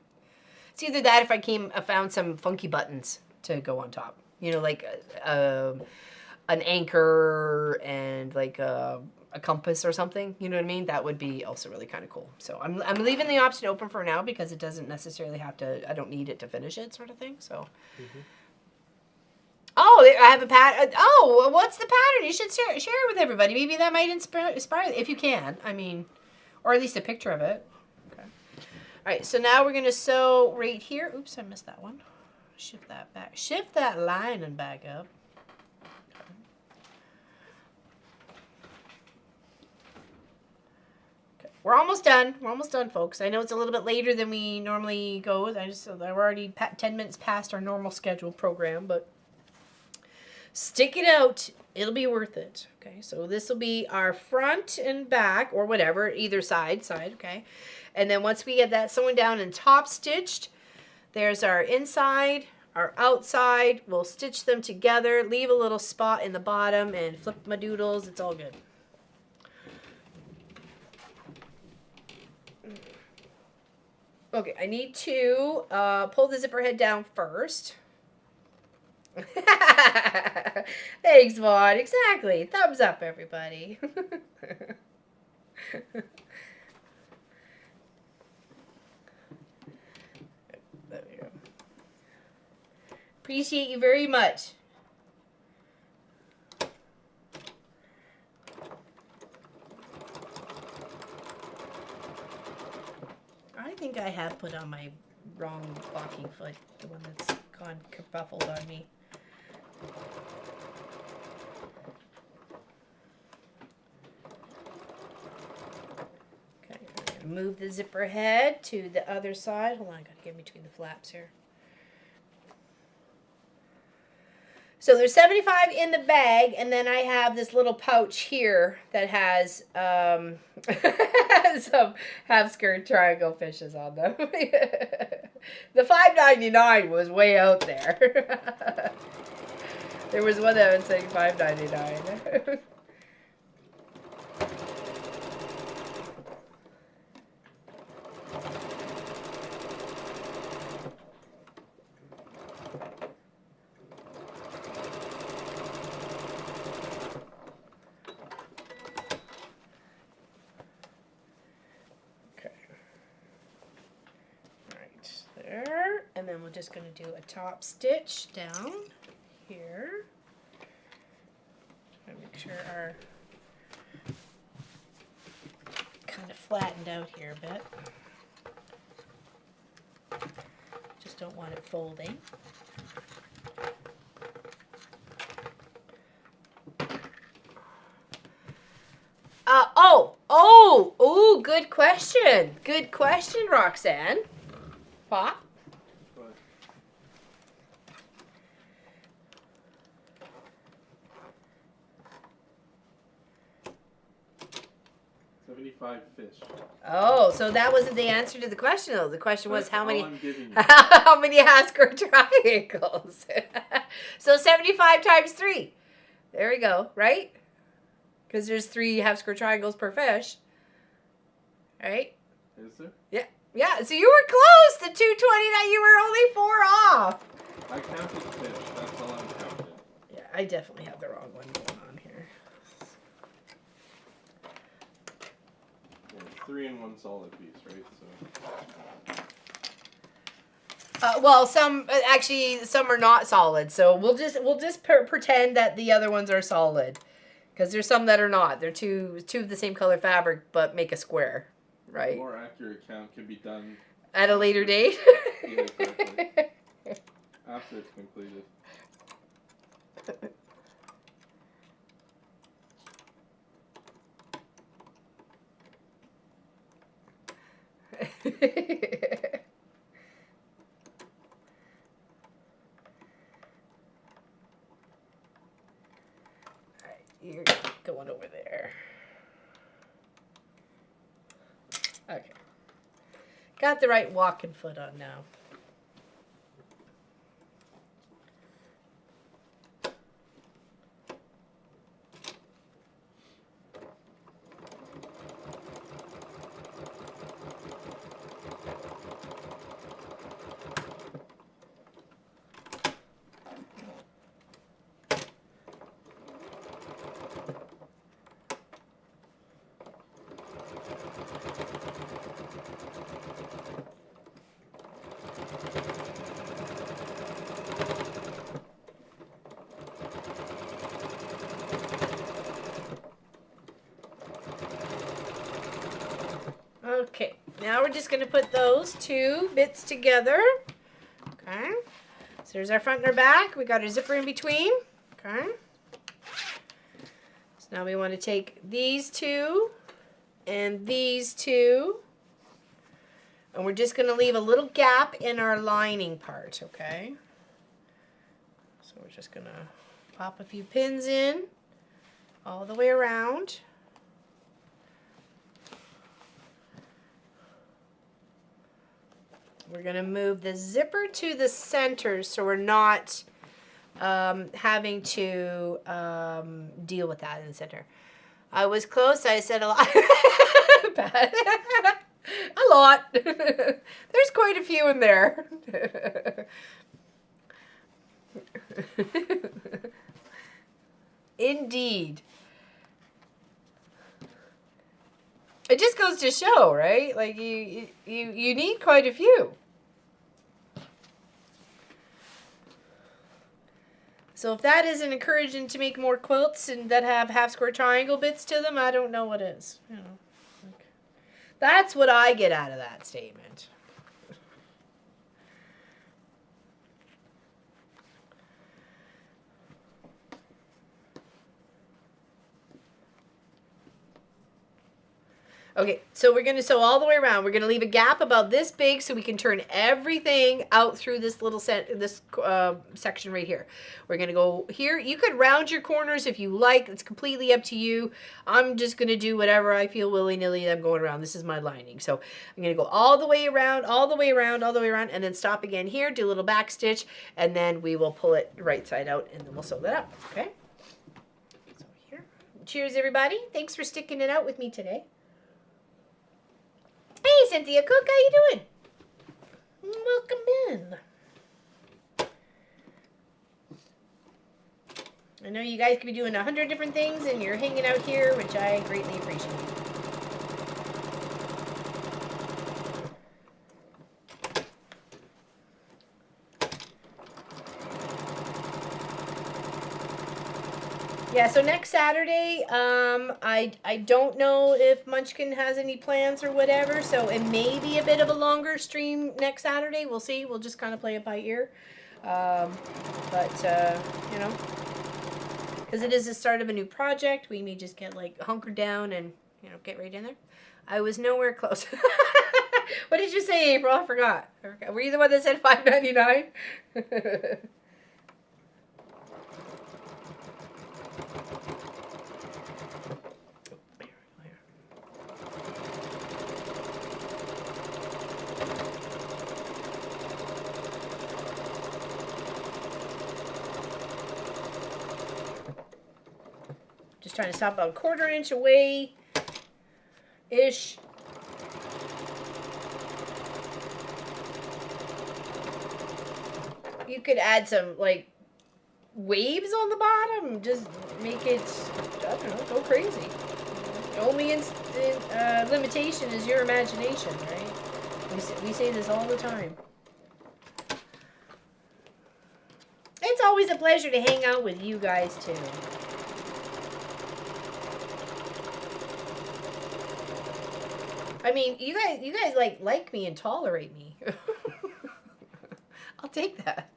It's either that if I found some funky buttons to go on top. You know, like an anchor and like a compass or something. You know what I mean? That would be also really kind of cool. So I'm leaving the option open for now because it doesn't necessarily have to. I don't need it to finish it, sort of thing. So. Mm-hmm. Oh, I have a pattern. Oh, what's the pattern? You should share it with everybody. Maybe that might inspire if you can. I mean, or at least a picture of it. Okay. All right. So now we're gonna sew right here. Oops, I missed that one. Shift that back. Shift that line and back up. Okay. We're almost done. We're almost done, folks. I know it's a little bit later than we normally go. We're already 10 minutes past our normal scheduled program, but. Stick it out. It'll be worth it. Okay, so this will be our front and back, or whatever, either side, okay? And then once we get that sewn down and top stitched, there's our inside, our outside. We'll stitch them together, leave a little spot in the bottom, and flip my doodles. It's all good. Okay, I need to pull the zipper head down first. Thanks, Vaughn. Exactly. Thumbs up, everybody. There we go. Appreciate you very much. I think I have put on my wrong walking foot, the one that's gone kerfuffled on me. Okay, I'm gonna move the zipper head to the other side. Hold on, I gotta get between the flaps here. So there's 75 in the bag, and then I have this little pouch here that has some half-skirt triangle fishes on them. The $5.99 was way out there. There was one that was saying $5.99. And then we're just going to do a top stitch down here. And make sure our kind of flattened out here a bit. Just don't want it folding. Oh, good question. Good question, Roxanne. Pop? 75 fish. Oh, so that wasn't the answer to the question, though. The question was how many how many half-square triangles? So 75 times 3. There we go, right? Because there's 3 half-square triangles per fish. Right? Is there? Yeah. Yeah, so you were close. The 229, you were only 4 off. I counted fish. That's all I'm counting. Yeah, I definitely have the wrong one going on here. Yeah, 3 in 1 solid piece, right? So. Well, some are not solid. So we'll just pretend that the other ones are solid, because there's some that are not. They're two of the same color fabric, but make a square, right? A more accurate count can be done at a later date. Yeah, exactly. After it's completed. you're going over there. Okay. Got the right walking foot on now. Okay, now we're just going to put those two bits together. Okay, so there's our front and our back. We got our zipper in between. Okay, so now we want to take these two and these two, and we're just going to leave a little gap in our lining part. Okay, so we're just going to pop a few pins in all the way around. We're going to move the zipper to the center so we're not having to deal with that in the center. I was close. I said a lot. Bad. A lot. There's quite a few in there. Indeed. It just goes to show, right? Like you need quite a few. So if that isn't encouraging to make more quilts and that have half square triangle bits to them, I don't know what is. You know, like, that's what I get out of that statement. Okay, so we're going to sew all the way around. We're going to leave a gap about this big so we can turn everything out through this little section right here. We're going to go here. You could round your corners if you like. It's completely up to you. I'm just going to do whatever I feel willy-nilly I'm going around. This is my lining. So I'm going to go all the way around, all the way around, all the way around, and then stop again here, do a little back stitch, and then we will pull it right side out, and then we'll sew that up, okay? So here. Cheers, everybody. Thanks for sticking it out with me today. Hey, Cynthia Cook, how you doing? Welcome in. I know you guys could be doing 100 different things and you're hanging out here, which I greatly appreciate. Yeah, so next Saturday, I don't know if Munchkin has any plans or whatever, so it may be a bit of a longer stream next Saturday. We'll see. We'll just kind of play it by ear. You know, because it is the start of a new project, we may just get, like, hunkered down and, you know, get right in there. I was nowhere close. What did you say, April? I forgot. Were you the one that said $5.99? Just trying to stop about a 1/4 inch away ish. You could add some like waves on the bottom. Just make it, I don't know, go crazy. The only limitation is your imagination, right? We say this all the time. It's always a pleasure to hang out with you guys too. I mean, you guys like me and tolerate me. I'll take that.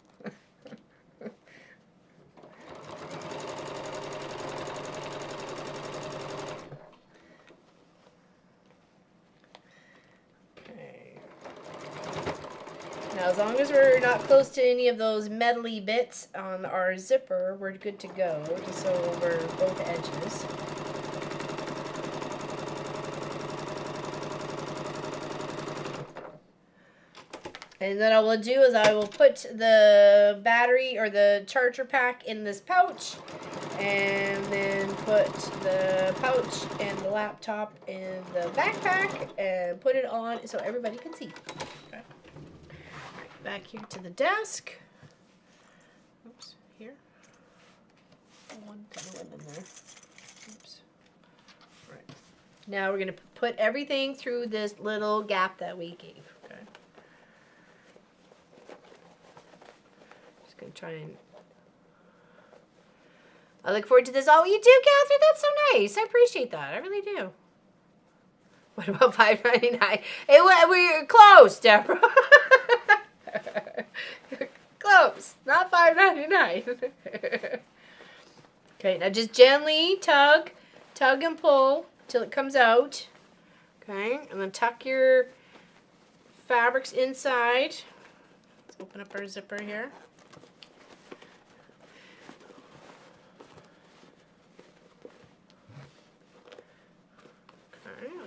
Now as long as we're not close to any of those metally bits on our zipper, we're good to go, just so we're both edges. And then I will do is I will put the battery or the charger pack in this pouch, and then put the pouch and the laptop in the backpack and put it on so everybody can see. Okay. Back here to the desk. Oops, here. One in there. Oops. All right. Now we're going to put everything through this little gap that we gave. Gonna try and I look forward to this. Oh, you do, Catherine? That's so nice. I appreciate that. I really do. What about $5.99? We're close, Deborah. Close. Not $5.99. Okay, now just gently tug and pull till it comes out. Okay, and then tuck your fabrics inside. Let's open up our zipper here.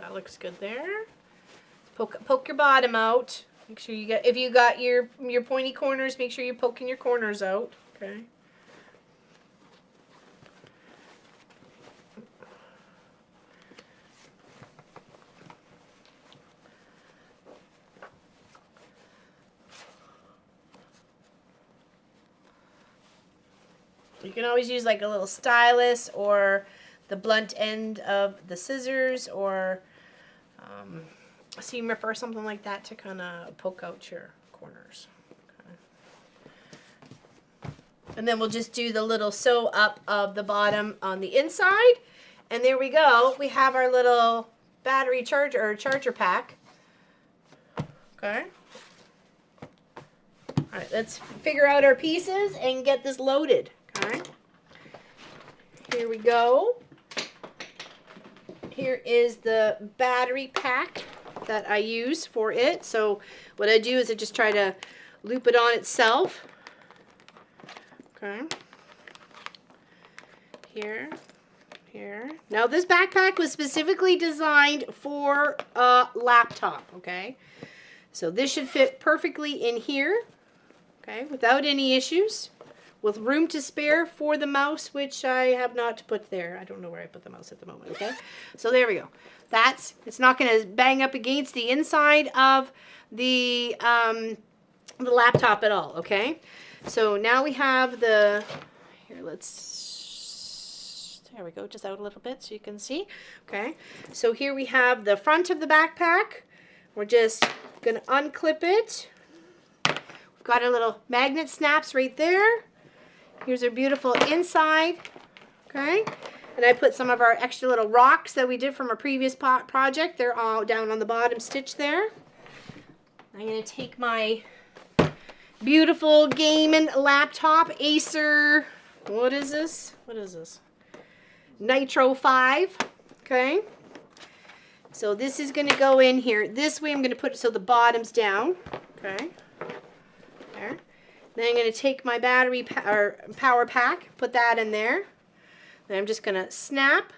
That looks good there. Poke your bottom out. Make sure you get, if you got your pointy corners, make sure you're poking your corners out. Okay. You can always use like a little stylus or the blunt end of the scissors or a seam ripper or something like that to kind of poke out your corners. Okay. And then we'll just do the little sew up of the bottom on the inside. And there we go. We have our little battery charger or charger pack. Okay. All right, let's figure out our pieces and get this loaded. Okay. Here we go. Here is the battery pack that I use for it. So what I do is I just try to loop it on itself. Okay. Here. Now this backpack was specifically designed for a laptop, okay? So this should fit perfectly in here, okay, without any issues. With room to spare for the mouse, which I have not put there. I don't know where I put the mouse at the moment, okay? So there we go. It's not going to bang up against the inside of the laptop at all, okay? So now we have the, here, there we go, just out a little bit so you can see, okay? So here we have the front of the backpack. We're just going to unclip it. We've got our little magnet snaps right there. Here's our beautiful inside, okay? And I put some of our extra little rocks that we did from a previous project. They're all down on the bottom stitch there. I'm going to take my beautiful gaming laptop, Acer, what is this? Nitro 5, okay? So this is going to go in here. This way I'm going to put it so the bottom's down, okay? There. Then I'm going to take my battery power pack, put that in there. Then I'm just going to snap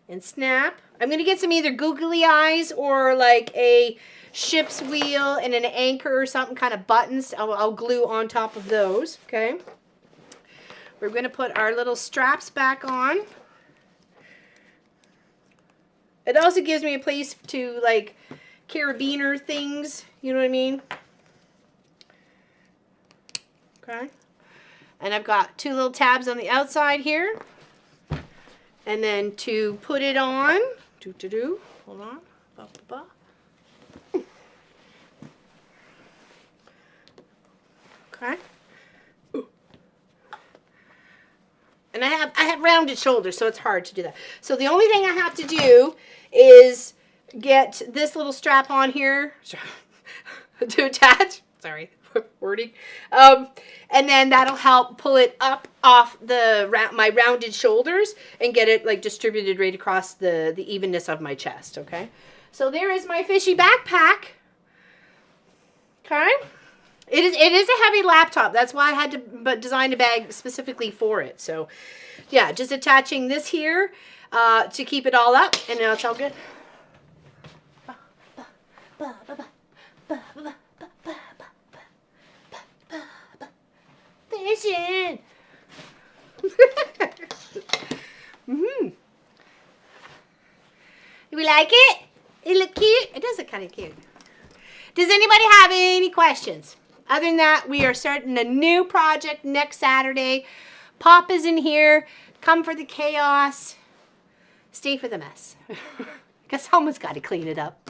and snap. I'm going to get some either googly eyes or like a ship's wheel and an anchor or something, kind of buttons. I'll glue on top of those, okay? We're going to put our little straps back on. It also gives me a place to like carabiner things, you know what I mean? Okay, and I've got two little tabs on the outside here, and then to put it on, hold on, okay, and I have rounded shoulders, so it's hard to do that. So the only thing I have to do is get this little strap on here to attach. Sorry. Wording, and then that'll help pull it up off my rounded shoulders and get it like distributed right across the evenness of my chest. Okay, so there is my fishy backpack. Okay. It is a heavy laptop. That's why I had to design a bag specifically for it. So, yeah, just attaching this here to keep it all up, and now it's all good. Fishing. You like it? It look cute? It does look kind of cute. Does anybody have any questions? Other than that, we are starting a new project next Saturday. Pop is in here. Come for the chaos. Stay for the mess. Because someone's got to clean it up.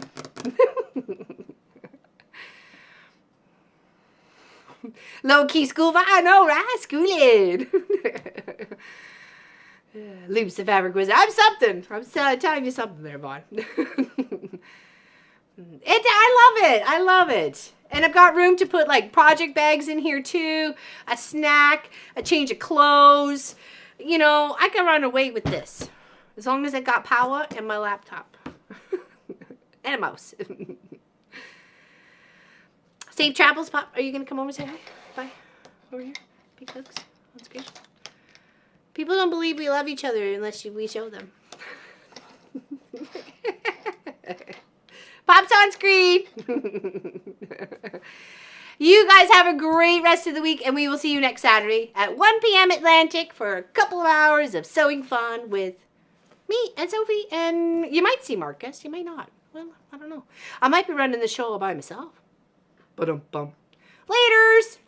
Low-key school vibe. I know, right? Schooling. Loops the fabric wizard. I'm something. I'm telling you something there, Vaughn. I love it. I love it. And I've got room to put like project bags in here too. A snack, a change of clothes. You know, I can run away with this. As long as I got power and my laptop. And a mouse. Safe travels, Pop. Are you going to come over and say hi? Bye. Over here. Big hugs. On screen. People don't believe we love each other unless we show them. Pop's on screen. You guys have a great rest of the week, and we will see you next Saturday at 1 p.m. Atlantic for a couple of hours of sewing fun with me and Sophie. And you might see Marcus. You might not. Well, I don't know. I might be running the show all by myself. Ba-dum-bum. Laters.